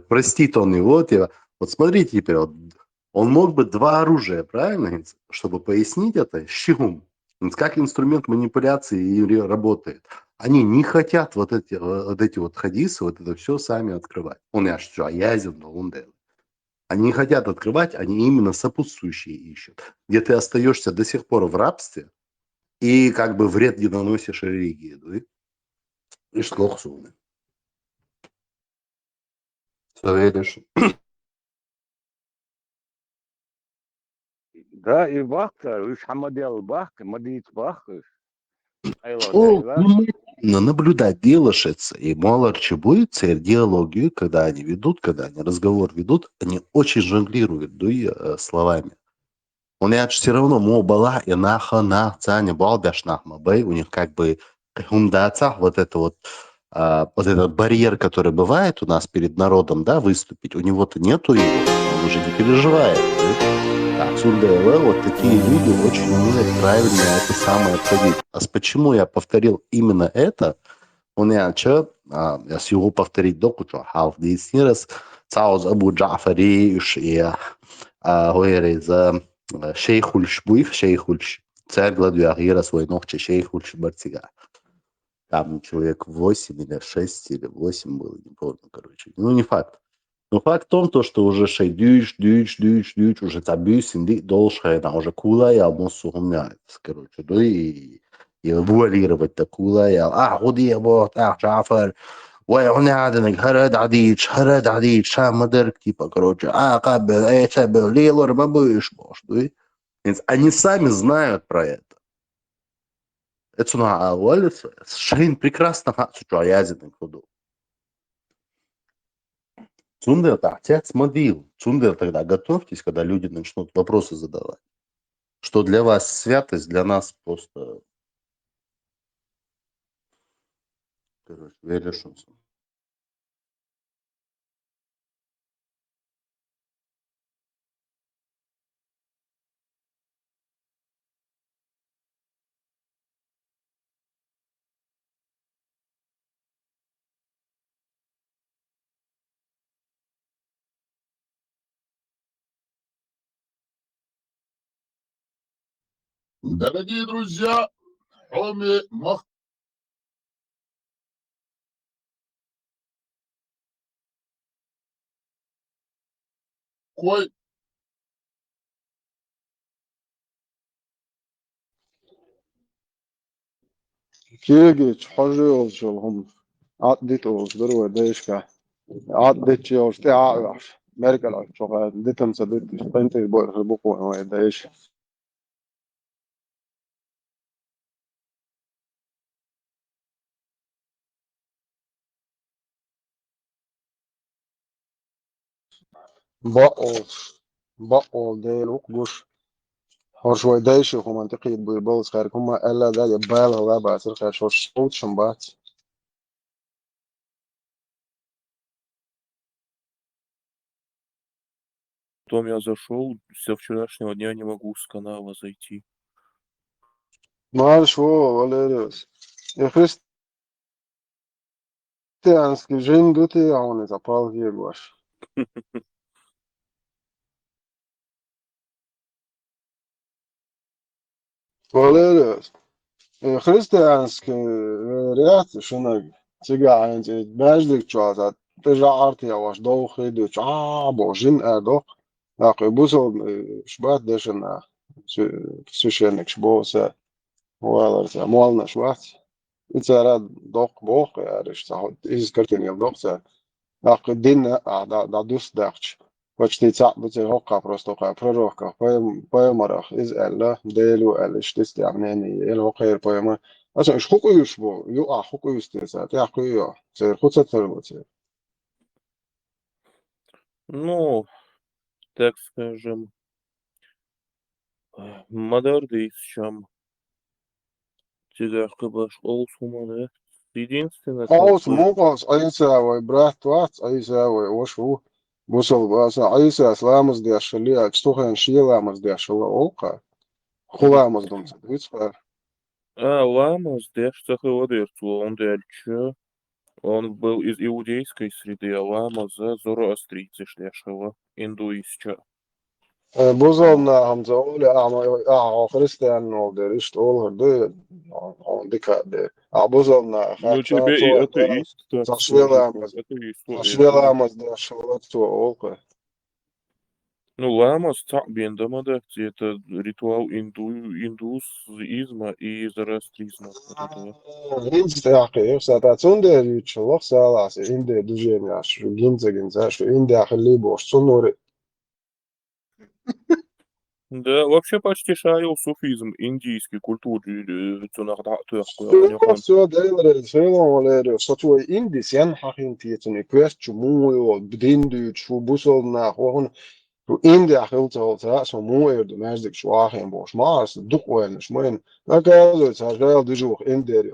простит он его типа. Вот смотрите теперь, он мог бы два оружия, правильно, чтобы пояснить это, щигум, как инструмент манипуляции и работает. Они не хотят вот эти вот хадисы, вот это все сами открывать. Он я что, аязин, он делает. Они не хотят открывать, они именно сопутствующие ищут. Где ты остаешься до сих пор в рабстве и как бы вред не наносишь религии. Да? И что сумны. Что видишь? Да, и бахка, уж хамадел бахка, мадит бахка. Айло О, дейла. ну, наблюдать делашется, и молодче будет диалогию, когда они ведут, когда они разговор ведут, они очень жонглируют словами. У них все равно мобала и наха, цаня, балбяш нахмабэй, у них как бы хундацах вот это вот этот барьер, который бывает у нас перед народом, да, выступить, у него-то нету его, он уже не переживает. Так, Сундэла, вот такие люди очень умеют правильно это самое обходить. А почему я повторил именно это? Он я с его повторить докучу, халф дейсирас, цауз Абу Джафари, за шейхульш буих, шейхульш, царь Гладуахира свой ногче шейхульш Бартига. Там человек 8 или 6 или 8 было, не помню, короче. Ну, не факт. Но факт в том, что уже шей дюш, уже табюс, инди, должен, уже кула, я мусу умняется, короче, да, и вуалировать такула, я, худи, вот, Джафар, وهنا عندك هرد عديد شام مدرك типа, короче, قبل تبل ليلور ما будешь, да. Они сами знают про это. Это на Уоллес, Шейн прекрасно хатсу язык ходу. Цундер, так, отец модил. Цундер, тогда готовьтесь, когда люди начнут вопросы задавать. Что для вас святость, для нас просто... Короче, веришься. Дорогие друзья, кроме Махкой, Киргич, хожил هم عدت وصدر وديشكا عدت شيء تعرف مركل شغال دتم صدت بنت بقوا وديش بقوا ديل وقش هرش وديش هو منطقي بيبوظ خارج هم ألا ده يبال ولا بعثر خارج هرش صوت شنبات Потом я зашел, со вчерашнего дня не могу с канала зайти. مارش هو ولا رأس يا христианский жень дуты а он запал ваш ولا رأس христианский ряд шунаг тига анти баждик чуазат тежа арти аваш доухи дуч божин адох акы бусол шбат дешна священник шбоса валарса муална шбат ицарад дох бох яриш сахот из картин дох са акы дин да дус дахч почти ца бути хока просто ка пророка поемарах из элла делу элиш тестиамнени эл хокер поема asa ish хукуюш бо ю хукуюш теса ты хукую цер хуца цербоце Ну, так скажем, Мадарды из чем тебя хабаш олсуманы. Единственное, аус как бы, мокос айса вай брат ват айса вай ошу бусол баса айса сламыз де шали акстухан шиламыз де шала ока хуламыз думца вицпар Ламос, Деш он дальше. Он был из иудейской среды, а Ламос за зороастрийцы шлешего, индуистча. бузол на хамза оля христиан нол де ришт ол де дика де бузол на Ну, тебе и атеист, так скажем, зашвеламыз атеист. зашвеламыз де шала олка Ну, ламос бендама, да, это ритуал индуизма и зороастризма. Вот этого. Гинзяхи, сатацунде рючлох салас, инде движение, что гинза, что инде ахли бош, сунори. Да, вообще почти шарил суфизм индийской культуры, Все дēļreiz filmolēri, sočoja Indijas janhahintietuni, kvēsču mūjo, bdinduču, busolnā, un India hiltolta, so mūjerdu mēsdik šo āhiem būs mās, dukojuši, man, kādots ar vēl dižuh Indijā,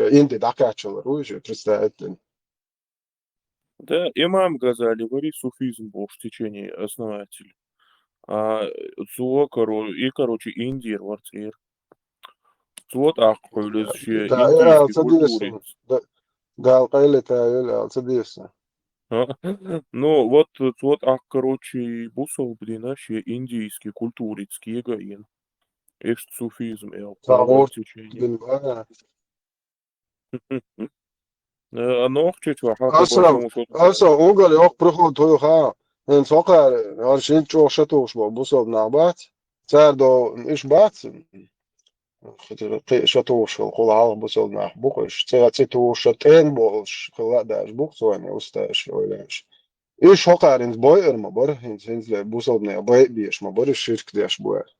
Indi dakāčala rūži, представляете. Да, имам Газали, говорит, суфизм был в течение основатель. А короче, Индия, вартир. Цвот ахкойлес ще Tā индийской jāatsadīsim, культуре. gāl qailitā jāatsadīsim. Ну, вот короче, бусол, блин, ще индийский культурицкий гаин. Эшт суфизм, Tā в vort, течение. gan vajā. Оно, по большому счету. Ungari ok prihodu ha. En sokar ar šint čo šatošmo busov nabat. Cerdo iš bats. Šatošo kolā busov nah bukoš. Citu šaten bolš kolādāš buksoini uzstāš oilēš. Iš sokar ins bojer ma bar. Ins le busov ne baibieš ma bar širkdieš bojer.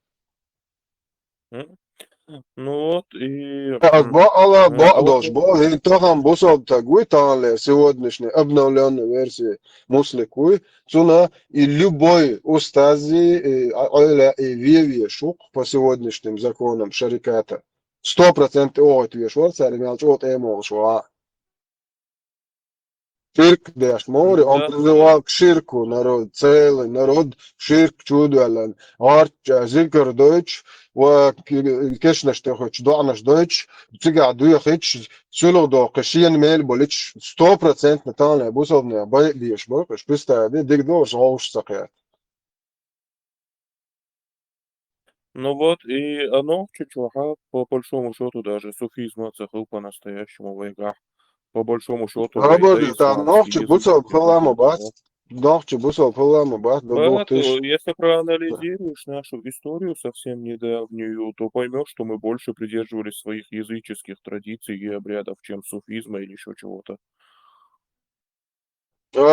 Ну вот, и... Алла А вот должбо, и тогам бусов тагуй тале сегодняшней обновленной версии мусликуй, цуна и любой устази и веве шук по сегодняшним законам шариката. 100% от вешвор царимял от эмол шуа. Ширк деш море, он призывал к ширку народ, целый народ, ширк чудуэлен, арч, зикр дойч, وكشنش تاخدش ضعنش دويتش تيجي دويخش شلو دو قشين ميل بوليتش 100% نتانا بوصلنا باي ديش بوكش بستا ديك دوش غوش سقيات. Ну вот, и оно чучуха, по большому счету, даже суфизм отцехал по-настоящему в войгах. По большому счету, да Там ногчик исламский бусал язык. фалама бат, ногчик бусал фалама бат, Вот, тысяч. если проанализируешь нашу историю совсем недавнюю, то поймешь, что мы больше придерживались своих языческих традиций и обрядов, чем суфизма или еще чего-то.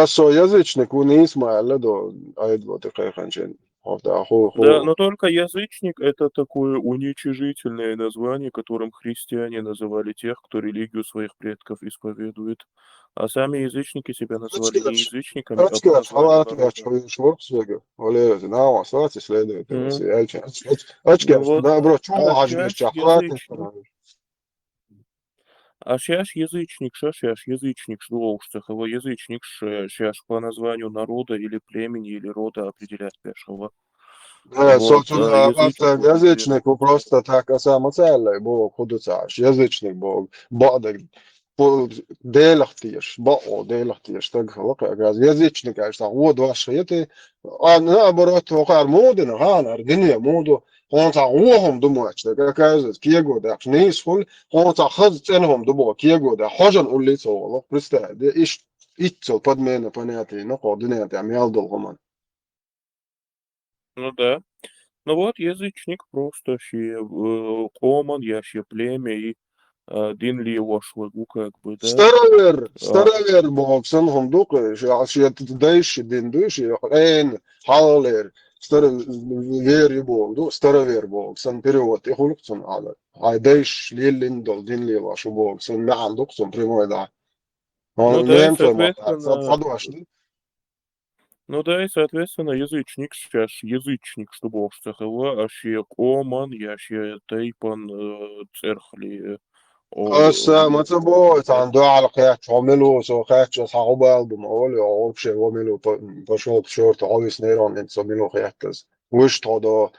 Со язычник у Исмаиля до айдвоты кайханчен. Да, но только язычник — это такое уничижительное название, которым христиане называли тех, кто религию своих предков исповедует. А сами язычники себя называли не язычниками, а по Atskats названию halātījās народа. švurksvega, valērati nav asācis slēdēt, Мгм. Atskats, Ну вот, да, bro, а čūlažbies щас čā halātījās. язычник, шаш язычник, что уж язычник, шаш по названию народа или племени или рода определять пешего. Да, Вот, а язычник вот язычник просто так, само цēlē, Bog huducāš, язычник Bog, bāda, dēlahtīši, dēlahtīši, tagad halakā, язычник, tā odu vašaieti, наоборот, ar mūdina, ar dinie mūdu, он tā ohum думаешь, как киегода, нисхул, он tā хаз ценхом думал, киегода, хожан улицо, лох, представь, итцел подмена понятия, ну, координаты, амялдол гоман. Ну да. Ну вот, язычник просто коман, яще племя и динли вошлыгу, как бы, да. Старовер Bog, sanhom duke, šiet deiši dinduši, haler, старовер Bog, старовер Bog, san перевод, и hulksun ala. Ai deiš lillindol dinli vašu Bog, san mean duksun primoida. Ну Он да, и не соответственно, подвашли. язычник, сейчас язычник, что бог цехова, аще коман, яще тейпан, церхли, Маца boy, там дуал кэч, омелу, со кэч, саубал, думали, вообще омелу пошел в черт, овис нейрон, это омелу кэттес. Уж то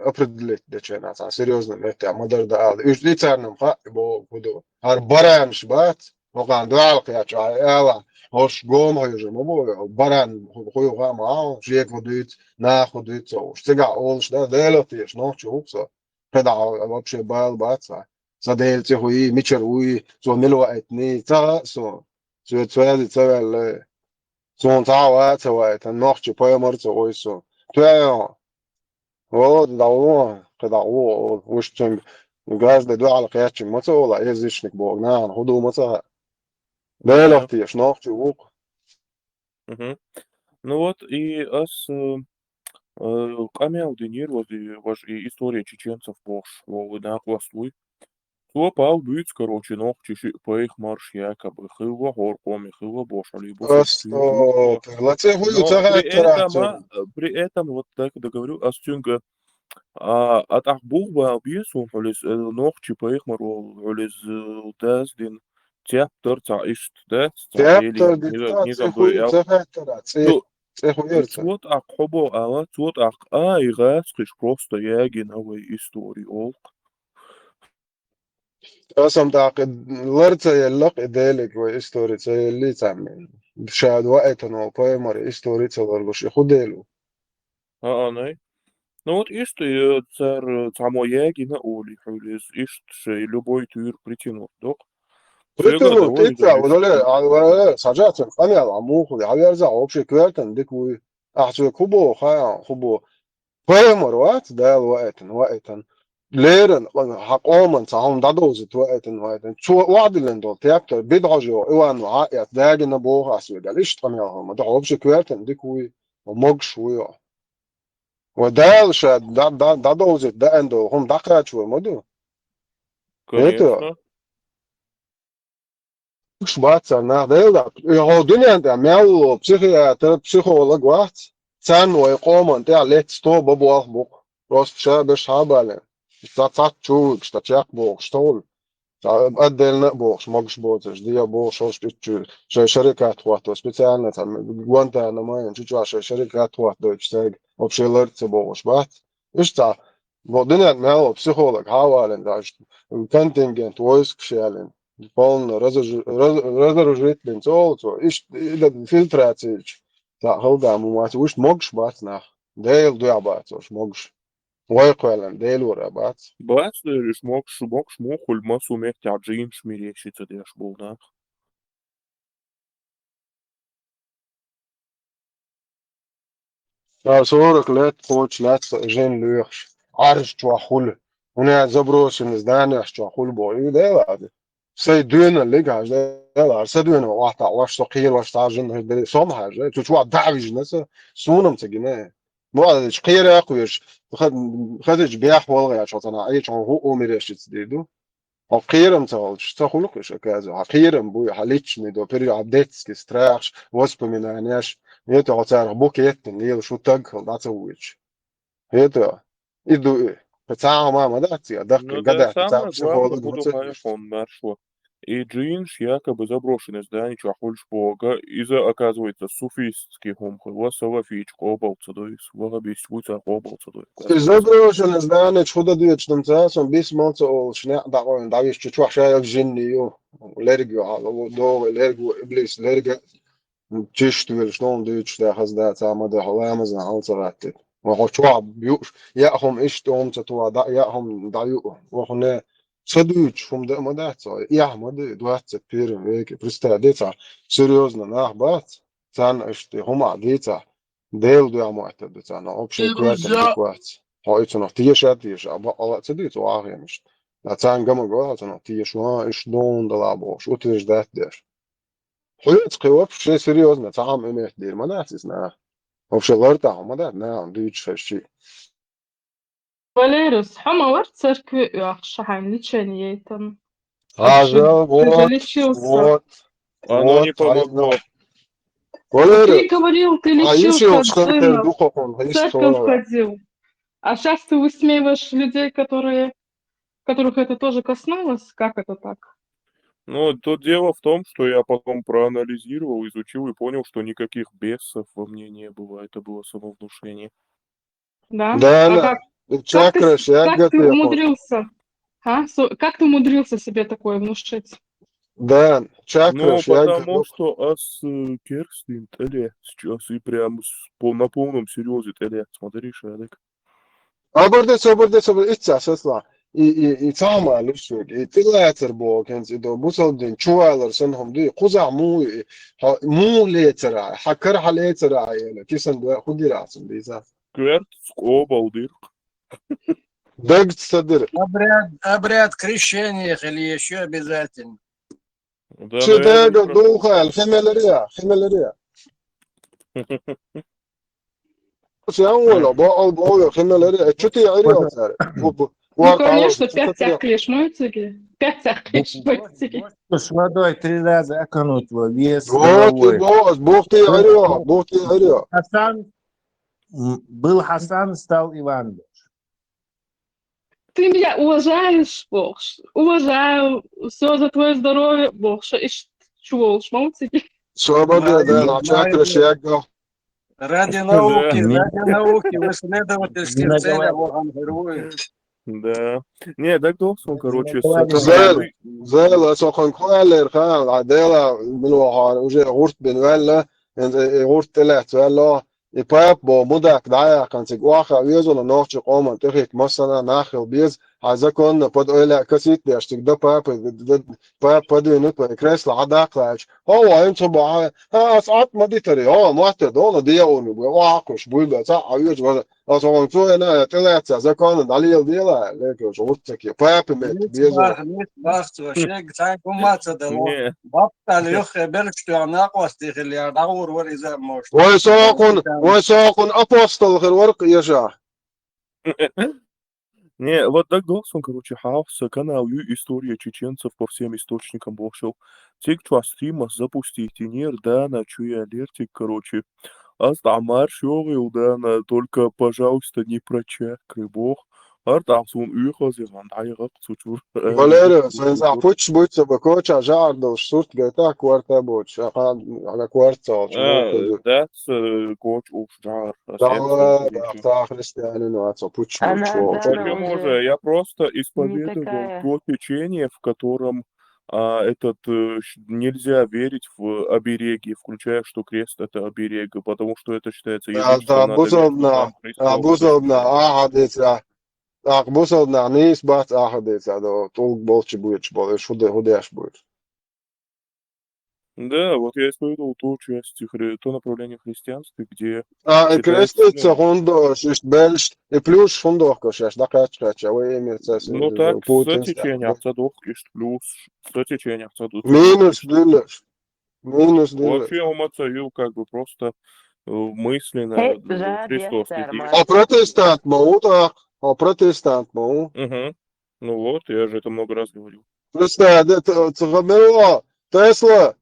определить, дечена, серьезно, это модер да, уж лицарным ха, бо буду. Ар баранш бат, وكان дуал кэч, ала, хош гом хойже, мобо, баран, хою гама, жек водит, находит, so, стига, олш, да, делатиш, но чукса. Когда вообще бал баца. صديقتي خوي ميشروي سو ملو اتني تا سو تسوال تسوال سو تاوا توا تنوخش باي مرتو اويسو توا هو داو كداو وش تم غاز دو على قياتش متو ولا يزيشنك بوغنا هدو متو ده Да. لفتيش نوخش ووق Ну вот, и Камяуды нервозы, ваш и история чеченцев пош, на хвостуй. То пал быц, короче, ног чеши по их марш якобы, хыло горком, хыло бош, либо Стоп. но при этом, вот так договорю, астюнга, от ахбуба объясу, олис, ног чипа их мару, олис, таздин, тяптор, ишт, да, Тептор не диктат забыл, я. цехуерца. Ак хобо, и гаскиш просто ягиновой истории, олк. Asam taqid larta yallaq idalik wa istorica yalli تعمل شاد وقتنا وبايمر история ورغش خديلو Nej. Ну вот ишь ты, цар ягина оли, хулис, ишь шей любой тюр притянут, док. Цега Притянут довольно итца залез. ولا سجاتن قني العمو خدي عبيرزا وبشي كويرتن ديكوي احسو كوبو خايا خبو بايمر وقت دال وقتن ليرن حقومن صاهم دادوزت وقتن شو وعد لندو تيابتر بيدعجو ايوان عاقيت داجن بوغ اسو قال ايش طميهم دعو بشي كويرتن ديكوي وموغش ويا ودال شاد دادوزت دا اندو هم دقات شو مدو ايتو Конечно. مش باتسر ناخ ديلا هو دنيا انت مياو بسيخولوج واحد سان ويقوم انت عليك ستو بابو اخبوك روست شابش هابالن شتات شوك شتات بوك شتول أدل نبوخ ماكش بوتش دي بوخ شوش بيتشو شركات واتو سبيциально там Guantanamo чуть شركات واتو تشتاق وبشي لرت بوخ بات إشتا ودنيا مياو بسيخولوج هابالن داشت كونتينجنت ويسك شالن полно разоружителен цолцо иш ида фильтрациич та холдам муат уш могш бат нах дейл дуабат ош могш вайқалан дейл урабат Бац, лишь мог шмухуль массу мехти аджин шмирещица деш был, да. 40 лет получается жен люхш арш чуахул уня заброшен здание чуахул бой дейл سيدوين اللي قاعد لا سيدوين واحد واش تقيل واش تعجن هدي صوم حاجه تشوا دعوج ناس سونم تجينا مو هذا قير يقويش خدج بيح والغ يا شطنا اي شو هو اميرش تديدو او قيرم تاول تخلق ايش كذا قيرم بو حليتش ندو بري ابديتس كستراخ وسبومينانيش يتو تعرف بوكيت اللي شو تاج لا تسويش يتو يدو بتاعه ما داتي دق Ну да, قدع بتاع самое главное, психолог буду он маршо. И джинш якобы заброшенное здание чахульш бога, из-за, оказывается, суфистских умхов, салафич, кобалца, то есть, вагабись, вуца, кобалца, то есть. заброшен здание чудо дичным цасом бис монца ол шня дагон давиш чучух шаyak жиннио лергио ало до лергио иблис лерга تشتغل شلون ديتش ده خزدات عمده حلامز عالصرات وخشوا بيوش ياهم ايش توم تتوا دا ياهم دايو وخنا صدوش هم ده مدات يا مد دوات بير هيك برستاديتا سيريوزنا نахбат цан اشتي هما ديتا ديل دو معتد цан общий квартал декват هايتو noch тиешатиш aber alla цедит واغيمش لا цан гама гоат но тиешва ايش دون دلابوش وتش دات دير حيوت قوة شيء سيريوزنا تعام إمه دير ما ناسسنا وبشي غيرتها ما ده نعم ديتش فشي Valerius, хама вар церкви Шахайм лечением. هذا Ты залечился. Оно не помогло. Ты говорил, ты лечился от джиннов, в церковь церковь ходил. А сейчас ты высмеиваешь людей, которых это тоже коснулось? Как это так? Ну, то дело в том, что я потом проанализировал, изучил и понял, что никаких бесов во мне не было. Это было самовнушение. Да? Да, А да. как ты умудрился? Как ты умудрился себе такое внушить? Да, Ну, потому что ас Керстин, сейчас и прям на полном серьезе, смотри, Шадек. обордец, итца, сесла. И تعمل الشيء تلا تربو كنت إذا بوصل شوالر سنهم دي قزع مو ليترا حكر على ليترا يعني كيف سند خدي راسم بيزا Кверт скобалдыр. دقت صدر Обряд крещения или еще обязательно. شو ده دوخة خملريا ولا بقى خلنا لري شتي عريو صار Ну, конечно, 5 лишмойцики. 5 лишмойцики. С водой 3 раза окунуть его, вес вот головой. бухты عريو Хасан, был Хасан, стал Иван. Ты меня уважаешь, Богш? Уважаю. Все за твое здоровье, Богша. И чего, шмолцики? свобода, да, чакра шага. Ради науки, в исследовательских целях он героев. Да. Не, так Доксон, короче, زي سوقن كوالر خان عدالة بالوحار وجه غورت بنولا غورت طلعت ولا يباب بو مدك دعايا كان تقواخا ويزو لنوخش قوما تخيك مثلا ناخل بيز عايزة كون بود اولا كسيت بيشتك ده باب بدو نبا كريس لعداك لاش هو انتو بقى ساعات ما دي تري هو معتد هو ديوني وعاقش بويبا ساعة ويجو أصلاً تو أنا طلعت إذا كان علي ديلا ليك شغلتك يا باب بيزو شيء ساي كوماتsa ده بطل يخ بيرشتو ناقوس اللي دور وريزا موش ويساقون أبوستل غير ورق يجا Не, вот так Доксон, короче, хаоса, канал история чеченцев по всем источникам бошел. Тик стрима запустить нер, да, на чуя алертик, короче. Астамар шёвил, да, только, пожалуйста, не про чакры, бог. Артамсун үйхозиган айгак цучур. Валерия, сенза пуч будь бакоча жарdo шурт гайта кварта боч, على كوارتا Да, коч ушжар. да, христиане, ну, это пуч Почему же? Я просто исповедовал то течение, в котором нельзя верить в обереги, включая, что крест это оберег, потому что это считается язычеством. Бусовна nis бац ахадеца, да, толк болчи будет, шуде худеш будет. Да, вот я исповедовал ту часть, то направление христианства, где... Крестится хундош, бельш, и плюс хундохкош, да качкача, вы имеете... Ну так, сотечение, ацадохкиш, плюс сотечение, ацадухкиш. Минус дылеш. Вообще умацаю как бы просто мысленно Христос не А протестант маута, протестант мау. Ну вот, я же это много раз говорил. Просто это цогамела, Тесла,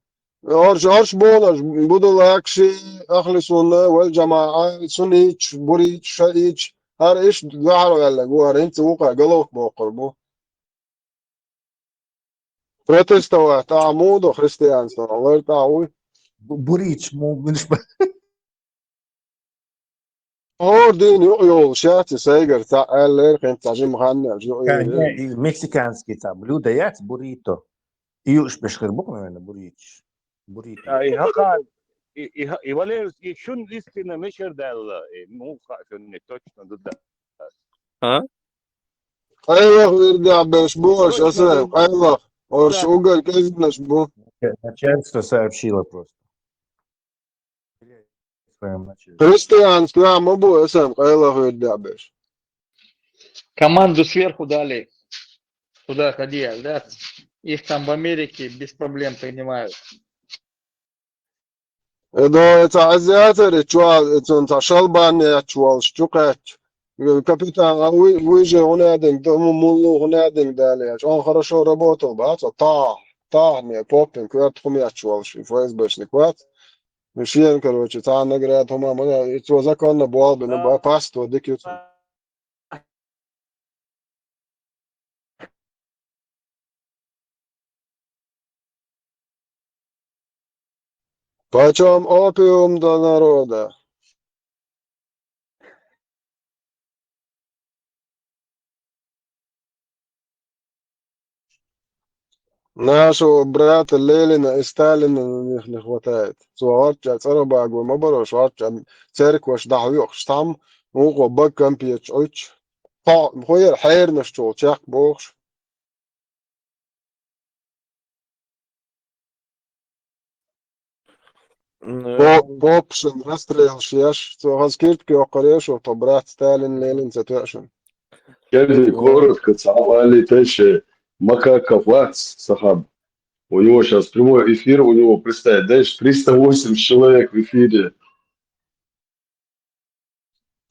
Арш Болаш, буду лакши, Ахли Сунна, والجماعة سنيش بريش شايش هر إيش قاعد ولا جوار أنت وقع قلوك بقربه. Протестовать, تعمود христианство, الله تعوي. بريتش مو مش دين يقول شاتي سيجر تعال ليرك أنت عجيم غنى мексиканский там блюдо яц буррито. И уж бешхербук, наверное, буррич. Буррито. И Валерий, и шун истина мешер дал, ну, шун не точно да. أيوة ويرجع بشبوش أسرع أيوة ورشوقة كيف نشبو. Начальство сообщило просто. Христианский, мы будем сам, Айла вырдя беш. Команду сверху дали. Туда ходи, да? Их там в Америке без проблем принимают. إذا تعزياتر تشوال تشالبان تشوال شتوقات كابتن ويجي هنادين مولو هنادين دالي он хорошо работал, бац, мне попин кварт хумячвал, что ФСБшный кварт. Мишен, короче, там наград хума, и то законно было бы, но паство дикют. Почем опиум до народа? Нашего брата Ленина и Сталина на них не хватает. Суарча царабагу мабаро шарча церковь дahuyох штам уго бакам пьеч оч. Хоер хайр наштол чак богш. Попшин расстрел шеш. Разкиртки окарешу по брат Сталин Ленин затвешен. Кельди коротко цавали тече. Макака Вац, Сахаб. У него сейчас прямой эфир, у него, представь, дальше 308 человек в эфире.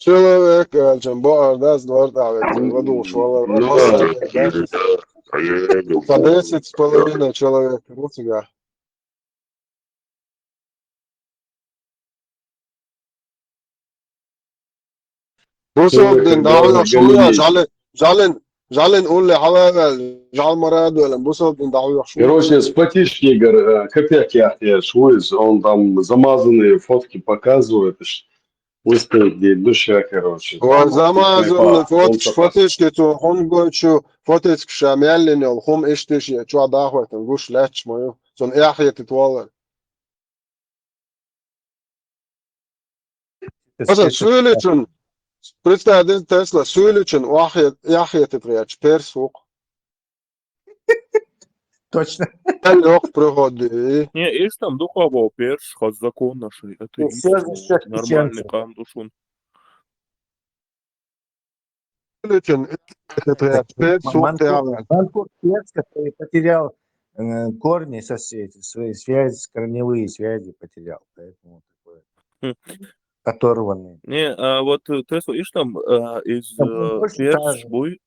Человек, чем борда с дворда, воду швала, по 10,5 человек, вот тебя. بوصل دين دعوة شوية جعلن قول لي حلقة جعل مراد ولا بوصل دين дعوة شوية. Короче, спатишь, Игорь, копейки я шуюсь, он там замазанные фотки показывает, выставить где душа, короче. وزمازن فوتش كتو خون قوتشو فوتش كشامل لين الخوم إشتش شو عداخوة تنقوش لاتش مايو سون إحية تتوالر. مثلا سويلتشن представь Тесла сюличен яхья тетриач персук. Точно. Лёг приходи. Не, ишь там духово перш, хаз закон нашей. Это нормальный камдушун. Сюличен тетриач персук. Манкур перц, который потерял корни соседи, свои связи, корневые связи потерял. Поэтому такое. Оторванные. Не, а вот Тесла, ишь там из перс буй,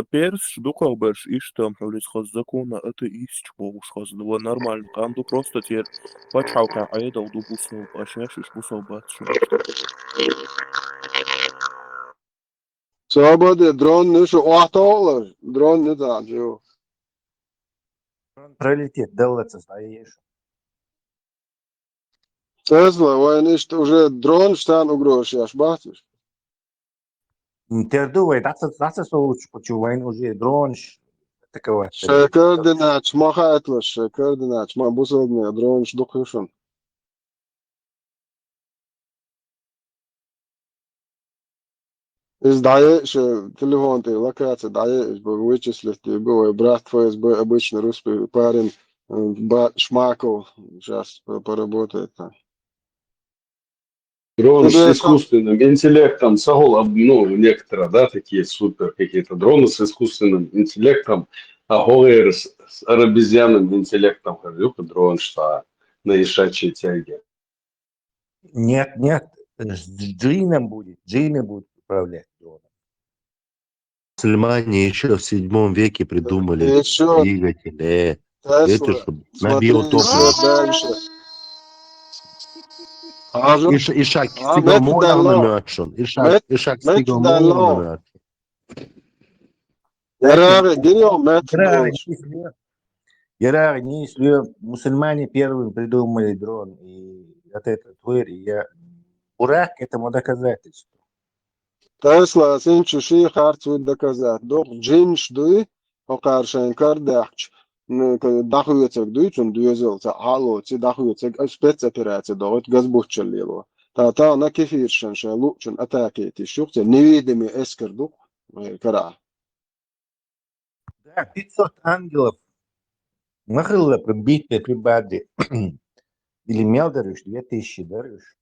перс духов берш, ишь там, блядь, хаз закона, это ишь чпоуш хаз, ну нормально, камду просто теперь пачалка, а я дал дубусну, пачаш, ишь бусал батшу. Свобода дрон не шо ахтолер, дрон не таджу. Пролетит, делается, стоишь. Тесла, войны уже дрон штан угрош, я шбатишь. Тердувай, that's so лучше, почему уже дрон такого. Шекер динач, маха этлаш, шекер динач, ма бусалдне, дрон шдухишон. Из даешь телефон ты локация даешь, вычислить его брат твой обычно русский парень, Шмаков сейчас поработает. Дроны с искусственным интеллектом, ну, некоторые, да, такие супер какие-то дроны с искусственным интеллектом, а голые с обезьянным интеллектом, дрон, что на ишачьей тяге. Нет, с джином будет, джины будут управлять дроном. Мусульмане еще в 7 веке придумали двигатели. Это чтобы на биотопливо. Ишак стигал модерно мячон. Ишак стигал модерно мячон. Если мусульмане первым придумали дрон, и от этого твери, я урак этому доказательство. Тесла, синчу ши харцу доказать. Док джинш дуй, окаршен кардахч. Дахуецек дуйчун дуезелца алоци дахуецек спецоперация догот газбухчаллило. Та на кефиршен шалучун атакети шухте невидимый эскердук кара. Да, 500 ангелов нахыло битвы при Бадре. Или мелдарыш, 2000 дарыш.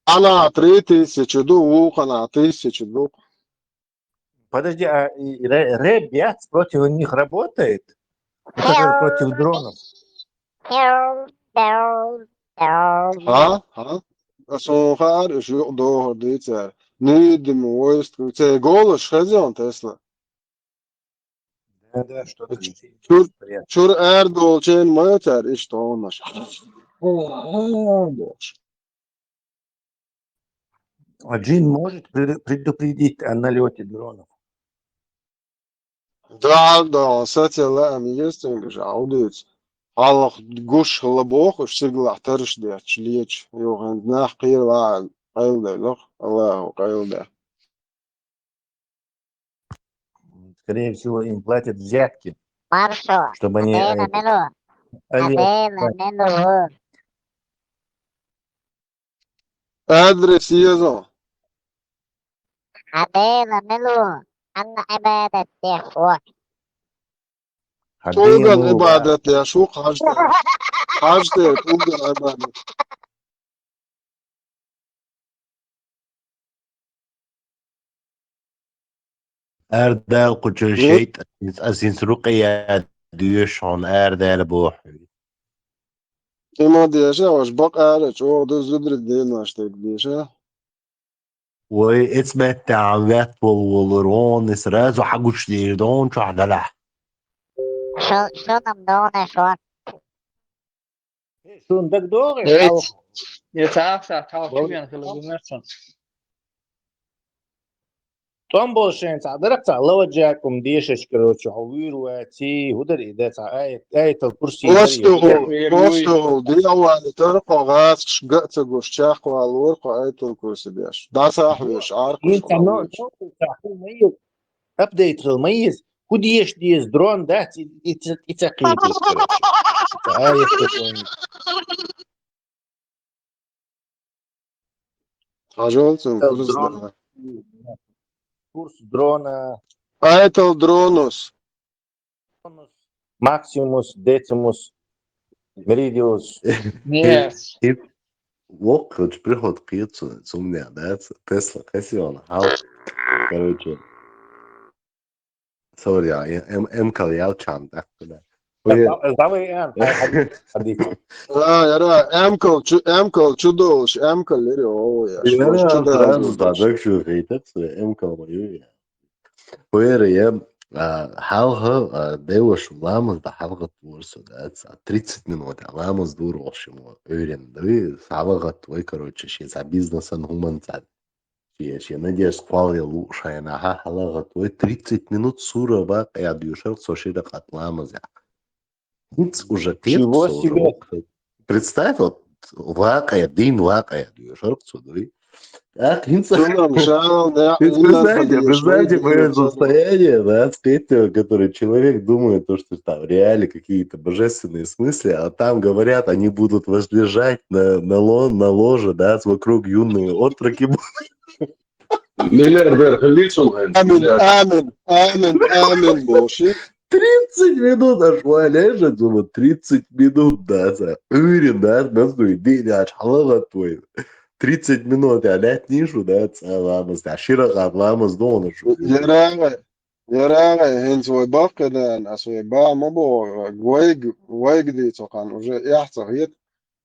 Она 3000 дух, она 1000 дух. Подожди, а ребят против них работает? Который против дронов? Сухар, до дитя. Нидим войст, це голос хазяин Тесла. Да, что-то. Чур эрдол чен мэтер, и что он наш. А джин может предупредить о налете дронов? Да, сатила есть инглиш, аудиц. Аллах гуш хлабох, всегда тарш да, члеч, йохан нахир ла, кайлда, лох, Аллаху кайлда. Скорее всего, им платят взятки. Маршо, Чтобы они... Адрес езо. Адена мелу, анна ибадат техвок. Тулган ибадат я шук хажде, тулган ибадат. Erdal kuchurshayt asin sruqiya duyush on erdal boh. إما ديشة وش بقى شو ده زبرة دين أشتك ديشة واسمه التعبات والرون إسراز وحقوش ديردون شو عدلح شو نمدونه شو شون دك دور Evet. Yeter takip خلق طنبو شين تعدرك تعلو جاكم ديشش كروتش عوير واتي هدر إذا آية الكرسي Постол دي أول ترقى غاز شقت قوش شاق والورق وآيت الكرسي ديش دا صاحبش عارقش انت نو ميز ابديت الميز وديش ديز درون ده يتقيتي كروتش آية تكون عجلتم كرس درون دا كورس درون آيت الدرونوس ماكسيموس ديتيموس مريديوس Yes. Локоть приход пиццу, сумня, да, Тесла, Кассион, Хал, короче. Сори, М Калиалчан, да, куда. يا أمكل تشدوش أمكل لري أو يا شوش Я تشدا сразу так что хейтать, М Калмаю. Хуэре, حالها داوش لامز ده حلقة ورسو ده 30 минут, а ламыз дур общему öğren. Да, حلقة твой, короче, сейчас бизнеса нуман цад. Я надеюсь, quality лучше, на حلقة твой 30 минут сура бак, я дюшер, сошида от ламыз. Ниц уже Чего тепсо, себе? Представь, вот, лакая, дин лакая, дюшер, судой. Так, представьте мое состояние, да, с третьего, который человек думает, то, что там реально какие-то божественные смыслы, а там говорят, они будут возлежать на ложе, да, вокруг юные отроки. Миллиардер Халицун. آمن بوشي 30 минут ошла, лежа, думаю, 30 минут, да, уверен, да, наздуй, день, аж халава твой. 30 минут, я лять нишу, да, ламас, а широко ламас дону. يراغي هنس ويباق كده أسوي با مبو ويق دي تقان وجه يحصهيت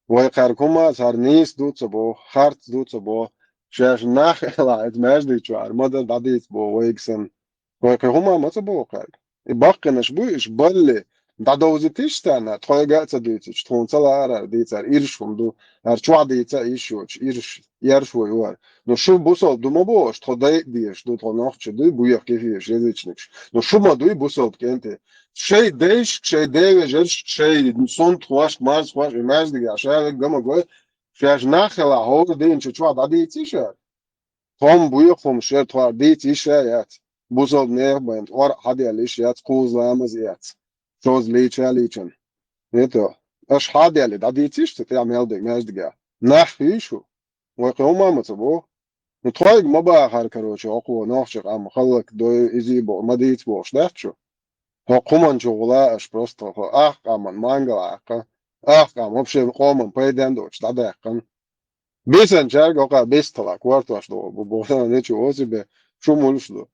ويقاركما صار نيس دوت سبو خارت دوت سبو شاش ناخ لا ادماج دي شوار مدى بعديت بو ويقسن ويقاركما ما سبو قال يباق نشبو يشبل دعوزتيش تانا تخوي قاعدة ديتش تخون صلاة ديتار إيرشهم دو هرشوا ديتا إيشوش إيرش يرشوا يوار no šo busol duma boš, to dejdieš, do to nohče, do buja kefieš, jezičniks. No šuma do busol kente. Šej dejš, šej deve žerš, šej sunt huaš, mars huaš, imaz diga, šej gama goj, šej nachela hor din čučua da di tiša. Tom buja khum šer tvar di tiša jat. Busol nerbent, or hadi ališ jat, kuz lamaz jat. Šoz liča ličan. Eto, aš hadi ali da di tiša, te amel dig, maz diga. Nach ishu. ويقوم ما تصبو نتخيل ما بقى هركروش أقوى ناخشق أم خلق دو يزيبو ما ديت بوش دهتشو هو قومن شغلا أش بروستو هو قامن مانجلا قام هبشي قومن بيدن دوش تدقن بيسن شارك وقع بيستلا كوارتواش دو بوغتنا نيچو اوزي بي شو مولش دو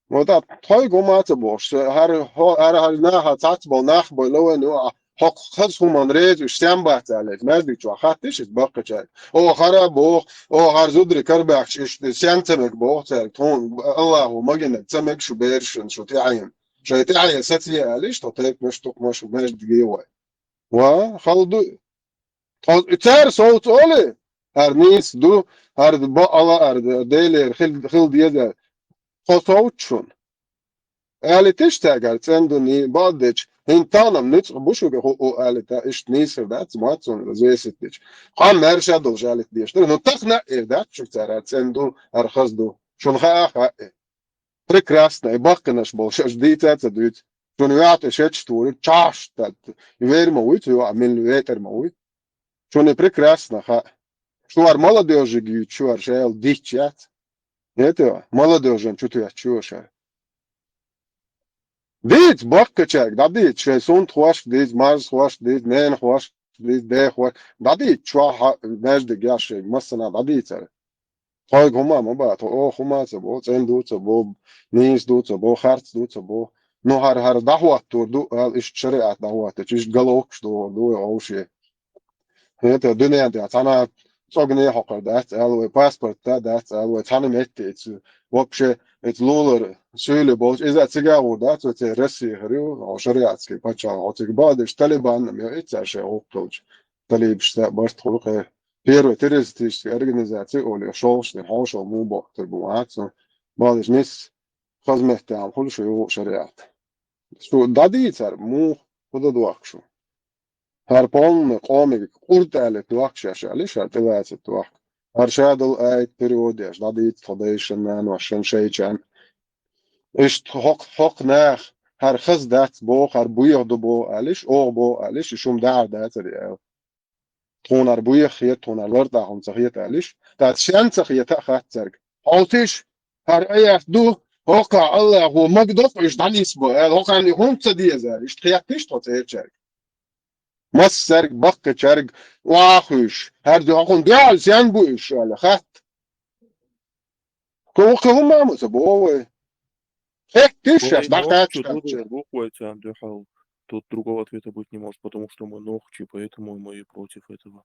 ودا تخيل ما تصبوش هر ناها تاتبو ناخ بلو نوع حق خص هم ريج وشتم بحث عليك ما بدك شو خاطش تبقى شيء او خرب او هر زودري كرباخ شانتمك بو تون الله ما جنا تسمك شو بيرشن شو تعين شو تعين ستي عليش تطيق مش توك مش دقيقه وا خلدو تار صوت اولي هر نيس دو هر با الله هر ديلر خل ديزا صوت شون قال تشتاق تندني بعدش هنتانم نتش بوشو هو قال تا ايش نيسر دات ماتون زي ستش قام مرشا دو جالت ديش نو تقنا دات شو ترى تندو ارخص دو شون خا прекрасно и бахканаш болшаш дитя цадут شون يعطي شتش تور تشاش تات يفير مويت يو عمل ويتر مويت شون прекрасно خا شو ار молодежи гьют شو ар шел дичат это молодежи что ты чушь Dit bakkachak, dat dit, she sunt huash, dit mars huash, dit nen huash, dit de huash, dat dit, chwa mesh de gashe, masana, dat dit er. Toy goma, ma to o goma ze bo, zen doet ze bo, nis doet ze bo, hart doet ze bo. No har dahwat tur do, is shariat dahwat, het is galok do o she. это дунья да цана согне хокер да алве паспорт да алве цана метти вообще это лолер söyle boş izah sigara da это Россия говорю шариатский почал вот их бадыш Талибан я это же околж Талиб что барт холка первая террористическая организация оли шоушный хошо мубо турбуацию бадыш мис хазмехте ал хол шо шариат что дадицар му куда дуакшу هر پون قومی کورت علت واقعش علیش ارتباط توق هر شادل ایت پریودیش دادیت خدایشن من وشن شیچن اشت حق نخ هر خز دات بو هر بویه دو بو علیش او بو علیش شوم دات ریال تونر بویه خیت تونر ورد هم صحیت علیش دات شان صحیت خات زرگ آتش هر ایت دو حق الله هو مقدس اش دانیس بو حق انی هم صدیه زر اشت خیاتش توته چرگ مصر بق شرق واخش هر دو دال سيان بوش على خط كوكو ما مصبوه هيك تشش دقات Тут другого ответа быть не может, потому что мы ногчи, поэтому мы против этого.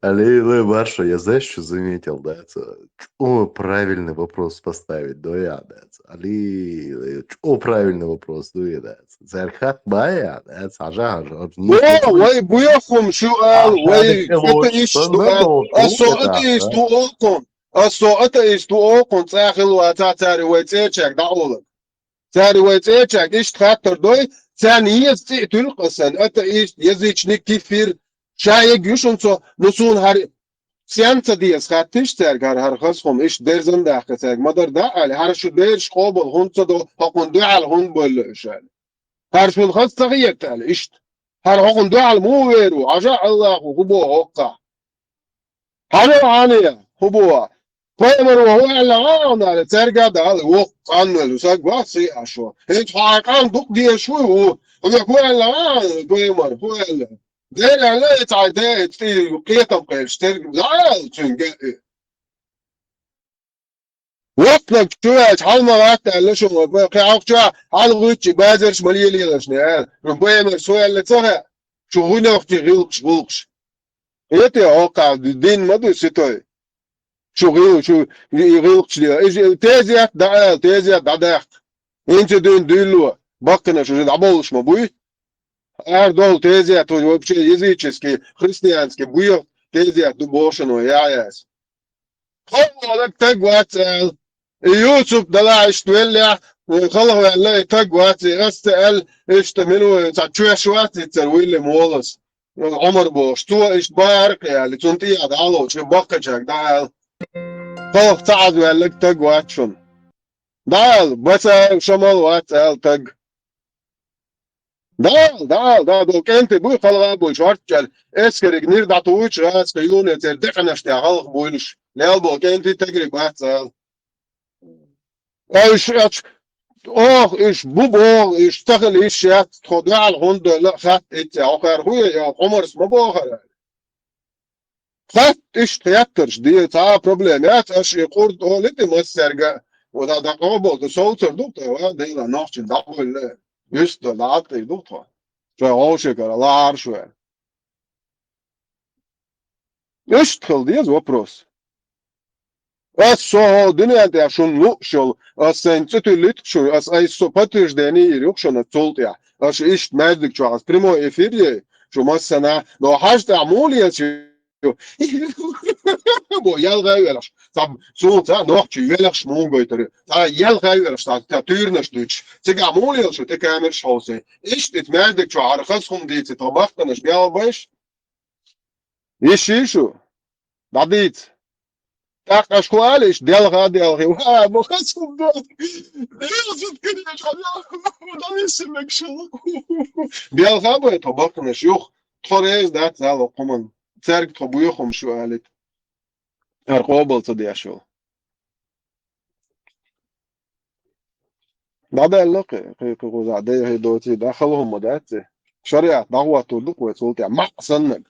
Але Барша, я знаешь, что заметил, да? О, правильный вопрос поставить, да, я, да. Але, о, правильный вопрос, да, я, да. Зархат бая, да, сажа, وي بويخم سؤال وي это ايش سؤال السؤال ايش توقن السؤال ايش توقن تاخذ وتاتاري ويتشك دعوه تاري ويتشك ايش خاطر دوي ثانيه تلقسن это ايش язычник كفير شايق يشنصو نسون هر سيانتا ديس خاتش ترگ هر خصهم ايش درزن داخل ترگ مدر دا علي هر شو ديرش قابل هونتا دو حقن دو على هون بلشان هر شو الخص تغيير تال ايش هر حقن دو على مو ويرو عجاء الله هبو هوقع هذا عانية هبو فايمر وهو على على ترجع ده على وقت عنه الوساق باسي عشوا انت حاقان دق دي شوي هو هو على فايمر هو على دير على تعداد في قيتم قيشترك لا تنجا وقتك شوية حال ما وقت على شو قاعد شو على غوتش بازرش مليلي لشني ربما سؤال اللي تها شو هنا وقت غلقش يتي اوقع الدين ما دو ستوي شو يغلقش لي تازيات دعاء تازيات دعاء انت دين دلوا بقنا شو دعبولش ما بوي Ардол тезия, то вообще языческий, христианский, буйов тезия, дубошину, яяс. خلق تقواتل يوسف دلاعش تولع خلق والله تقواتي غستقل اشتملوا تشوي شواتي ترويل مولس عمر بوش تو ايش بارك يعني تنتي عدالو شو بقجك دال خلق تعد والله تقواتشن دال بس شمال واتل تق دال دو كنت بوي خلق بوي شارتشل اسكر جنير دعتوش راس كيون تردقنا اشتغل بويلش لا بو كنت تجري باتل ايش ايش بوبو يشتغل ايش يا خدع الهند لا خط انت اخر هو يا عمر اسمه بوخر خط ايش تياترش دي تا بروبليمات اش يقول هو لدي مسرجا ودا دا قبل صوتر دكتور ده لا نوتش دبل just ده عطي دكتور فهوشكر الله عارشه يشتغل ديز وبروس Асо динянте шун лукшол асенцетулит шу ас айсо подтверждение рюкшона цолтя аш ишт мәздик чуас прямой эфире шу массана но хашта амулия бо ялгайверш там цолта нохчи велаш монгойтер та ялгайверш та турнаш дуч сега амулия шу те камер шосе ишт эт мәздик чу архас хум дит табахтанаш бялбаш ишишу дадит Так ашкуалиш делга ва бохасум дот делзит конечно да несмек шо делга бо то бакнаш юх торез дат зал комон церк то буйхом шуалит арқобал то диашо بعد اللقاء كوزا عادية دوتي دخلهم مدات شريعة دعوة تولك وتولتي محسن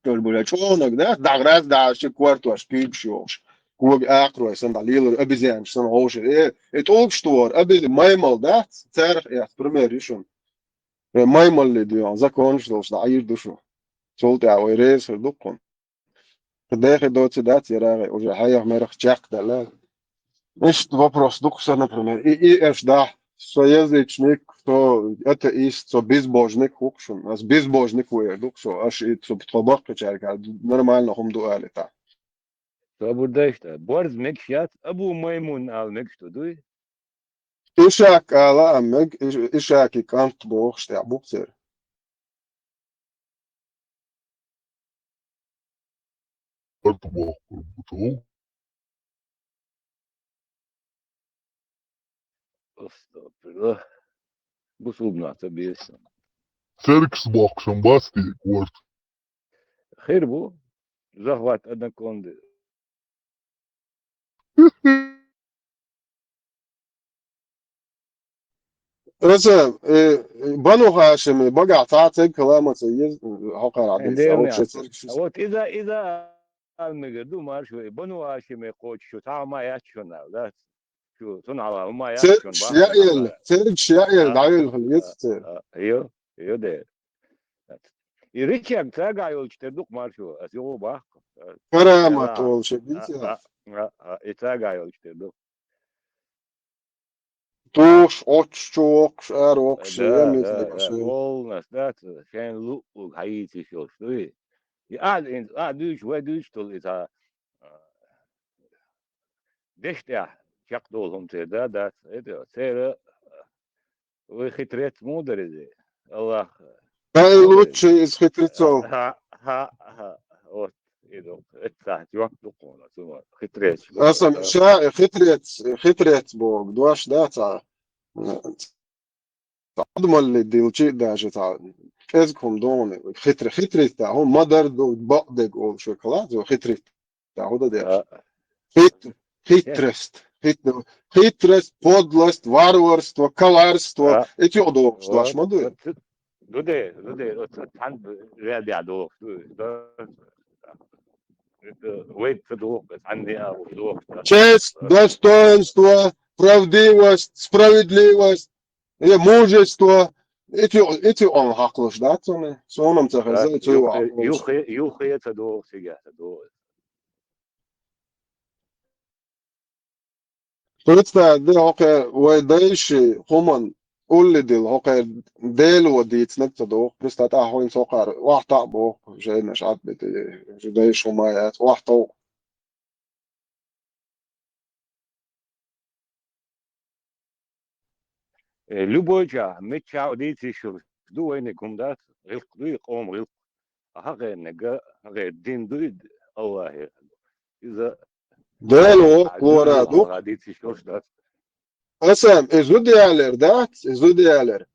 تقول شلونك ده دعراس دع شي كوارتو اشكيب شوش كوج اقرو سن دليل ابيزان سن هوش ايه اتوك شتور ابي مايمال ده تاريخ يا بريمير شون مايمال اللي دي زاكون شلوش داير دوشو صوت أو رئيس الدكان داخل دوت دات يراغي уже حياه مرخ جاك دلا مش вопрос дукса например и эш да соязычник то атеист то безбожник хукшун аз безбожник вы дуксо аш и то тобак чарка нормально хум дуали та То burada işte. Borz mekşat Abu Maymun al mekştudu. إشاك على أمك إشاكي كانت بوخش تاع بوكسر Estağfurullah. Bu sulbna tabii. Serks bakşam basti kort. Hayır bu. Захват анаконды. مثلا بنو هاشمي بقى تعطي كلامه سيد حقر عديس أو Endemi بشتر yaptı. Evet, iza almıgırdı mar şu bunu aşime koç şu tamam ya şuna da şu son ala ma ya şun شيائل ترك شيائل دعيل خليت Yo de. İriçem taga yol çıtırdık mar şu. Asyo bak. كرامة طول شبيت يا İtaga yol çıtırdık. توش أوتش توكش أروكش Да, يميت да, لك да, شيء полностью, да, шен лук хаити шо, что и дюш, ве дюш, то это дешта, чак должен ты, да, это, цера, вы хитрец мудрый, Аллах, هاي мудрый, لوتشي إز خطرتو вот, иду, это, чувак, духовно, хитрец, أصلا شا خطرت بوك دواش داتا عدم اللي ديل شيء داش تاع إزكم دوني خطرت تاع هم مدر دو بقدق أو شوكولاتة خطرت تاع هذا داش Хитрость, подлость, варварство, коварство. Эти одо, что аж моды. Дуде, вот там рядом, Честь, достоинство, правдивость, справедливость, мужество. Эти он хаклыш, да, цоны? Соном цехаза, эти его хаклыш. Юхи это до сега, до. Представь, да, окей, ويدايشي خمن قول ديل окей, ديل وديت نكتدو представь, هوين سوقار واحد طعبو جاي نشعت بتي جدايش ومايات واحد طوق Любойча, меча одети шур, дуэне кумдат, рилк дуй قوم рилк. Аха нега, дин дуй Аллах. Иза ديلو ورا دوق одети шур дат. قسم ازود يالر دات ازود يالر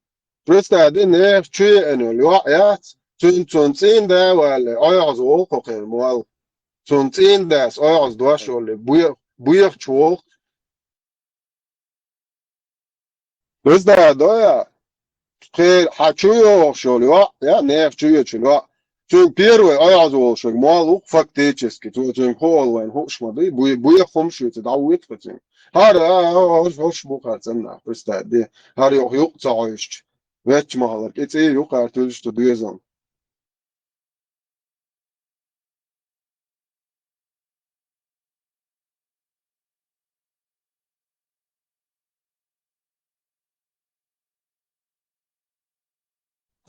представь, دي نيف تشي انو الوقعات تنتين دا ولا ايعز وقوق الموال تنتين داس ايعز دواش ولا بويق تشوق представь, да, خير حكيو شو يا نيف تشي شو تون первый ايعز شو مال فактически تون هو وين هو شمدي بويق خمشو تدعوت فتين هذا هوش بوقات زمنا представь, دي هذا يقطع عيش ويتش مهلك اتس ايه يقع تلش تدويزن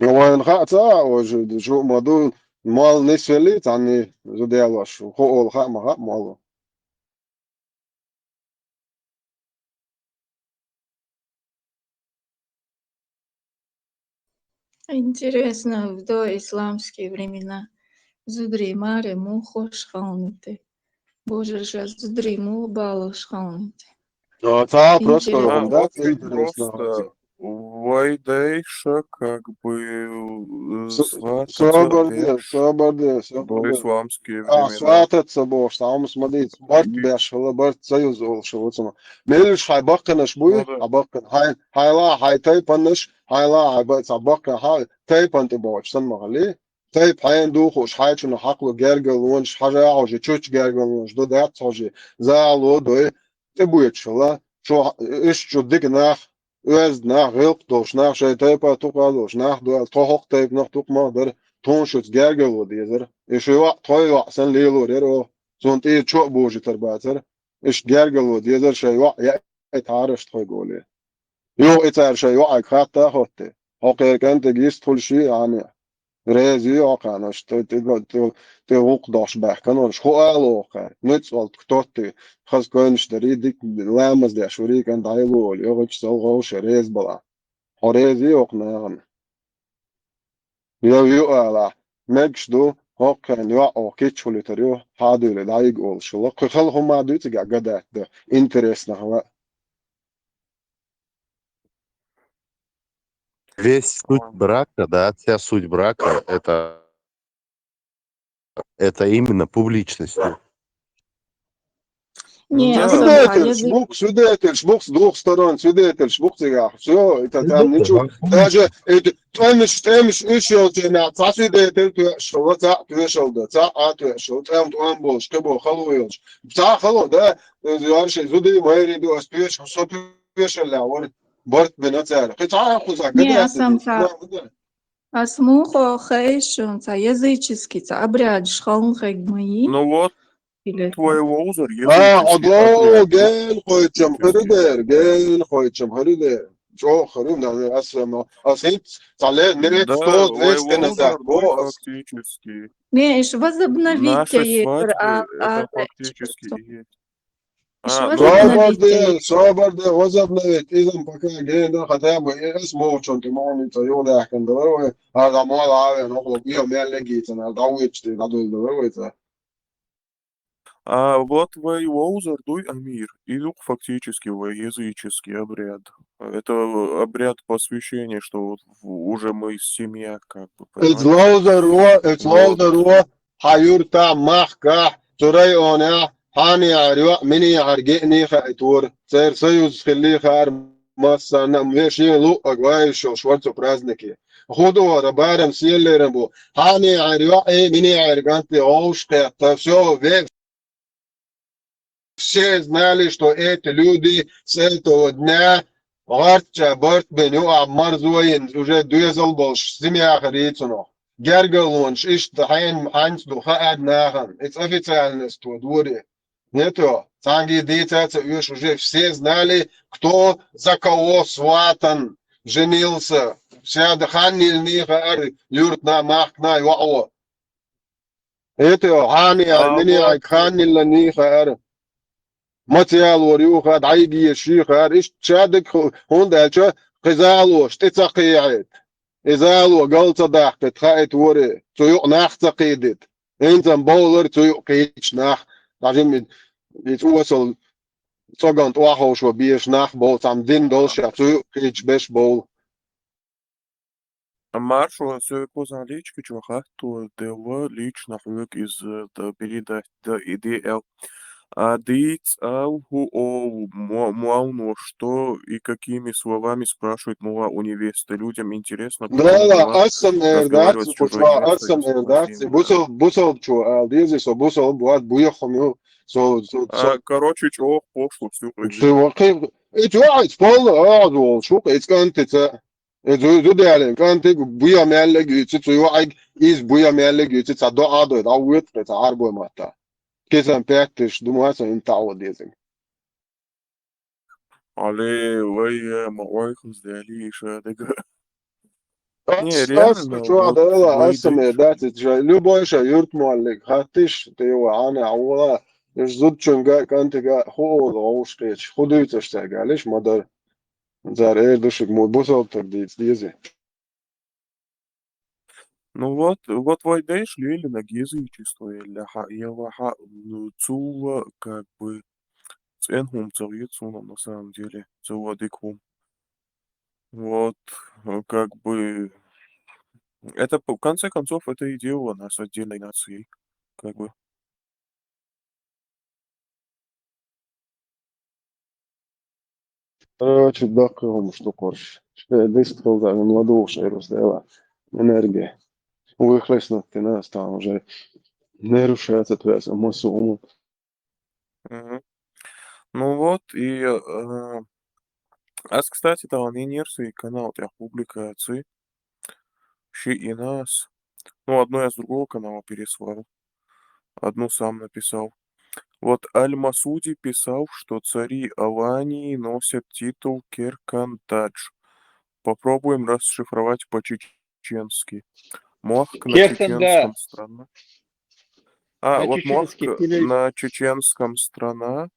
وين خاطا وشو مدو مال نسولي تعني زو ديالوش هو الخاء ما مال Интересно, в доисламские времена Зудри маре мухо шхалните. Боже же Зудри му бало шхалните. та просто Интересно. да, Очень интересно. просто. Вайдейша как бы свататься Соборде, до исламские А, времена. свататься бош, там смотри, борт беш, борт союз олшо, ملش هيبقنش بوي هيبقن هايلا هايتاي بنش هايلا هيبقى هيبقن هاي تاي بنت بوش سن مغلي تاي حين دوخوش حاجة إنه حقله جرجل ونش حاجة عوجي تشوش جرجل ونش دو ده عوجي زعلو دوي تبويتش لا شو إيش شو ديك ناخ öz nach hilp durch nach şey taypa tuqalos nach do tohok tayp nach tuqma der تونشوت جارجلو ديزر إيش يوع طوي وعسن ليلو ريرو زونت إيه شو بوجي ترباتر إيش جارجلو ديزر شيء يوع يا إتعارش طوي قولي يو إتعار شيء يوع خاطة خوتة هقير كانت جيس كل شيء يعني رازي وقعناش تغوق داش بحكناش خو ألوقع نتسوال تكتوتي خاص كونش دري ديك لامز دي أشوري كان دايلو يوغش سوغوش ريز بلا حريزي وقنا يو على مجش دو هو كان يو أو كيتش ولي تريو هادو لدايق أول شو لك خل هم ما دو تيجا قدات ده إنترس نهوا Весь суть брака, да, вся суть брака это именно публичность. Не, свидетель, шбук с двух сторон, свидетель, шбук тига. Все, это там ничего. Даже темиш ушел тебя, ца свидетель, ты шел, ца ты шел, да, ца ты шел, там был, что был, халуилш. Ца халу, да, ярше, зуды мои ряду, спишь, что ты пишешь, ля, борт бенацер. Ты ца хуза, не, смухо хайшун, ца языческий, ца обряд, шхалн хайгмаи. Ну вот, твой лоузер الله جاي خويتشم هريدر جاي خويتشم هريدر شو خرينا اسمع اسيت صالح نريد Да, ستوت ليست лоузер, نزاك ну, фактически. Не, иш возобновите Наши свадьбы это фактически и есть. صابر ده وزب نويت إذا بكا جينا ختام اسمه شون تماني تيو ده كان دروي هذا مال عاوي نقول بيهم يلقيت أنا داويتش تي دادو دروي А вот твой лоузер дуй амир, идут фактически в языческий обряд. Это обряд посвящения, что вот уже мы семья, как бы, It's loader حيورتا محكا تري أنا هاني عريو مني عرجني خاطور صار سيوز خلي خار مثلا ماشي لو أقوى شو شوارتو برازنكي خدوا ربارم سيل رمبو هاني عريو مني عرجنتي أوش كات все все знали, что эти люди с этого дня Борт беню Амар Зуин уже дуезал больше семья Харицуно. Гергалунш иш тахайн ханс духа однахан. Это официальность дури. Нету. Танги дети уже все знали, кто за кого сватан, женился. Вся дыхание нихар юрт на махна юао. Это хани альмини айхани ланихар. ماتيال وريوخ هاد عيدي الشيخ هاد إيش تشادك هون ده شو قزالو شتتقيعت إزالو قلت ضحك تخايت وري تيوق ناخ تقيدت أنت مبولر تيوق قيتش ناخ عشان يتوصل صقنت واحو شو بيش ناخ بول تام دين دولشة تيوق قيتش بيش بول Маршал все позналички чувахату дела лично хвек из передать ИДЛ. А дыц алгу о муауну, что и какими словами спрашивает мула у невесты. Людям интересно, да, асам эрдат, пошла асам эрдат. Бусол чё, дизы со бусол буат буяхом со. Короче, чё пошло всю. Ты вахи, это вайт пол, дол, шо, это канте. Это дали, канте буя мелле гюци, ты вайт из буя мелле гюци, та до адо, да ует, та арбой мата. كذا بيعتش دموعته انت عوض يزن عليه ويا مواقف دالي شادقة شو هذا أصلا دات لو بويش يرت مالك هاتش تيو أنا عوضا زود شنجا كانت جا هو غوش كيش خدوا تشتغل ليش ما دار زار إيه دشك مو بوصل ترديت ديزي. Ну вот войдешь лили на язычество или цула как бы ценхум царицуном на самом деле цуладикум. Вот как бы это в конце концов это и делало нас отдельной нацией, как бы. Короче, даком что корш. Что дистал за младуш эрусдела энергия. Выхлестнуть нас там уже не рушается твоя самосуму. Ну вот, и кстати, там не нервный канал для публикации. Ши и нас Ну, одну я с другого канала переслал, одну сам написал. Вот Аль-Масуди писал, что цари Алании носят титул Керкантадж. Попробуем расшифровать по-чеченски. Мохк на Керканда. чеченском страна. На Вот Мохк чеченский на чеченском страна,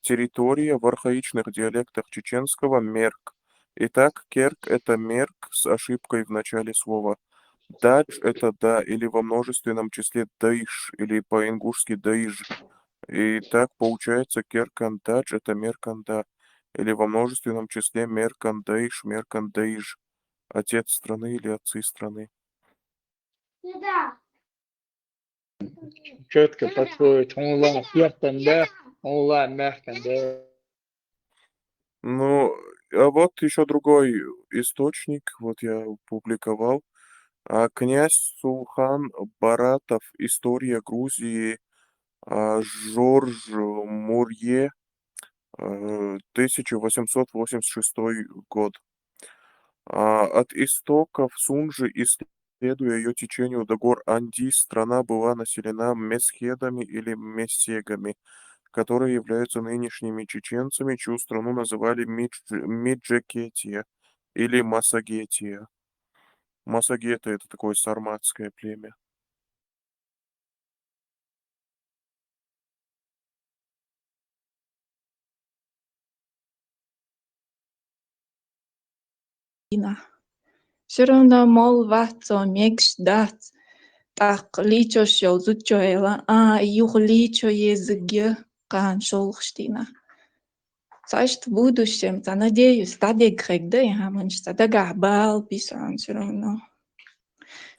территория, в архаичных диалектах чеченского мерк. Итак, керк — это мерк с ошибкой в начале слова. Дадж — это да, или во множественном числе даиш, или по-ингушски даиж. И так получается керкандадж — это мерканда, или во множественном числе меркандаиш, меркандаиж. Отец страны или отцы страны. четко подходит. Онлайн Керканда, онлайн Мерканда. Ну, а вот еще другой источник, вот я публиковал. Князь Сулхан Баратов, история Грузии, Жорж Мурье, 1886 год. От истоков Сунжи, исследуя ее течению до гор Андис, страна была населена месхедами или мессегами, которые являются нынешними чеченцами, чью страну называли Миджекетия или Массагетия. Массагеты — это такое сарматское племя. Все равно, мол, ватсо, мегш, дат. Так, личо шел, зучоела, юх личо языке, кан шолхштина. Значит, в будущем, я надеюсь, тадек да, я манч, тадага бал, писан, все равно.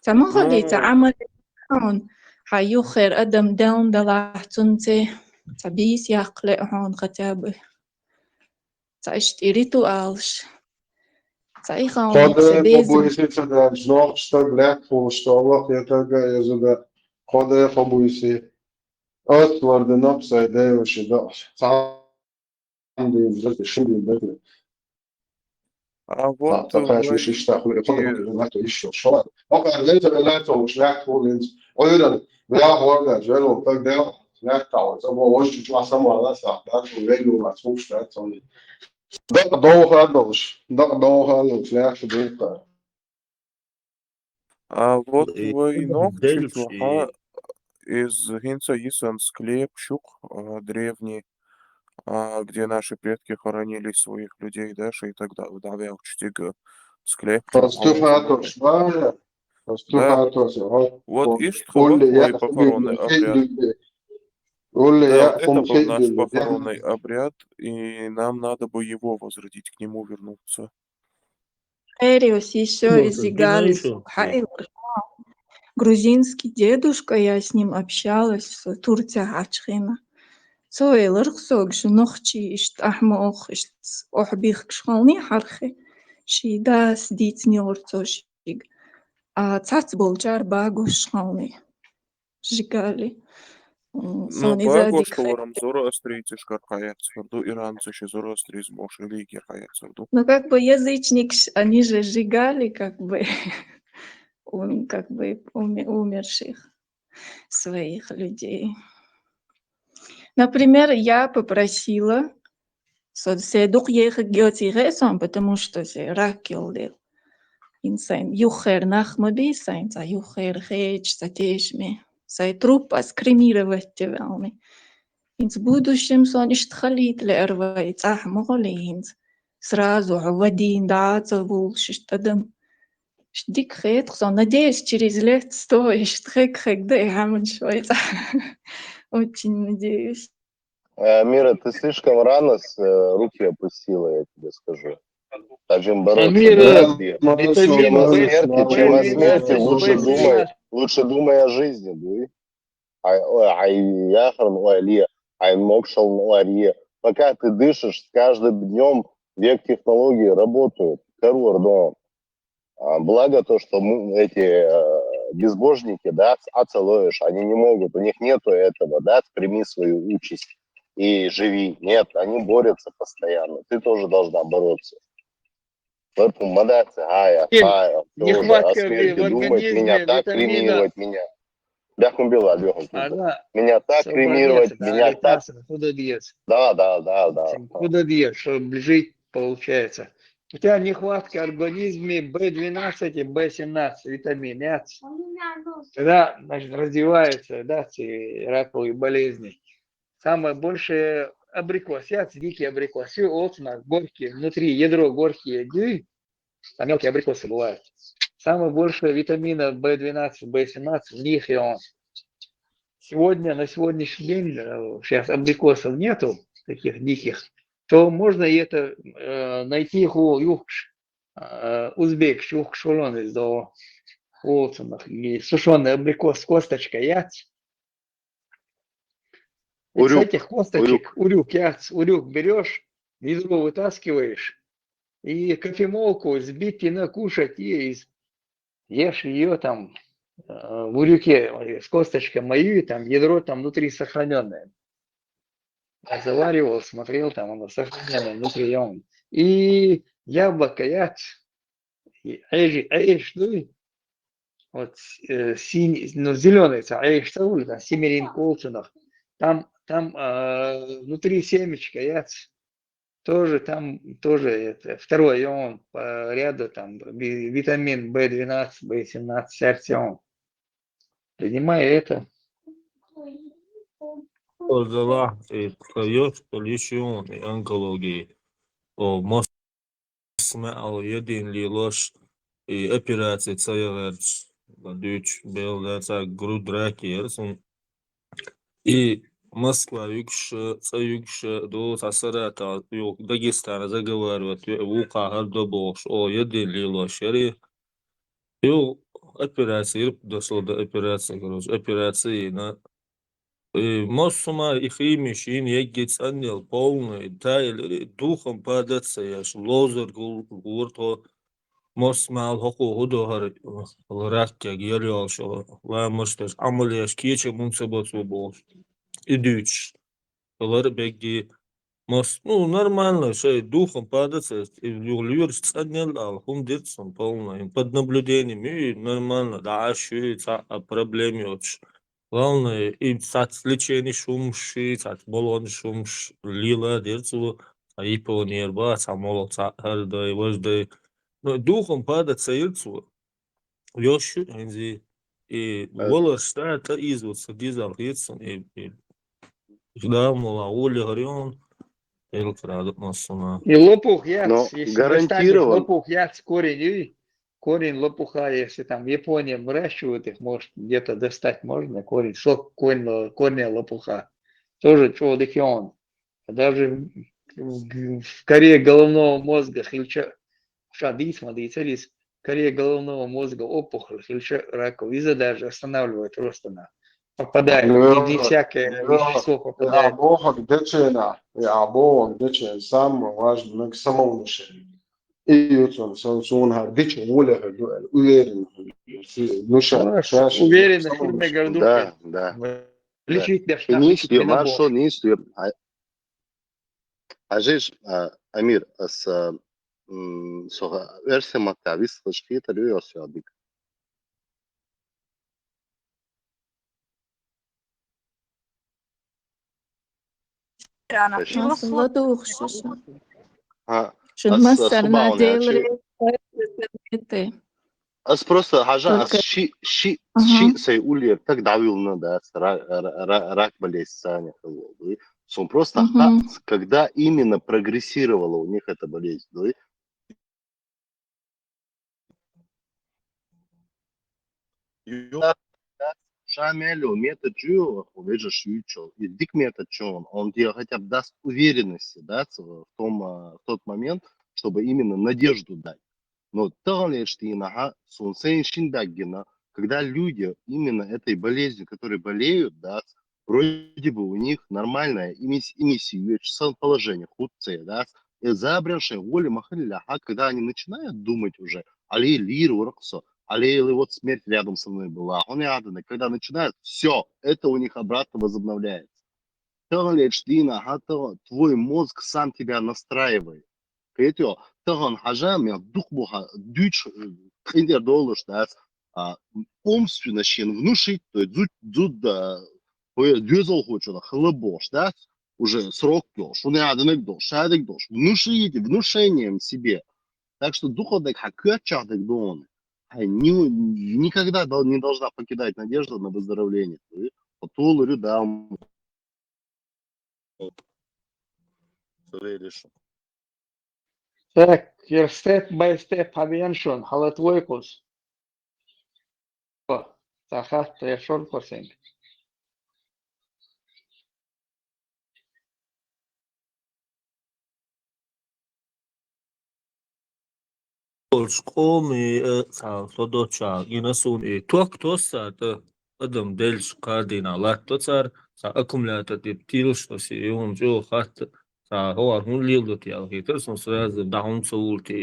Самоходится, амалихон, хаюхер, адам даун, далахтунте, табис, яхлехон, хотя бы. Значит, и ритуалш. Kode побоїться да знов штаблек фолштовах ятага язуда kode побоїться от варден апсайде ошида сам дим шуби бете Вот такая в шишта хули kode лато еще шо ока лето лето шлак фолинс ойран я хорда жено так да шлак тау за бо ош чула самала са да регу ла сушта сони да долго шлак шуби вот И войнок Дельш, числаха из Гинца Исан склеп щук древний, где наши предки хоронили своих людей, даже и тогда вдавил чтига склеп. Да, вот Иштхават твои похоронный обряд. Да, вот это был наш похоронный обряд, и нам надо бы его возродить, к нему вернуться. Эриус еще из Игалис. Грузинский дедушка, я с ним общалась в Турции, Ачхина. Сойлер ксогш нохчи ишт ахмох ишт охбих кшхални хархи. Шидас дитни орцошиг. Цац болчар багуш шхални. Жигали. Ну, багош колорам зороастрийцы шкархаят сверду, иранцы ще зороастризм ош религия хаят сверду. Ну, как бы язычник, они же сжигали, как бы умерших своих людей. Например, я попросила соседок ехать геотиресом, потому что се ракел инсан юхер нахмаби сайн за юхер хеч за тешми сай трупа скремировать тевалми. Инс будущем сон иштхалит лервайц ахмолинс сразу вадин даца булшиш тадам. Дик хет, сон надеюсь, через лет 100 иштхэк да и хаман швайца. Очень надеюсь. Мира, ты слишком рано руки опустила, я тебе скажу. Таким бороться Амира, чем о смерти, лучше думай о жизни. Пока ты дышишь, с каждым днем век технологий работают. Благо то, что эти безбожники, да, ацелуешь, они не могут, у них нету этого, да, прими свою участь и живи. Нет, они борются постоянно. Ты тоже должна бороться. Нехватка в думать, меня организме так витамина, кремировать, меня. она Меня так кремировать, собранец, меня так... куда бьется. Да. Куда бьешь, чтобы жить, получается. У тебя нехватка в организме B12 и B17 витамин. Когда, значит, развиваются, да, эти раковые болезни. Самое большее абрикос, дикий абрикос, и вот у нас горькие, внутри ядро горькие, а мелкие абрикосы бывают. Самое большее витамина B12, B17 в них, и он. Сегодня, на сегодняшний день, сейчас абрикосов нету, таких диких, то можно и это найти их у узбек, шулон из до Олсонах, и сушеный абрикос, косточка, с этих косточек, урюк берешь, ядро вытаскиваешь, и кофемолку сбить и накушать, и ешь ее там в урюке с косточкой мою, и там ядро там внутри сохраненное. Я заваривал, смотрел, там оно сохраненное внутри. И яблоко, вот синий, зеленый, там семерин колчунов, там внутри семечка, тоже это, второй ион по ряду, там витамин B12, B17, сердце. Принимая это. Orada yok pollution onkologi o mosme al jedin liloš i operacije cajaverč duč beldaca груд раки ерсун и Москва юкш до сасарата юк Дагестана заговаривают вука хардобош о jedin liloš ери ю операции дошло до операции, короче, операции на Мосума и химишин еггец анел полный тайлери духом падаться яш лозер гурто мосмал хоку худохар лракка герял шо ла мосташ амалияш кече мунсабацу бол идуч лар беги мос нормально шей духом падаться и люр анел ал хундитсон полный под наблюдением и нормально да шу проблеме очень Главное, и сат лечение шумши, сат болон шумш лила дерцу, а и по нерва, самолот сахарда и вождой. Но духом падать саирцу, ёшу, и волос штата извод садизал хитсон, и да, мол, ули горен, и лкрадут массуна. И лопух если достанешь лопух корень лопуха, если там в Японии выращивают их, может где-то достать можно, сок корня лопуха. Тоже чудо-он. Даже в коре головного мозга коре головного мозга опухоль, раковина даже останавливает рост она. Попадает, не всякое вещество попадает. Сам важно, к самому решению. И он дичь воля, уверенность в гордуке. Да. Лечить Маршо не истует. Ажиш, Амир, с версия Мактавис, слышки, это версия адик. просто хажа ши сей ульер так давил надо рак болезнь сон просто когда именно прогрессировала у них эта болезнь, Шамелю метод джио, увидишь ючо, и дик метод чон, он тебе хотя бы даст уверенности, да, в тот момент, чтобы именно надежду дать. Но когда люди именно этой болезнью, которые болеют, да, вроде бы у них нормальное эмиссия, положение, худце, да, и забравшие воли махалля, когда они начинают думать уже, али лиру роксо, или вот смерть рядом со мной была, он рядом, когда начинают, все, это у них обратно возобновляется. Твой мозг сам тебя настраивает. تغن حاجام يا دخبوها دوتش خيندير دولش داس умственно щен внушить, то есть зуд дюзел хочет, хлебош, да, уже срок дош, он яденек дош, шадек дош, внушите, внушением себе. Так что духовник хакетчадек дон, никогда не должна покидать надежда на выздоровление. Потом говорю, да, Так, your step by step aviation, halatvoikos. Сахат, я шон косинг. Шкоми содоча гинасун туак тосат адам дельш кардина латтоцар са аккумулятор тил что си юм жо хат са хоа хун лилдот я хитер сон сразу даун султи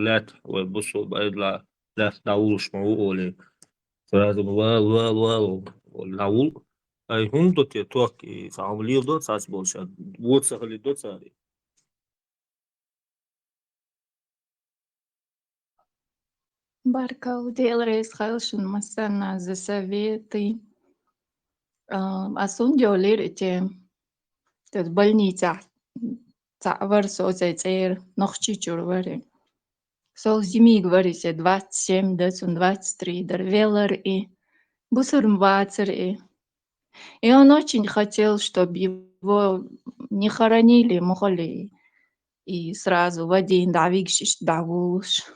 лат бусо байдла лат даулш мо оле сразу вал лаул ай хун дот я туак са лилдот сас болша вот са лилдот сари Баркал делрейс халшун масана за советы. Асун дёлерите. Тот больница. Цавар соцейцер нохчичур варе. Сол зими говорите 27, 23, дервелер и бусурмвацер и. И он очень хотел, чтобы его не хоронили, мухоли. И сразу в один давикшиш давуш.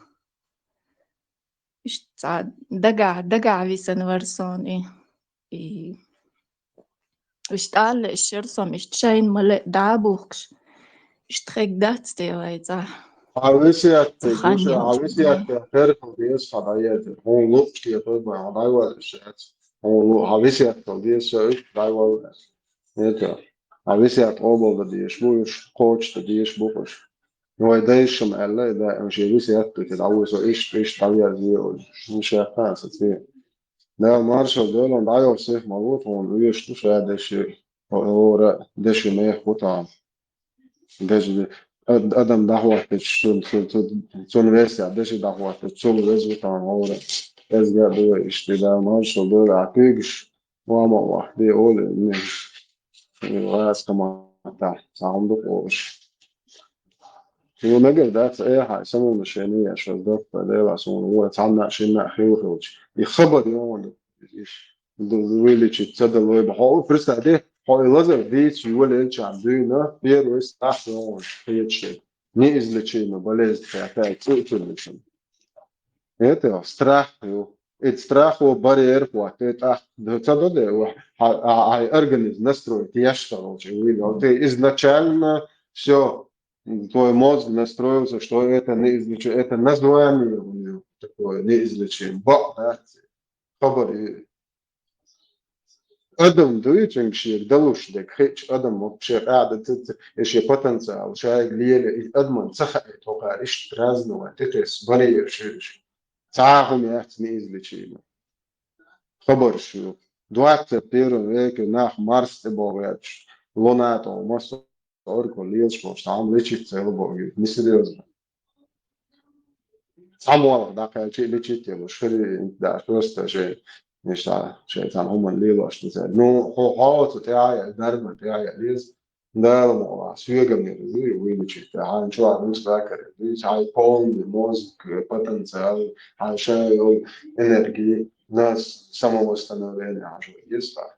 دقع висен ورسوني اشتعل الشرصة مش تشين ملء دعبوكش اشتخيك دات ستيويتا عاوزيات خاني جوشة هوش عاوزيات خيركم ديس حضايات هون لوك يا طيب ما حضايا الشات هون لو عاوزيات ديس ايش حضايا هيك عاوزيات اوبل ديش بوش كوتش ديش بوكش هو دايش مقلة ده مش عاوزيات كده عاوز ايش طبيعي زي مش عارف ايه ده مارشال دول ضايع صيف مضبوط هون ايش تو شاد شيء هو دش ما يخوطها دش ادم دعوة تشون راسي عدش دعوة تشون راسي طبعا هو از جاب هو اشتدا مارشال دول عتيجش وما واحد يقول ان الراس كمان تحت عنده قوش هو نجد ده ايه حيسمو مشانية عشان ده فده عشان هو اتعلق شيء نحيه وخوش يخبر يوم ويلي تشتد اللي يبحثوا فرصة ده هو لازم ديت يقول إنش عندنا بيروس أحسن هي شيء نيزل شيء ما بلاش تعتاد تقتل شيء هذا استراح يو استراح وبارير وقتت ده تصدق ده هاي أرجنيز نستروي تيشتغل شيء ويلي أو تي изначально все твой мозг настроился, что это неизлечимо, это название у него такое неизлечимо. Да, خبر ادم دويتشنج شيء دلوش دك هيك ادم وبشي قاعده ايش بوتنسال شاي قليل ادمن سخت توقع ايش ترازنو تتس برير شيء تعاهم يحتني ازلي شيء خبر شو دوات بيرو هيك ناخ مارس تبوغاتش لوناتو مارس اوركو ليش مش عم ليش تسيلبو نسيريوز ساموال داك شيء ليش تيلو شري دا فيرست شيء مش شيء هم اللي لاش تزال نو هو تاعي درم تاعي ليز ده الموضوع سوية من زي وين شيء تعال شو عم نذكر ليش هاي بون موز بوتنسيال هاي شيء انرجي ناس سما مستمرين عشان يسطا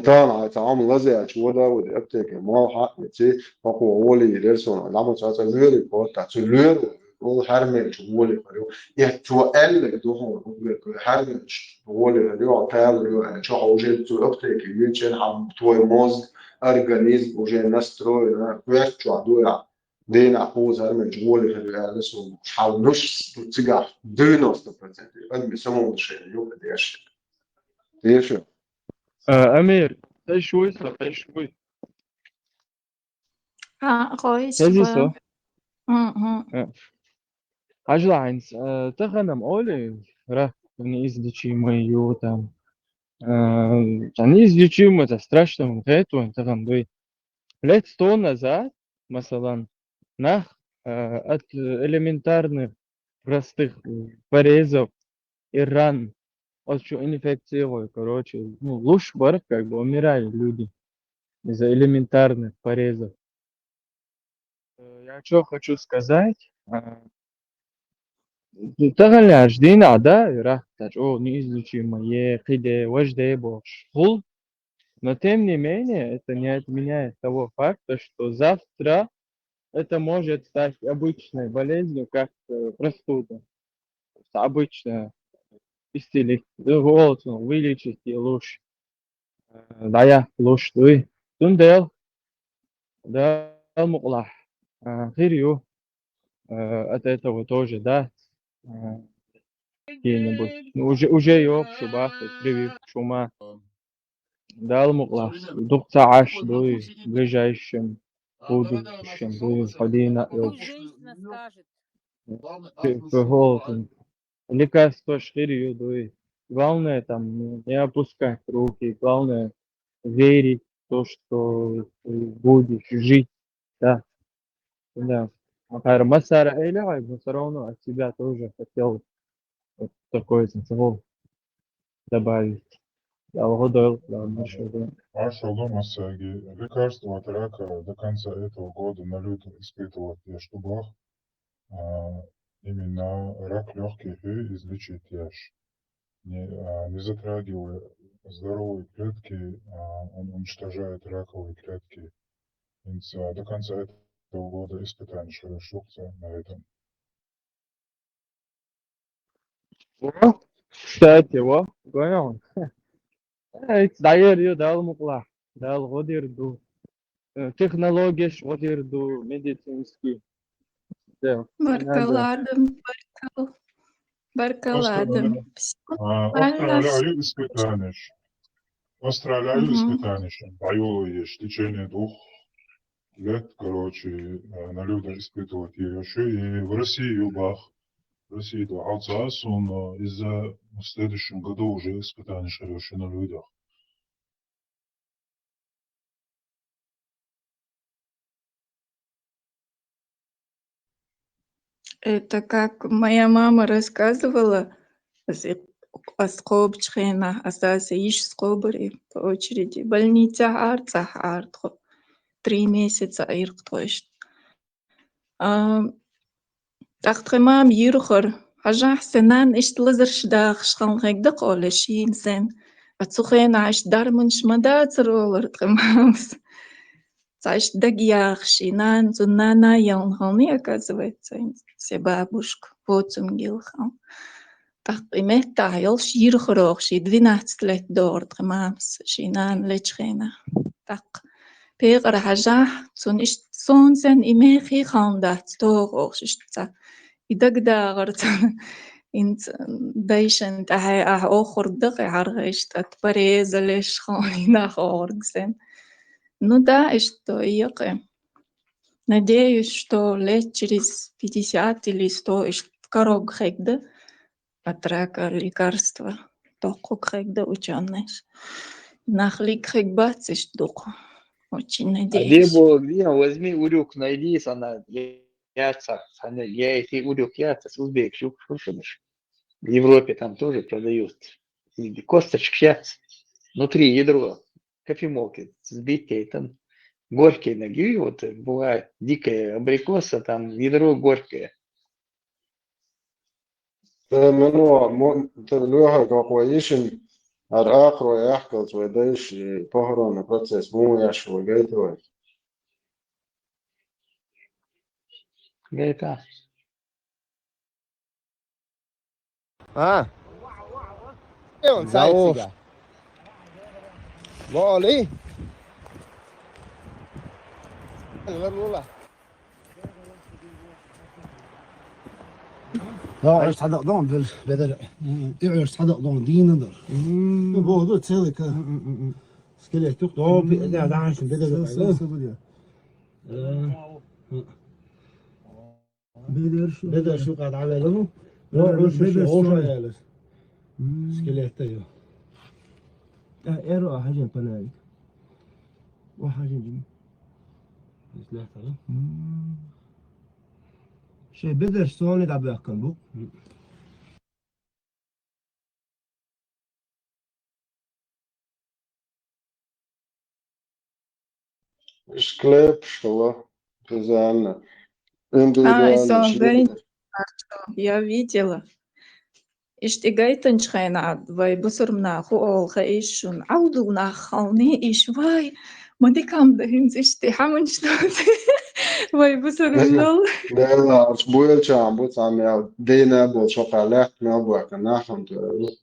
طبعا تعامل لازم أشوفه ودي أبتكر ما حق نتي أقوى ولي يرسون لما تسافر لوري بوتا تلوري هو حرمش ولي فريو يتوالد دوهم حرمش ولي فريو تعال شو حوجت أبتكر يمكن هم توي موز أورجانيزم وجه نستروي كويس شو عدويا دينا حوز حرمش ولي فريو لسه حاولوش تيجا 90% قد بيسموه شيء يوم قديش ليش أمير إيش شوي صح إيش شوي كويس هذي شوية صح Ажлаанс, таханам оле, ра, неизлечимое там. Неизлечимо, это страшно, это тахам дой. Лет 100 назад, масалан, нах, от элементарных, простых порезов и ран, от инфекцией, короче, ну, лучше бар, как бы умирают люди из-за элементарных порезов. Я что хочу сказать? تغلى جدينا ده راح تجو неизлечимое хиде вожде бош хул. Но тем не менее это не отменяет того факта, что завтра это может стать обычной болезнью, как простуда. Обычно исцелить, вылечить и лучше. Да я лучше ты. Тундел, да муклах. Хирю от этого тоже, да. Какие-нибудь. Ну, уже yok шубах, привив шума. Дал муклах. Дух цааш дуй в ближайшем будущем дуй ходи на лекарство ширью дуй. Главное там не опускать руки, главное верить в то, что ты будешь жить, да. Да. Масара Эля, но все равно от себя тоже хотел вот такой смысл добавить. Да, угодил, да, Маршал Масаги, лекарство от рака до конца этого года на людях испытывают яштубах. Именно рак легких и излечить яш. Не затрагивая здоровые клетки, он уничтожает раковые клетки. До конца этого года испытаний шукца на этом. Кстати, понял? Дайер дал мукла, дал годирду. Технология годирду медицинский. Баркаладом, баркаладом. Австралию испытаний. Австралию испытаний. Боевые в течение 2 лет, короче, на людях испытывать ее еще. И в России юбах. В России 20, он из-за в следующем году уже испытаний еще на людях. Это как моя мама рассказывала о скобчхена, остался иш скобри по очереди. Больница арца 3 месяца ирктош. Тахтремам юрхор. Хажах сенан ишт лазершдах шхалгдак олешин сен. Ацухен аш дармунш мадацролер тремамс. Цаиш дагьях шинан зунана ялнхални, оказывается, все бабушка, поцум гилхал. Так имеет тайл ширхорох, ши 12 лет дор тремамс, шинан лечхена. Так пегар хажах, цун иш сонсен имехи хандат сторох, шишца. И тогда, говорит, инт дайшен тахай охор дак харгешт от порезалеш хани нах оргсен. Ну да, и что, надеюсь, что лет через 50 или 100 в корог хэгда от рака лекарства. Току хэгда ученый. Нахлик хэгбац иш дух. Очень надеюсь. Где возьми урюк, найди, она яйца, я эти урюк яйца с узбек, шукшумыш. В Европе там тоже продают. Косточки яйца, внутри ядро. Кофемолки сбитые, там горькие ноги, вот бывает дикая абрикоса, там ядро горькое. منو تلوها كويشن الآخر ويحكز ويديش طهران بروسيس مو يعش وجيته. Гайта. زعوف بقولي لا عرس حدا قدام بدل يعرس حدا قدام دين ندر بوضو تسلك سكلي تقطع لا ده عايش بدل بدل شو قاعد على له بدل شو يالس سكليت ايوه ايرو حاجه بناي وحاجه دي سلاحه شيء بدر سوني دابا كنبو Sklep, что специально. Индивидуально. Говорит, я видела. اشتقيت شخينا vai بصرنا خو خيش عودوا نخلني إيش واي ما دي كم دهين زشتي حمن شنوت vai بصرنا لا أسبوع كان بوت عم يا دينا بول شوكولات ما بوك ناخم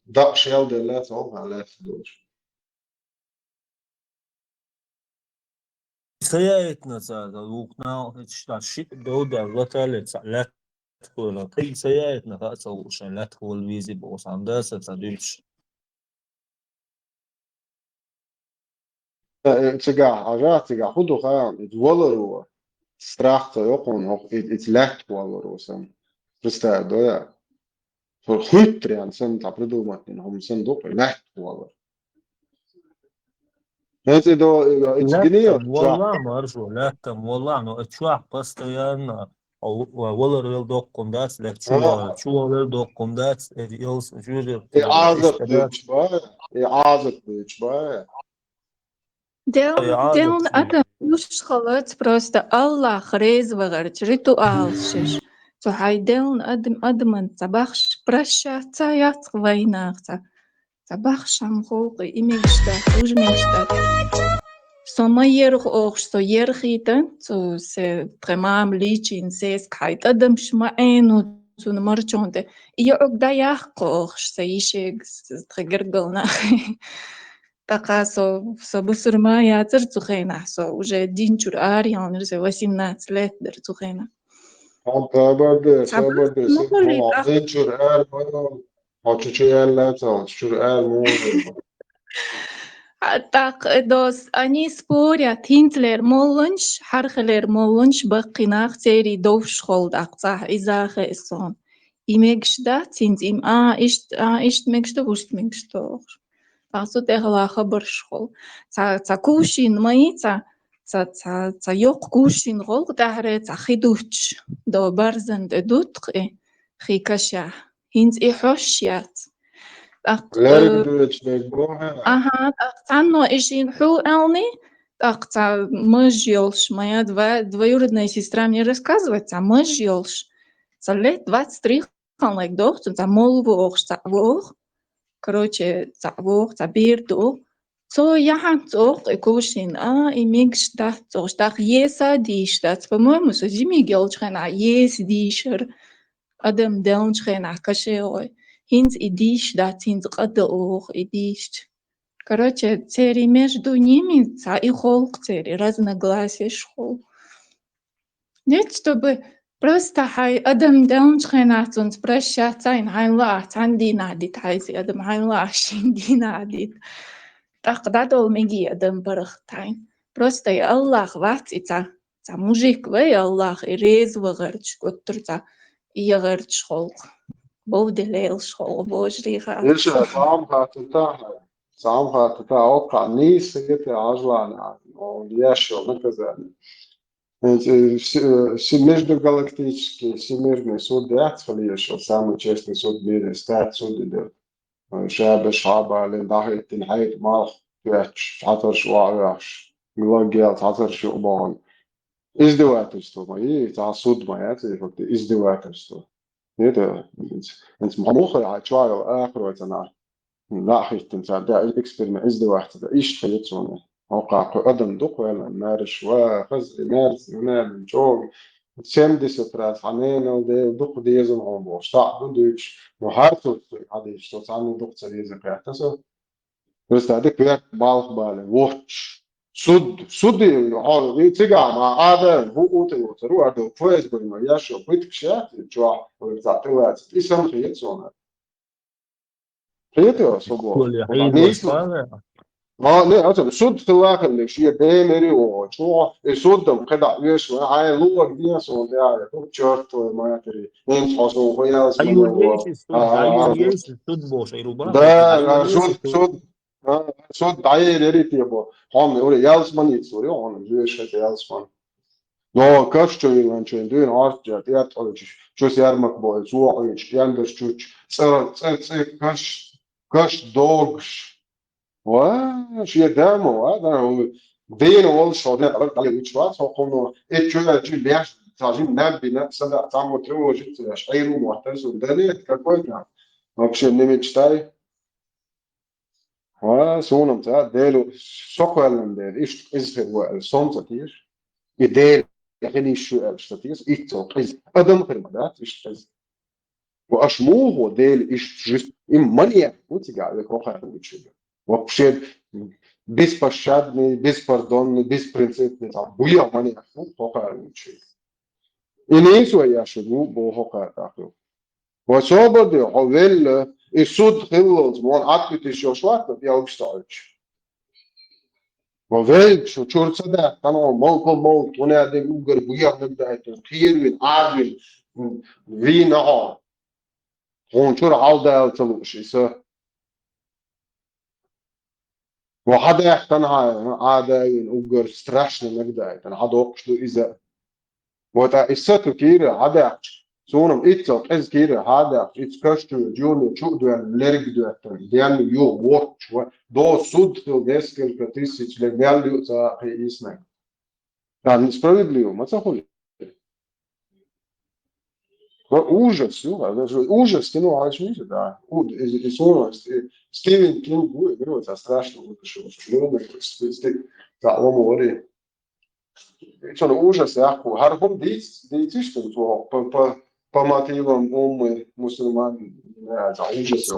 دق شيل دلات أو على فلوس. سيأتنا هذا وقنا شيء دودة وتالت لا تقول كي سيأتنا رأس وشان لا تقول ويزي بوس عندها ستدوش تجاه عجات تجاه خدوا خيام يتولروا страх يقون هو يتلات ولروا سن بستعدوا يا فالخيط يعني سن تعبدوا ما إنهم صندوق لات ولر هذا دو إتجنيه والله ما أرجو لا تم والله إنه أتشوح بس يعني أو والله ريل دوكم داس لك شو ريل دوكم داس يلس جوجر إعازة بيتشباية إعازة بيتشباية Делн это خلاص просто Аллах резвый ритуал шиш. So хай делн адман цабахш прощаться я в войнах. Цабахш амхолк имегштат, ужмегштат. So майерх ох, что ерхитен, so се премам личин сес кайт адам шмаэну so марчонте. И огда яхох, се ишег тригергална. Така со бусурма я церцухена, со уже динчур ариан, уже 18 лет церцухена. Sabırdı, Zençur er bunu, açıcı yerler, çur er mu? Так, дос, они спорят, Хинтлер молунш, Хархелер молунш, бакинах цери довш холдак, цах изах эсон. Имегшда, цинц им, ишт мегшда, вушт мегшда. Пасу техла хабар шхол. Ца кушин май, ца йок кушин гол, тахре ца хидуч, до барзан дудхи, хикаша. Хинц и хошят. Лерик дует бегбоха. Ага, цанно ишин ху элни, так ца мыжьёлш, моя двоюродная сестра мне рассказывает, ца мыжьёлш. Ца лет 23 халайк дохт, ца молву ох, ца вох. Короче, ца вох, ца бирду. So яхан цох экушин, имигш да цох, так еса диш, да, по-моему, со зими гелчхена, ес дишер, адам делнчхена, кашеой. Хинц идиш, да, цинц қады ох, идиш. Короче, цери между ними, ца и холк цери, разногласия шхол. Нет, чтобы просто хай адам делнчхена, цунц прощаться, ин хайла, цанди надит, хайзи, адам хайла, шинди надит. Так да дол меги адам барахтайн. Просто и Аллах вати ца мужик вей Аллах и резво герч коттер ца и герч холк. Бовде лейл шхол божриха. Иша сам хатта ока нис гете ажлана, он яшел наказание. Междугалактический всемирный суд Дяцфалиешел, самый честный суд в мире, стат суд идет. شاب شعبة لنضحي تنحيت مالخ تحش عطر شو عرش ملاقيات عطر شو بان إزدواجستو ما تعصد ما ياتي فقط إزدواجستو هذا أنت مخه على شوية آخر وتنا لا حيت تنسى ده الإكسبيرمنت إزدواج ده إيش خليتونه موقع قدم دق ولا مارش وخز مارس من شو Sem discipras hanena de duk deze om bo sta duch no hart hadi sto sanu duk tsarize kayta so resta de kyak balх bale watch sud har vi tiga ma ada hu ute ru ado pues bo ma yasho bit kshat jwa za telat isam khiyet sona khiyet so bo ما لا أصلا صد في الواقع اللي شيء ديمري وشو صدهم كده يش عاي لوك دي صون ده على تو شورت ما يدري مين حصل ويا اسمه أيوة ليش صد بوش أيروبا ده صد عاي لريت يبو هم يقول يالسمان يتصوري هم جوش يالسمان No, kašķojulančiem dienu ārstēt ietoliči, šos jārmakboja zoiņš, jandašķuč, kaš dogš. Šie demo, dienu olšo, dalī viņš vārds, no, čuvēči lieš, tāžim nebija, sadā, tāmo trūži, šeiru moters un dariet, какой там. Вообще не мечтай. Sunam tā, dēļu sokoēlam dēļ, izfēr somca tieši, dēļ, يعني شو ستاتيس إيش أدم خدمات إيش وأشموه ديل إيش جست إم مانيا وتجا لكوخا وتشيل وبشير بس بشادني بس باردون بس برنسيت نتا بويا مانيا كوخا وتشيل إنيسو يا شدو بوخا تاكلو وصوبر دي حوال السود خلص مون أكتر شوشوات يا وبستارش وفيل شو صدق كانوا موت وانا دي اوغر بويا نبدا تخير من عادل فينا هون شو عالده تلوش يسا وحدا يحتنها عاده اوغر ستراشن نبدا كان حدا وقشلو اذا وتا اساتو كير عاده سونم اتسو از كير عاده اتسكشتو جوني شو دو ليرج دو ديان يو واتش دو سود تو ديسكل كاتيسيتش لغاليو تا اسمك كان справедливо, ما تقول ужас, ужас кино, видите, да. Стивен Кинг говорит, это страшно, что да, он говорит, что ужас, я хархом дети, что по мотивам мусульман, это ужас.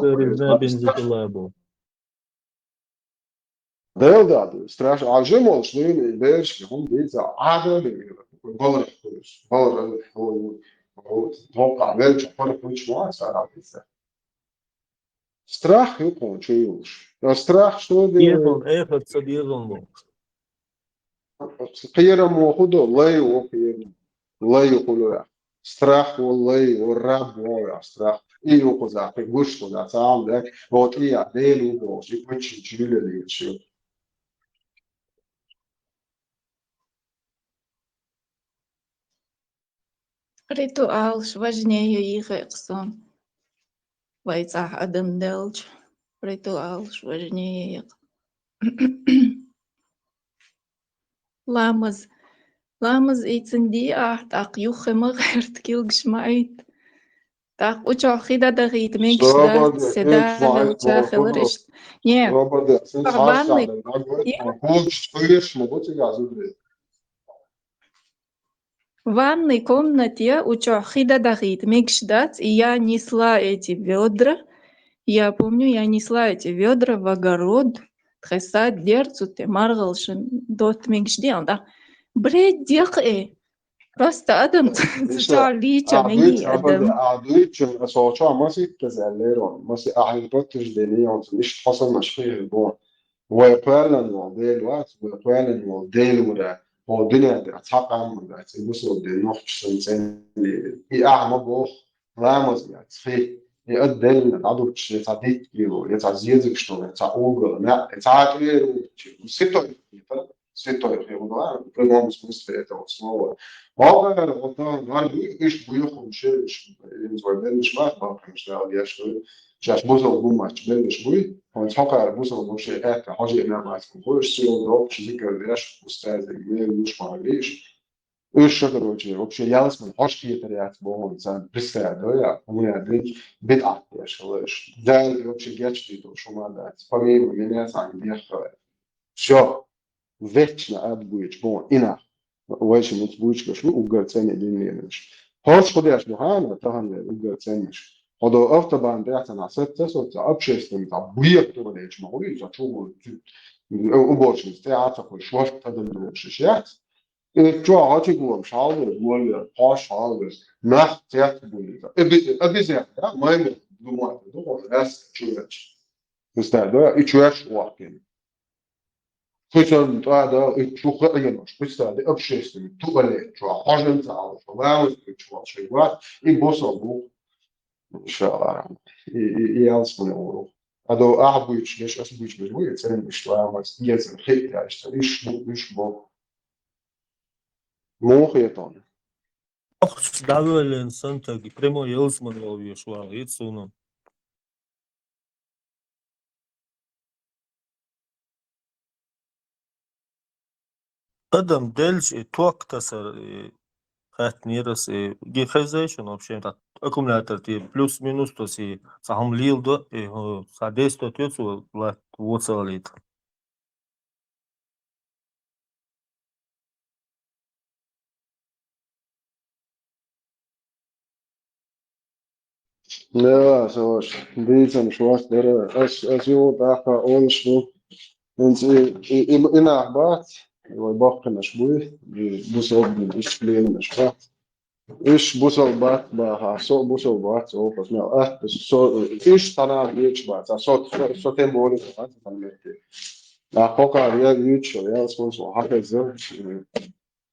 Да, страшно. А же мол, что и вершки, он дети, بالر توقع ذلك فرق مش صار عبيسة страх يكون شيوش страх что يهون إيه صديقهم قيرم وخدو الله وقيرم الله يقولوا страх والله والرب هو страх إيه وخذ في وش ولا تعمل لك هو إيه ديل وبوش يكون شيء اللي يشوف Rituāls važņēja īhēkson. Vai cā adam delč. Rituāls važņēja. Lamaz īcendi taq juhema gērt kilgš mait. Taq učo khida dagīt mīgš dāt sedāla učā khilrisht. Nē. Parbanni. В ванной комнате у Чохида Дахит Микшдац, и я несла эти ведра. Я помню, я несла эти ведра в огород. Тхесад дерцу ты маргалшин дот Микшден, да? Бред дехэ. Просто адам лича менги адам. عدويتش صوتشا ماسي تزاليرون ماسي أحيبتش دينيون مش حصل مشكلة البون ويقالن ديل وقت ويقالن ديل وده هو الدنيا أتحقق من ده تبصوا النوح سنتين أعمى بوخ رامز يعني في يقدر العدو يتعديت كيلو يتعزيزك شلون يتعوج لا يتعاطير ستة يخيروا كلهم مسموس في توصلوا واقع الغطاء قال إيش بيخون شيء إنزوي بلش ما مش لاقي يشتغل جاش بوزو بوم بلش بوي هو يتحقق بوزو بوم شيء هيك حاجة إنها ما تكون سيرو دروب شيء كذاش أستاذ يميل مش معليش إيش شغل وجهه وبشيء يالس من حش كي تريات بوم إنسان بستعد يا هم يعني بدعة يا شغلش ده وبشيء جاتش ديتو شو ما ده فمي من الناس عم بيخرج شو već adbujić bon ina ويش متبويش كشلو وقال ثاني ديني مش هوش خديش بهانا تهان وقال ثاني مش هذا أفتبان ده عشان عصير تسوت أبشيس من تعبية تقوليش ما هو يجا شو وبورش مستعد تقول شو تدل وشيات جو عاتي قوم مش عاوز ولا قاش عاوز ما تيات بولي أبي زين ما يمد دوما دوما ناس شويش مستعد يشويش واقين كتن هذا شو خيانش بس هذا أبشيس من تقولي شو حاجة تعال شو بعمل شو شيء يبصوا إن شاء الله يالسون يورو هذا أحبويش ليش أحبويش بجوي يتسلم مش تعمل يزن خيط عشان إيش بو Mohieton. Davelen Santagi, premo Jelsman Loviešval, Itsuno. Adam Delch и Туактасар Хатнирас и Гехайзейшн вообще аккумулятор плюс-минус то си сахам лилдо и садесто тёцу ла воцалит. Ja, zoals deze zoals als je daar ons in achtbaat, we bakken als boei, busel discipline als wat. Is busel baat, zo busel baat, zo pas nou, zo is dan aan iets baat, zo tempo is baat dan met. Na koka ja iets, ja soms wel hakken ze,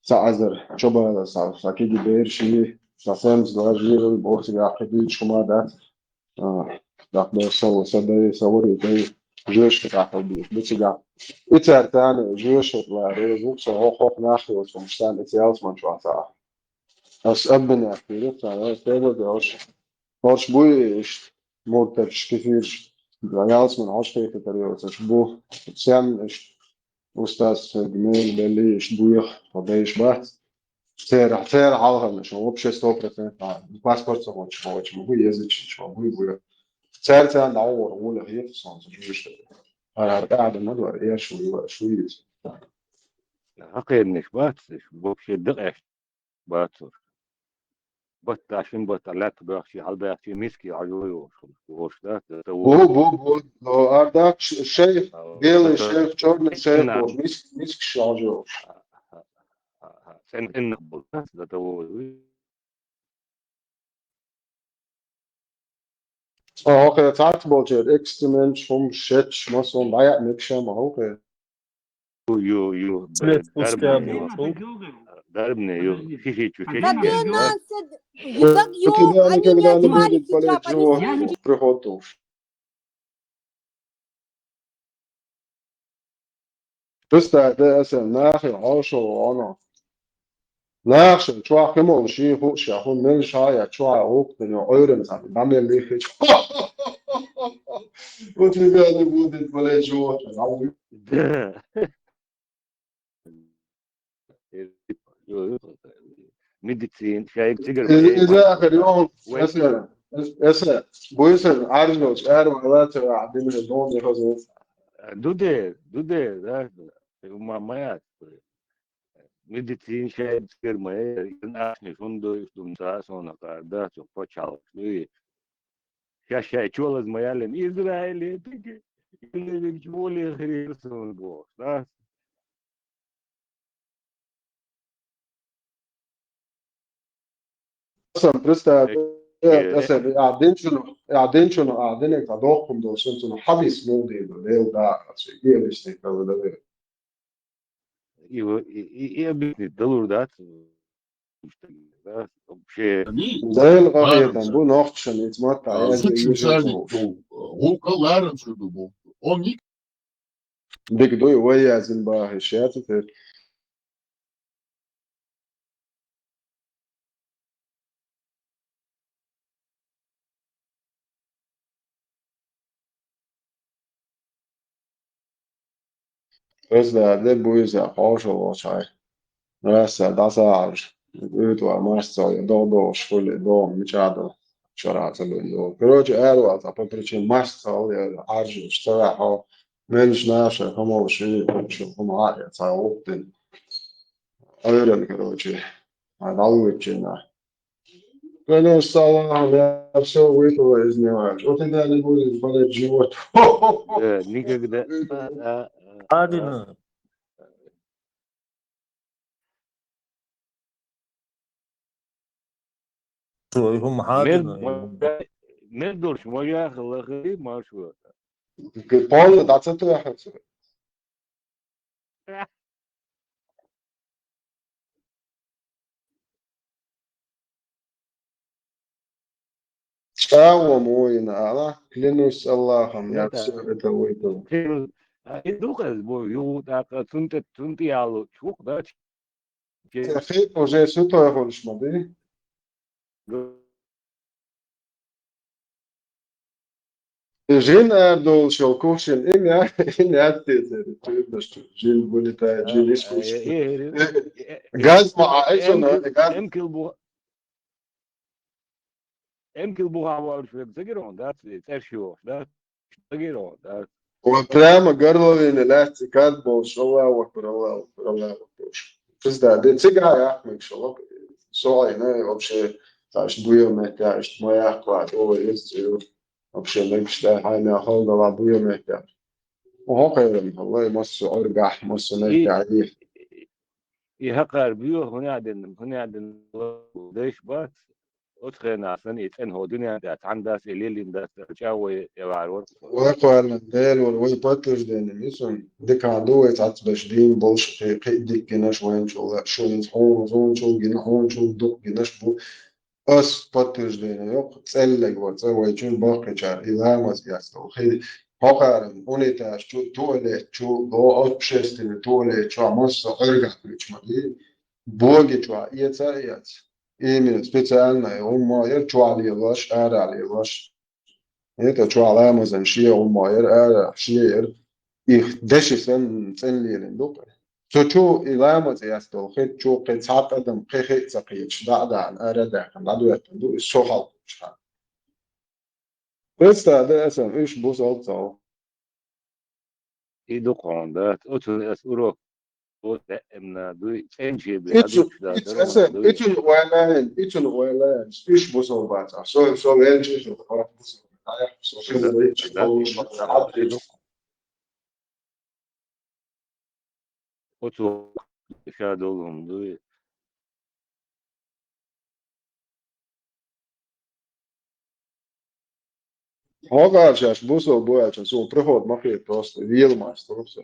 sazer, choba sa kidi beershi, sa sems dajir, boxi ja kidi chuma dat. Dat is zo, zo dat juist geraakt beetje iets aan juist waar er ook zo hoog nagedacht van staan het zelfs man wat als abben afgelopen dat als boei is motor schifir als man ausgeht der als boe sam is ustaz gmel belli is boei فضيش بات سير عالها مش هو بشي 100% باسبورت هو هو يزيد شو هو سالت عن عور ولا هي في صنع جوش أنا قاعد المدور إيش شوي حقيقة إنك باتش بوكشي دقش باتور بات عشان بطلعت بخشي على بخشي مسكي عجوي وش ده بو لو أردك شيء بيل شيء شورن شيء بو مسك شاجو سن إنك بس ده تو أوكي تعرف بوجر إكسترمنت شوم شيتش مثلا ضيع مكشة ما هو يو дарбне ю хихичу никогда не будет болеть живот приготов. Просто ده أصلا ناخي عاشو وأنا ناخي شو كمان شيء هو شيء هو من شايع شو عوق من عيرن صار بعمل ليه هيك وتبغى نبود بلا جو ميديسين شايف تقدر إذا آخر يوم أسا بويسن عارجوش أروح لا عدين من الدون يخزن دوده ده ما يعرف ميديسين شايف تقدر ما ينعرف شوندو يشتم تاسون كاردا شو بتشال شايف شو لازم يعلم إسرائيل تيجي اللي بيقولي خيرسون بوس ده أصلا برستا أصلا قاعدين شنو قاعدين كدوقهم دول شنو حبيس مودي دول ده شيء يستيقظ ده и доллар да вообще ده الغاية بو نوختشن يتمتع هو كلارن شو بو он ник ديك دوي ويا زنبا هشات بس ده بويزا قاشو وشاي بس ده سعر يتوى ماشي دو شغل دو مشادو شرع تلو كروج قالوا على بابريتشين ماشي عارج اشتراحه منش ناشا هم شيء شو هم عارف صاوبتن أيرن كروج هذا وجهنا كانوا صلاة لا سويت وإذن واحد وتدري يقول البلد جوات никогда Адина. شو هم عادنا مردورش ما ياخذ غريب ما شو Paul dat zit er echt. موين على كلينوس الله هم يحسب تويتو يدوق البو يو تاك سنت سنتي على شوك ده أخي وجه سوتو يا خولش مدي جين أردول شو كوشن إني أتيت بس جين بوليتا جين إيش كوش جاز مع إيشون Emkel buhava Zagiron, that's it, Ersio, that's Zagiron, that's وبرام قرروا إن لا تكاد بوشوا وبروا فز ده تيجا يا أحمد شو سواء هنا أبشر تعيش بويا مهتاج ما يحقق هو يستيو أبشر نمش ده هنا هذا لا بويا مهتاج وهو خير والله مصر أرجح مصر نرجع عليه يهقر بيو هنا عدن ليش بس أتخن عشان يتن هو دنيا ده عندها اللي ده تجاوي يبعرون وقال الدال والوي باترز دين ميسون ديك عدو يتعت دين بولش ديك جناش وين شو نحون زون شو جنحون شو دوك جناش بو أس باترز دين يوق تسلق وتسوي يجون باقي جار إذا ما سياسة وخير هقارن هونيتا شو تولي شو لو أبشستين تولي شو مصر أرجع بيش مدي بوجي شو يتسايات إيمين سبيتالنا يوم ما يرجع عليه لاش عليه لاش Eta čuala Amazon šie un mojer ära šie ich deši sen lielin dupe. So ču ilamos jasto het ču qet sat adam qet saqiyat da an ara da kan da duet du so hal. Besta da asam ish bus alto. يدو قاندات أتون أسورو من دوي تنجي Itun wala ish bus alto. So elji so bus. أتو شادوهم دوي Hogāršās būs vēl bojāšanas, un prihod makiet просто vielmās, turpsē.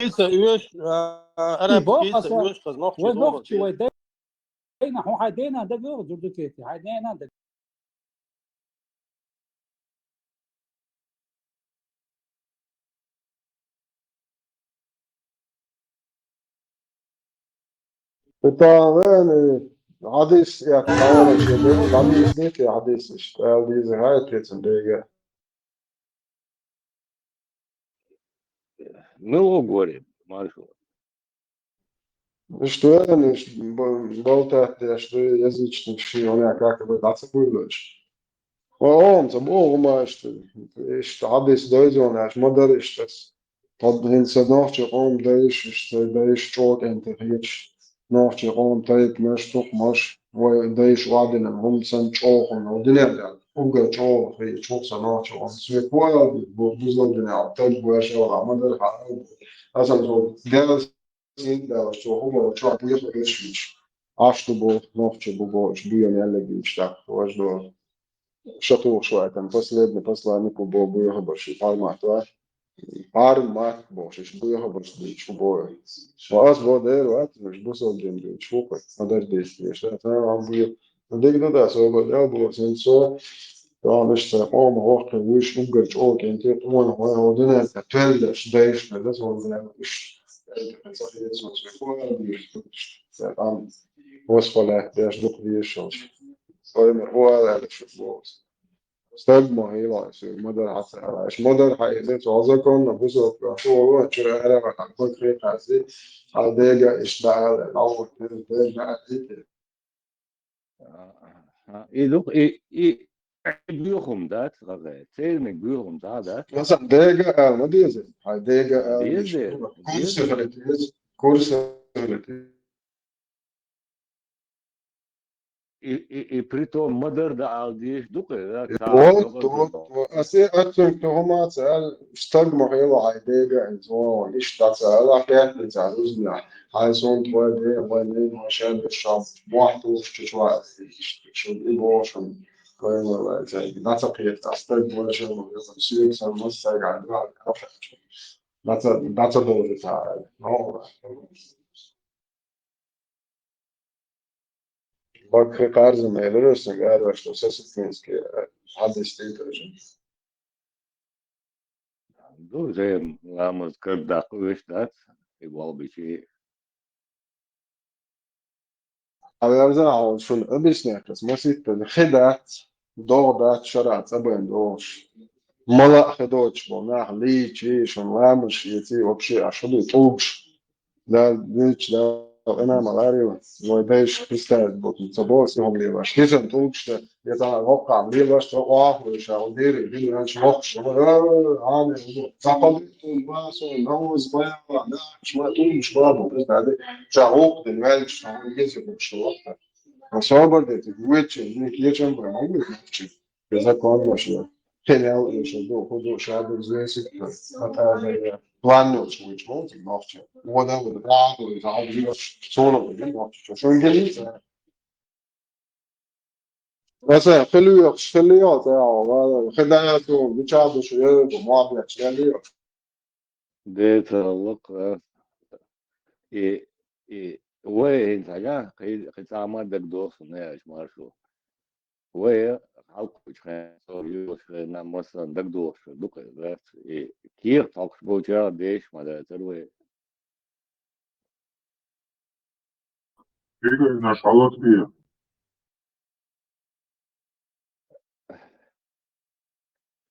كيسة إيش أنا كيسة إيش خزناق شو ودوخت ودينا هو حدينا ده بيوغ دردكيتي حدينا ده يعني عديس يعني طاولة شيء عديس نيكي عديس اشتغل دي زهاية كيتن ديجا ملو قريب ما شو اشتغل болтать что язычник ши он как бы дацбулыш он забыл ما ايش عديس دوزون اش مدر اشتس طب هنسى نوفش قوم دايش شوك انت هيش نوفش قوم تايب مش توق مش ودايش وعدنا هم سن شوقهم ودنا وقا شوق في شوق سنوفش قوم سويكوا بوزل دنا طيب واش ولا مدر اصلا شو جالس ده شو هو شو بيخلق ايش عشت بو نوفش بو شبيه يلا يشتاق واش دو شطوه شوية كان فصل نيكو بو يخبر شي Pārmāt boši, šbuja habars līdz šbuja. Vās bodēru atvež busol ģembi, šbuja, madardīs tieši. Tā bija, dig dodās, ogot elbos, un so, tā nešta oma vokta, viš ugarč oki, un tie tona, vai hodinē, tā tveldeš, deišne, tas hodinē, viš, tā tam, ospalē, tieši duk viešos. Soimer oēlē, šbuja. استجمع يلاش مدر حسنا اش مدر حيزه توازكون نبوسو هو تشرا على كل خير حاسي هذا اشتغل الاول ده يدوق بيوخم دات غاغا تير من بيوخم دات مثلا ديجا ما ديزه هاي ديجا كورس и при том модер да алдиш дуке да أسي أترك تهما سأل استجمع يلا عيدية إنزوان إيش تسأل حكاية نتعرضنا هاي صون توادي وين عشان الشام واحد وش شوية شو إيموشن كلام ولا زي نتقي استجمع شو يصير سام مستعد على that's a whole time no Bak karzım eğlenirsin eğer što sasitninski hadisteytörjün. Du zem lamas kırdak ıştat. Igual bir şey. Avevza al şun öbisnekes mositten khidat doğdat şarat aben doğuş. Mala khidoç bu nah liçi şun lamış yeti opşi aşılı toğuş. Da liç da أنا ملاري ويدايش كريستال بوتن صبوس يوم ليواش كيسن توكش يزعل وقع ليواش تقع وش عوديري بين هالش وقش عامل فقط باسو نوز بايا لا مش ما توش بابو بس هذا شعوق دلوقتي شعوق يجي بوش وقت صابر ده تقويتش إنك يجمع برامج نفسي إذا كان ماشي خلال إيش ده خدو شعب زي سكر هذا planlıyoruz bu için olacak ne yapacağız? O da böyle daha böyle daha bir sonra böyle ne yapacağız? Şu İngilizce. Mesela خليات يا خدمات بتشابه شوية ومواقع خليات. ده تغلق وين حاجة خدمات دك دوس ناش مارشو وين حلقة خان صوريوش نام مثلا دك دوس دوك بس كير تاكش بوجا ديش ما ده تروي Игорь наш Латвия.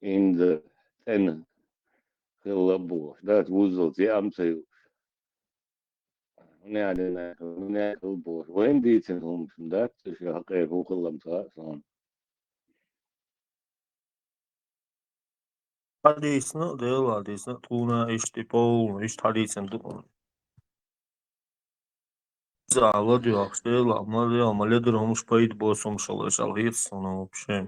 in the ten خلبوش ده توزل زي أمسي نعدنا خلبوش وين دي تنهم ده تشي حقيقة هو خلهم صار Tradīcija, lielādīs, tūnā išti polnu, išti tradīcija, Владивосток, Маледером шпаит босом шалаш алгирс, но вообще.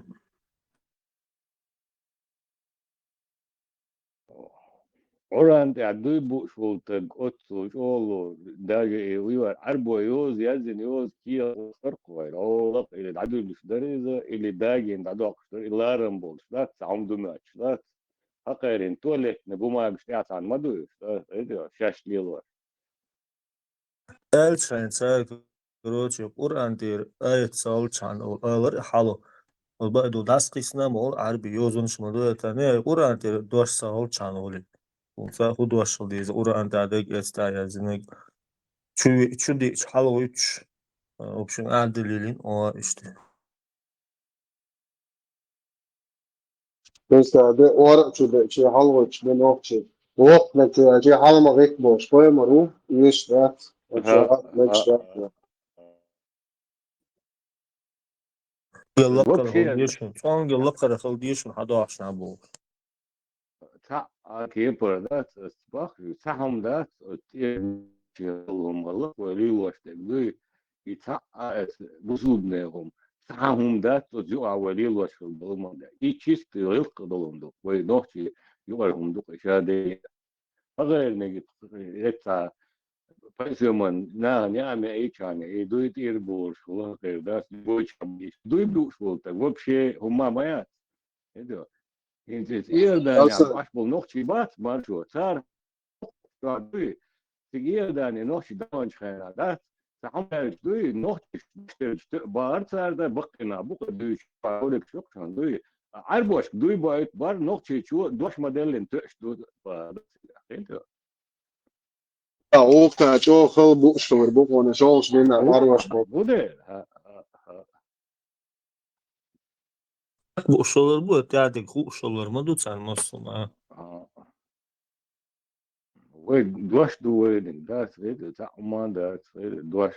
Oran ya duy şoltag otsuş oğlu daje uyar arbo yoz yazın yoz ki fark var. Oğlak ile dadu düşderize ile dagen dadu akşlar ilaram bolşlar samdunu açlar. Hakarin tuvalet ne bu mağış ya sanmadı. Öyle şaşlığı var. Elçen çay короче Qur'an der ayet salçan olar halı. Olbadu das qisna mol arbi yozun şmadı tane Qur'an der doş salçan oli. Unsa hudoş diz Qur'an da gestaya zinek. Şu di halı 3 option adilin o işte. Mesela de o ara şurada şey halvoç ne nokçı. Vok ne ki şey halma gek boş koymaru işte Yıllık karakol diyorsun. Son yıllık karakol diyorsun. Hadi aşna bu. Ta kepar da bak saham da yılım böyle ulaştık. İta buzudnehum. Saham da tuzu avali ulaştık bulmanda. İçiz kıyıl kıdılındı. Ve nohçi yuvarhumdu kışade. Ağır ne git etta Pasiman na nyame эйчане и дует ирбуш лохер да бочам дуй душ волта вообще ума моя это интес ирда ня аш был ночи бат маршо цар да дуй тигирда не ночи данч хана да сахамер дуй ночи бар цар да бакна бу дуй паролек шок сан дуй арбош дуй байт бар ночи чу дош моделен төш дуй ба это o kadar hıl bu işte var bu konu şoğuş beni arıyoruz bu. Bu de. Bu uşalar bu yani bu uşalar mı tutanmasın ha. Ve doş duvarın da söyle tamam da söyle doş.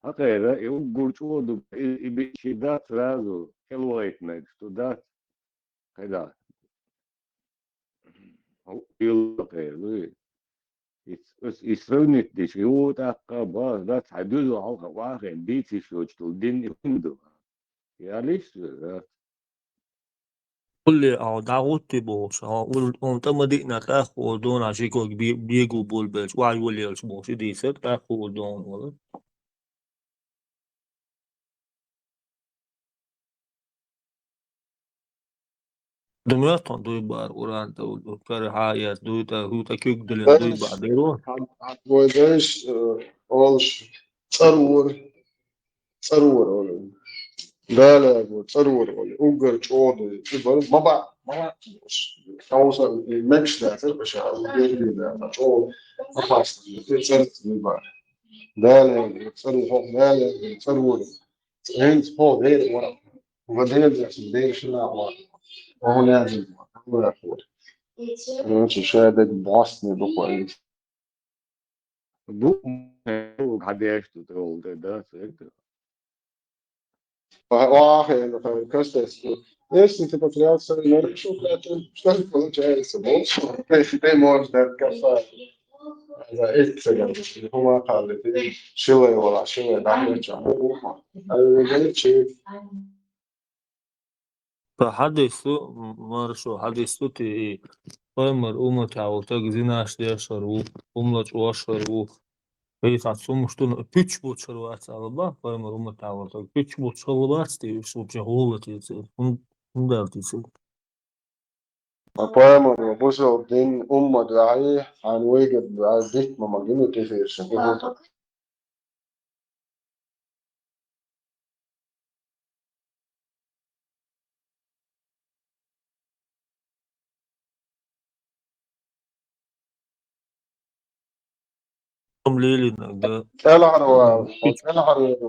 Hakikaten eu gurçodu bir şey da sразу helvaytmak что da kada. Yıl kaydı. İsrail'in de şey o da kaba da tadı al var bir şey şoçtul din indu. Yani işte كل دعوت بوش وانت مدينة تاخو دون عشيكو بيجو بول بيش وعي وليش بوش دي ست تاخو دون ولا دمياطن دوي بار وران تو كار حايات دوي تا هو تا كيك دلين دوي بار ديرو Bu da iş olmuş sarur oğlum. لا لا تصور ولا أوجر شغل يبقى ما توصل الماتش ده تلقى شغل ده شغل أخلص تصير يبقى لا لا تصور فوق لا تصور هند فوق غير ورا وبعدين ده شنو أقوى وهو لازم هو أقوى مش شادد بوسني بقوي Bu hade işte oldu da sürekli. واخي انا فاهم كاستس ايش انت بتريال سنه نور شو شلون تكون جاي سبوت في مور ده كفا اذا ايش تسجل هو قال لي شو ولا شو ده يرجع انا شيء فحدث مرشو حدث تي فمر تعوتك زيناش ديشرو أملج واشرو هيك عصوم شتون بيتش بوتشرو أتسالبا فمر تعوتك بيتش بوتشرو باستي شو بجهولتي ندارتي Poema no buso din dai an wege dit mama gino tefes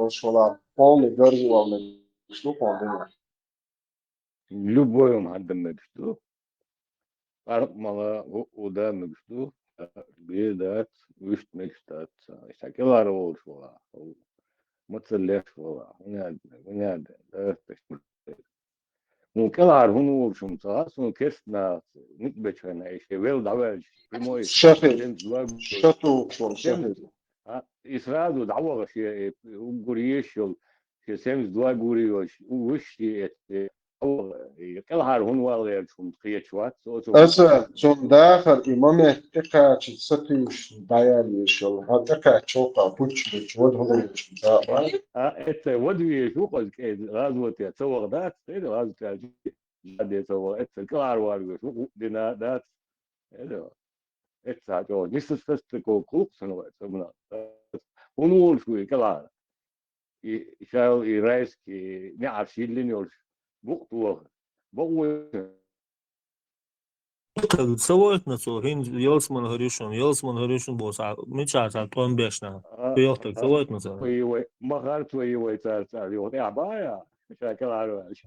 шола полный горю вам что помню Любой hadden что. Armala oda müştü. Bir de üst müştü. İşte kelar olmuş valla. Mutsalleş valla. Nerede? Ну, kelar hunu olmuşum sağa. Sonra kesna. Nitbeçene işte. Vel davel. Primoy. شتو İsrail dava şey. Uguriyeş yol. Şey semiz dua guriyoş. Uş işte. kelar hunu alıyorsun. Kıyıçvat. أسا شون داخل إمامه تكا تستيش دايان يشل هتكا تشوكا بوتش بوتش ود هذا مش بتاع انت ودي شو قصدك لازم تتصور ذات لازم تجي يتصور انت كلار وارجو شو دينا ذات انت جو نيس فستكو كوكس نو سمنا ونقول شوي كلار يشاو يرايس كي نعرف شي اللي نقول بوقتو بقوي سويت نسو هين يلسمن هريشن بوس مش عارف توم بيشنا بيوتك سويت نسو ما غارت وي صار يوضع عبايا شكل عارف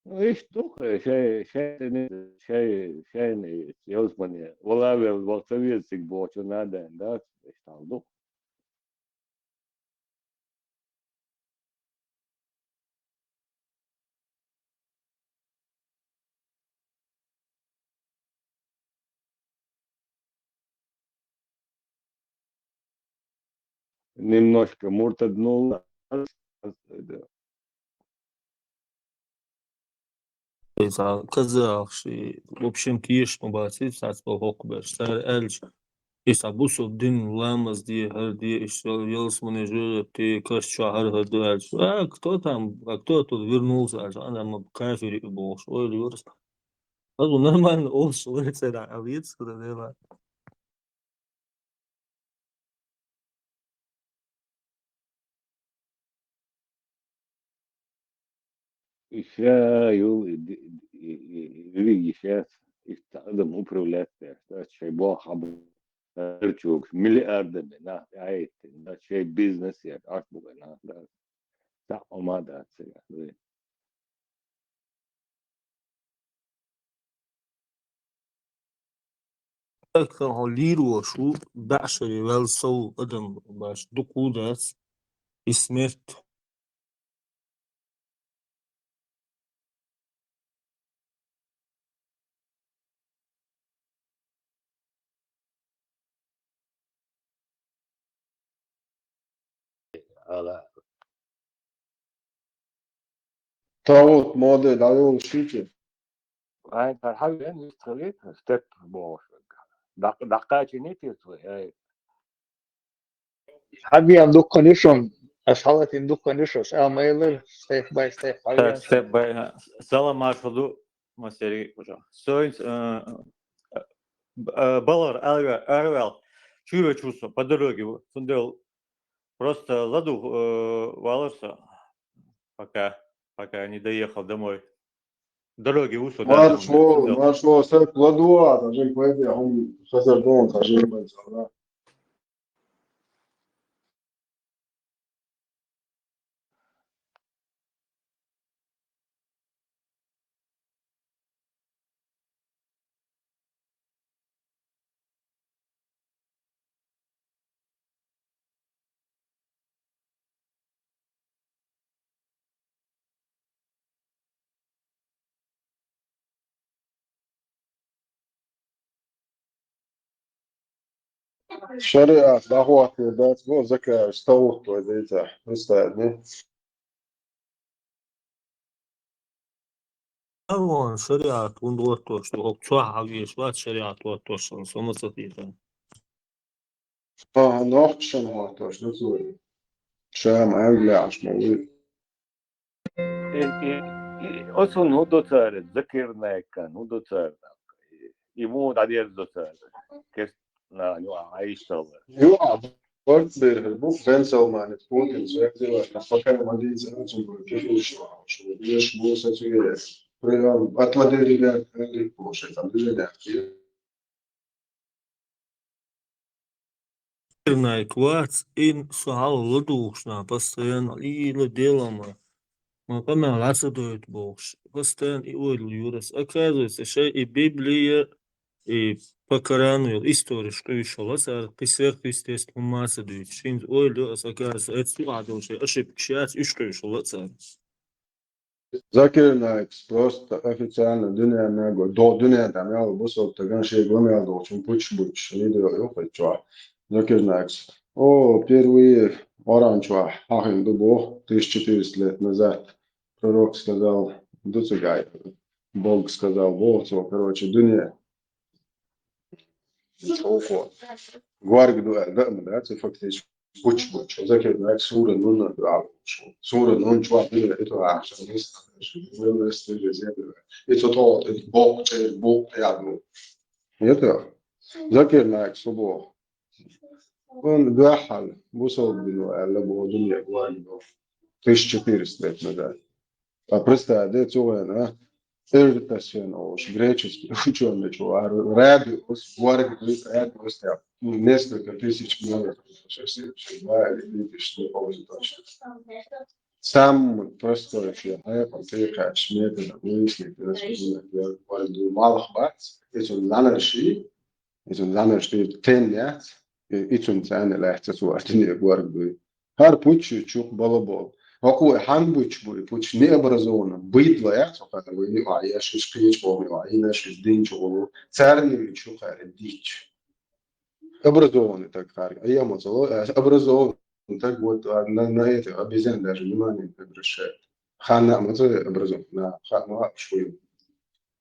ايش دوخ شيء يوزمني والله الوقت ويسك بوش نادا ده ايش تعرض немножко муртаднул إذا كذا شيء وبشم كيش مباسي ساعات بوهوك بشتار ألج إذا بوسو دين لامز دي هر دي إيش يلسمن يجور تي كاش شهر هدو ألج кто там кто тут вернулся أنا ما كافر يبوش ويل يورس هذا нормально أوش ويل سيدا أبيت كده ديلا شايو ريشات يستخدم upravljati da će boha čovjek milijarde na ajte da će biznes je ako ga na da omada se أكثر هولير وشو بعشر يوال سو قدم باش دقودات اسمت على طاوت ماضي دايون شيكي Ay tarhav yani istrelit step boş. Dakika neti tu. حبي عندك كونيشن أصحابك عندك كونيشن مailer step by step Step by Sala marşrutu maseri hocam. Söyle Балар, Арвел, чую чувство по дороге. Сундел просто ладу валился, пока не доехал домой. Дороги усу да. маршо, сак ладуа, тажим поэты, он хазардон, тажим поэты. Шариат, лахуат, да, ну, закая, стол, то это, представь, أول شريعة ونروتوش وقتها ويشوات شريعة وتوش سمسطيتا نوع شنو توش نزول شام عامل عش موجود أصلا هو دوتار ذكرنا كان هو دوتار يموت عليه الدوتار كيف لا عايش سوا يوعى برضه البوك فانسا وما نتفوت الزواج فكر ما دي زمان شو كيف شو ليش مو ساتوي بريم أطلع ديري لا ديري بوش تام ديري Квац ин сухал ладушна постоянно и ладелама. Мы помню, дует Богш. Постоянно и ой, Юрас. Оказывается, что и Библия, и по Корану, история, что еще ласа, ты сверхъестественную массу дует. Шин ой, Юрас, оказывается, это слава что ошибки сейчас, и что еще ласа. ذاكرنا просто официально دنيا ناقو دو دنيا تعمل بوصل تكان شيء قومي على دوشون بوش نيدو يوقف جوا ذاكرنا о первые оранжева хахин дубо 1400 лет назад пророк сказал дуцугай Бог сказал вот короче дуня Гварг да это фактически Буч, закидывает сура, ну на правду. Сура, ну ничего, это акция, это то, это Бог, я ну. Это закидывает субо. Он гахал, бусол бину, але бо дуня гварг 1400 лет назад. А просто да это Эртасен, ош греческий ученый чувак, раби, гварг, раби, несколько тысяч километров. Сам простой человек, он приказ, метод, выяснить, малых бац, это ланер ши, тен лет, и цен лет, это суартине гварг. Хар пучу чух балабол. Ако хан пуч не образован, быдло я, сохранно вы я шишкич помню, и наш день чего, царный чухар дичь. Образованный так харк, а я мацало, образованный так вот на это обезьян даже внимание не обращает. Хана мацало образованный, на хана швы.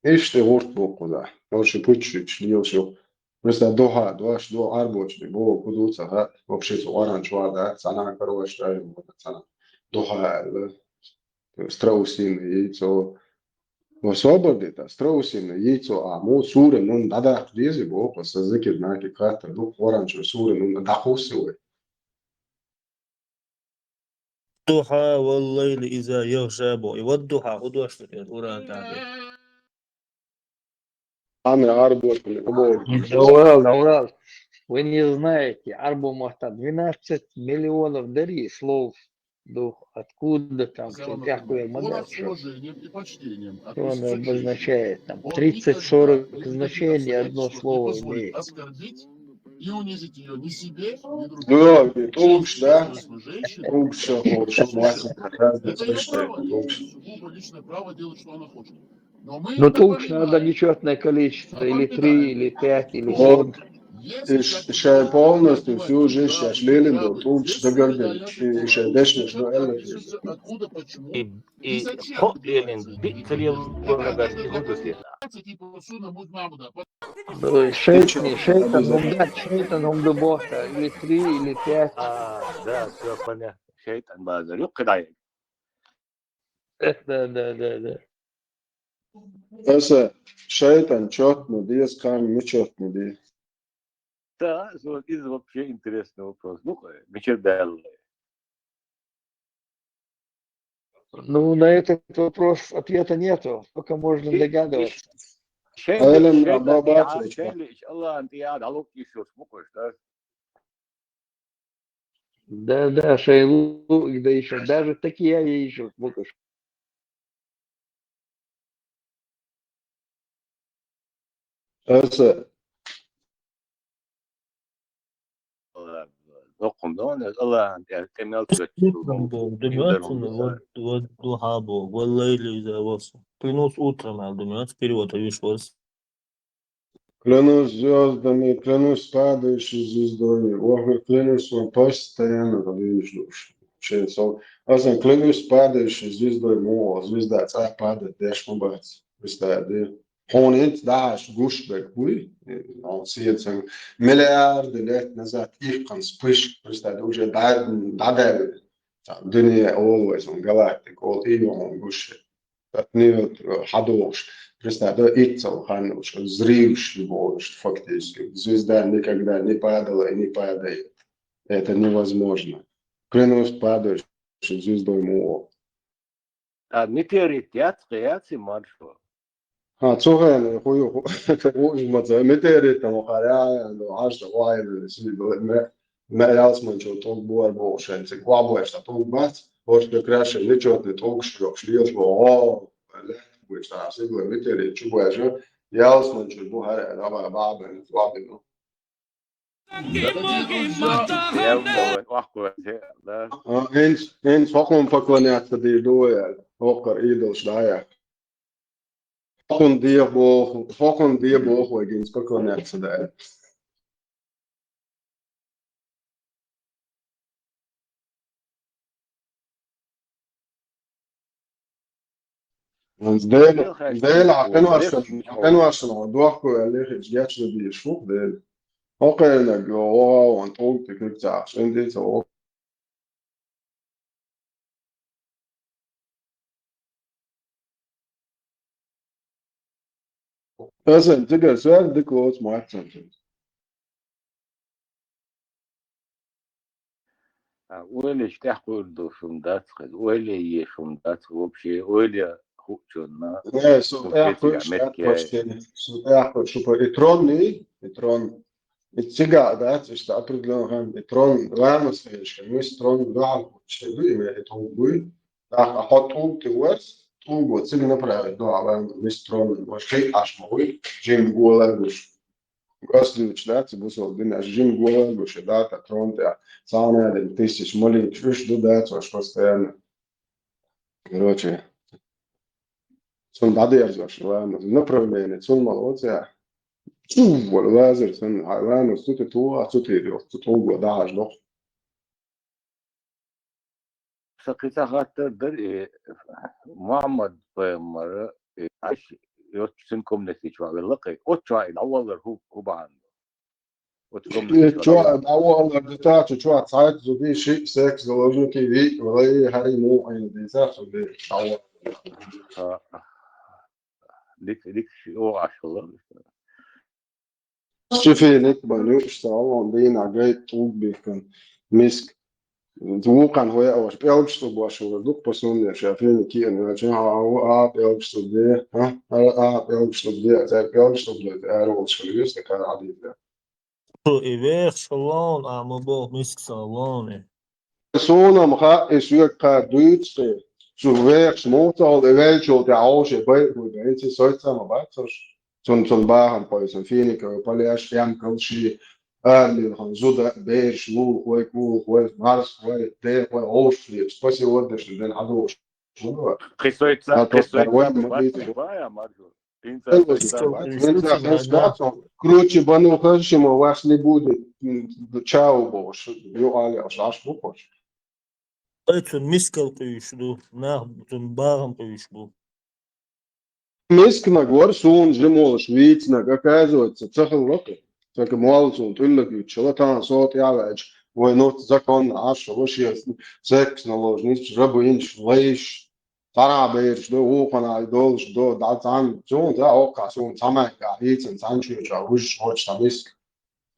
И что ворт бог куда, лучше пучу, не все. Просто доха, до арбочный, бог кудуца, вообще то оранжевая, да, цена короче, цена. Доха, страусиное яйцо. В свободе это страусиное яйцо, а му суре, ну надо лезть, бо просто закид на карту, ну оранжевый суре, ну надо хусывать. الضحى والليل إذا يغشى بوي والضحى قدوة شتير ورا تعبي أنا арбочный, Урал, вы не знаете, Арбу Махта 12 миллионов дари слов. Дух, откуда там, всякую модерцию. Что оно обозначает? Там 30-40 значений одно слово имеет. И унизить ее ни себе, ни другим. Ну, толкш, да? Толкш, Это ее право, ее сугубо личное право делать, что она хочет. Но толкш надо нечетное количество, или 3, или 5, или 7. Еще полностью всю жизнь сейчас лелин до толкш догорден. Еще дешнешь до эллы. Откуда, почему И Эллин, Шейтан умдубота, или 3, или 5. Да, все понятно. Шейтан базар, кидай. Да. هسه شيطان четно, диез кам нечетно ди. Да, вот это вообще интересный вопрос. Ну, мечердал. Ну, на этот вопрос ответа нету, только можно догадываться. Элем рабабатлич. Да, шейлу, да еще, даже такие я еще смогу. هسه Утром был, дымется, вот духа был, валлайли за вас. Принос утром, а дымется, перевод, а видишь, вас. клянусь звездами, клянусь падающей звездой. Ох, клянусь вам постоянно, подвижу. Азан клянусь падающей звездой, мол, звезда царь падает, дэш мубац. Представляете? هون انت داعش جوش بكوي سيتسن مليار ليت نزات يقن سبيش برستاد وجه دعد الدنيا always on galactic all on جوش تنيو حدوش برستاد إيتسو خانوش зришь любовь фактически звезда никогда не падала и не падает, это невозможно. Клянусь падающей звездой мол. А метеорит яцкаяци маршо. صغير هو مثلا متى مقالة لو 10 واحد ما ياسمن شو طول بور بوشن سكوا بوش طول بس بوش بكراش اللي جوت طول شو شليش بو لا بوش تعرف متى شو بوش ياسمن شو بو هذا لا بعض بعض إنس فقم فقلنا تدي دوال فقر إيدوش دايا Fokon die boog against Coconut today. ديل كانوا عشان موضوعكم اللي جاتش بيشوف ديل اوكي نجوا وانتم تكتب عشان دي تو بس انت سؤال ديك وقت ما احسن Уэлли штяхур до шумдац, уэлли е шумдац вообще, уэлли хучона. Не, супер этрон التجا ده تستعبد لهم إترون رامس فيش كميس ترون دعم شيء ما يتوقعي أحطهم تواس توقع تسيب نبرة دعم ميس ترون وشيء عشموي جيم جولا وش قصدي وش ده تبصوا الدنيا جيم جولا وش ده ترون ده صانع التيسش مولي شوش ده وش قصدي короче сон بعد يرجع شوية نبرة بين сон مالوت والوازر سن حيوان وستوت تو ستوتي ستوت داعش لو سقيتا خاطر در محمد بمر عش يوتسنكم نتيجة والله أوتشا الأول هو بعند شو أول بتاعت شو ساعات زودي شيء سكس زوجنا كذي ولا هاي مو أين ديزا زودي أول ليك شو عشرة شوفي لك بنوش سوالون دين عجيب طوب بيكن مسك دوقان هو أوش بيلبسوا بواشوا دوق بسون شايفين كي إنه عشان هو بيلبسوا ده بيلبسوا ده زي بيلبسوا ده أروش خليس كان عادي ده إيش شلون أعمل مسك صالوني سونا مخا إسوي كاردويتس شو ويرش موتال إيفيلشو تعوش بيت وبيت سويت ما بعرفش son baahan poison finika paliash yam kalshi ali hanzuda besh lu hoy mars hoy de hoy oshli spasi wordeš den adosh Круче бану хашимо вас не будет чао бош ю али аш бухош Это мискал поищу, на баром поищу. Миск на гор сун жемолш вицна оказывается цехал локи так молцун туллак чолотан сот явач войнот закон аш вообще секс наложниц рабынч лейш Tara beir do ukana dolsh do datan zon da oka zon tamaka hitsen sanchuja wish hoch tamisk.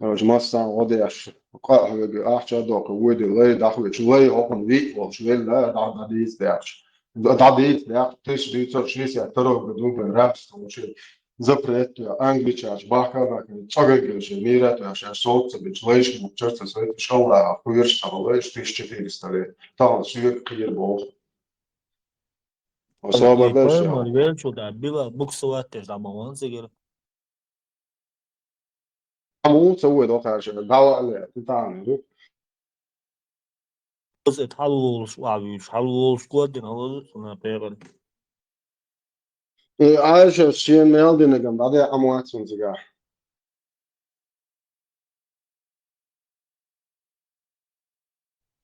Massan odeash qahwege ahcha dok wede lay dakhwech lay open vi wol shvel la da dis dash. Da dis da tish di to shisia toro bedun raps uche запрет англичаш бахара цагагеш мират аша соц бич му черта свет школа хуерш тавалеш 1400 лет там сюр кир бог особо дальше Поэма Велчу, да, била буксуатер, да, мамон зигер. аму сауе до хаш дава тан بس اتحلل شوابي حلل سكواد هذا أنا بيرن. عايش الشيء ميلدين جنب بعدين اموات سنتجا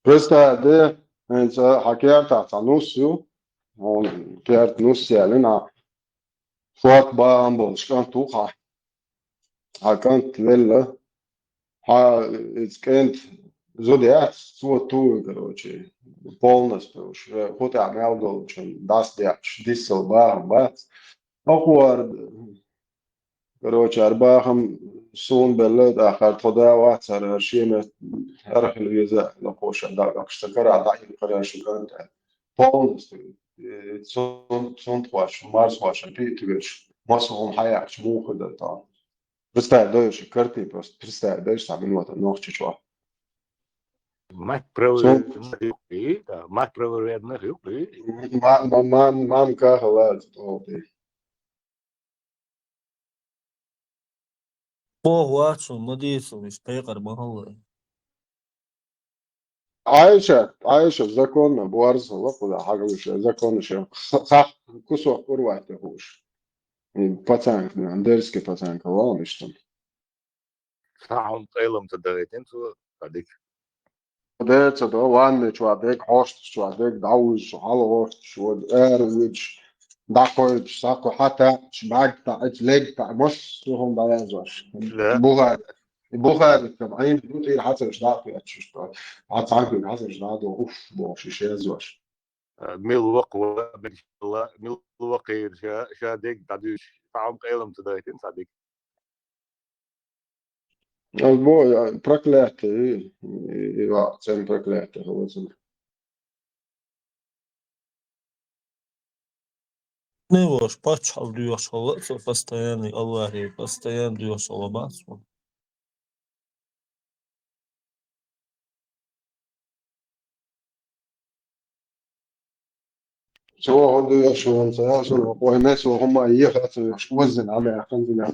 بس ده انت حكيت عن نصه هون كانت نص يعني فوق بامبوش كان توقع كانت ليلة كانت زوديات سوى تو короче полностью уж хоть я мелдол чем даст я дисел бат أقوى короче أرباهم سون بلد آخر خدا واحد صار هالشيء أرخ الجزاء نقوش عندك أشتكر عدائي قرار كانت полностью سون تواش مارس واش بيتوش مصهم حياة مو خدا تا представляешь карты просто представляешь там ну это ночь чего Мать правоверных и да, мать правоверных и мам кахалат Бог ватшу модису миш пейкар махалла. عايشة законно буарза лапуда хагавиша законно ше хах кусок урвать хуш пацанк андерский пацанка ломиш там саун قيلم تدريتين تو هذيك ده ده وان شو هذيك هوست شو هذيك داوز على هوست شو ايرويج داكو ساكو حتى شباك تاع ليج تاع مش هم بيازوش لا بوغا كمان دوت ايه حتى مش داكو اتش حتى عنك حتى مش داكو اوف بوش شيزوش ميل وقوة الله ميل وقير شاديك تعديش ساون قيلم تدريتين صديق البو проклятый ja sen проклятый голосом Не ваш пачал дьёшь холодца постоянный Аллахи, постоянно дьёшь алабасу. سواء هو شو انت شو هو الناس وهم يخلصوا وزن على خنزنا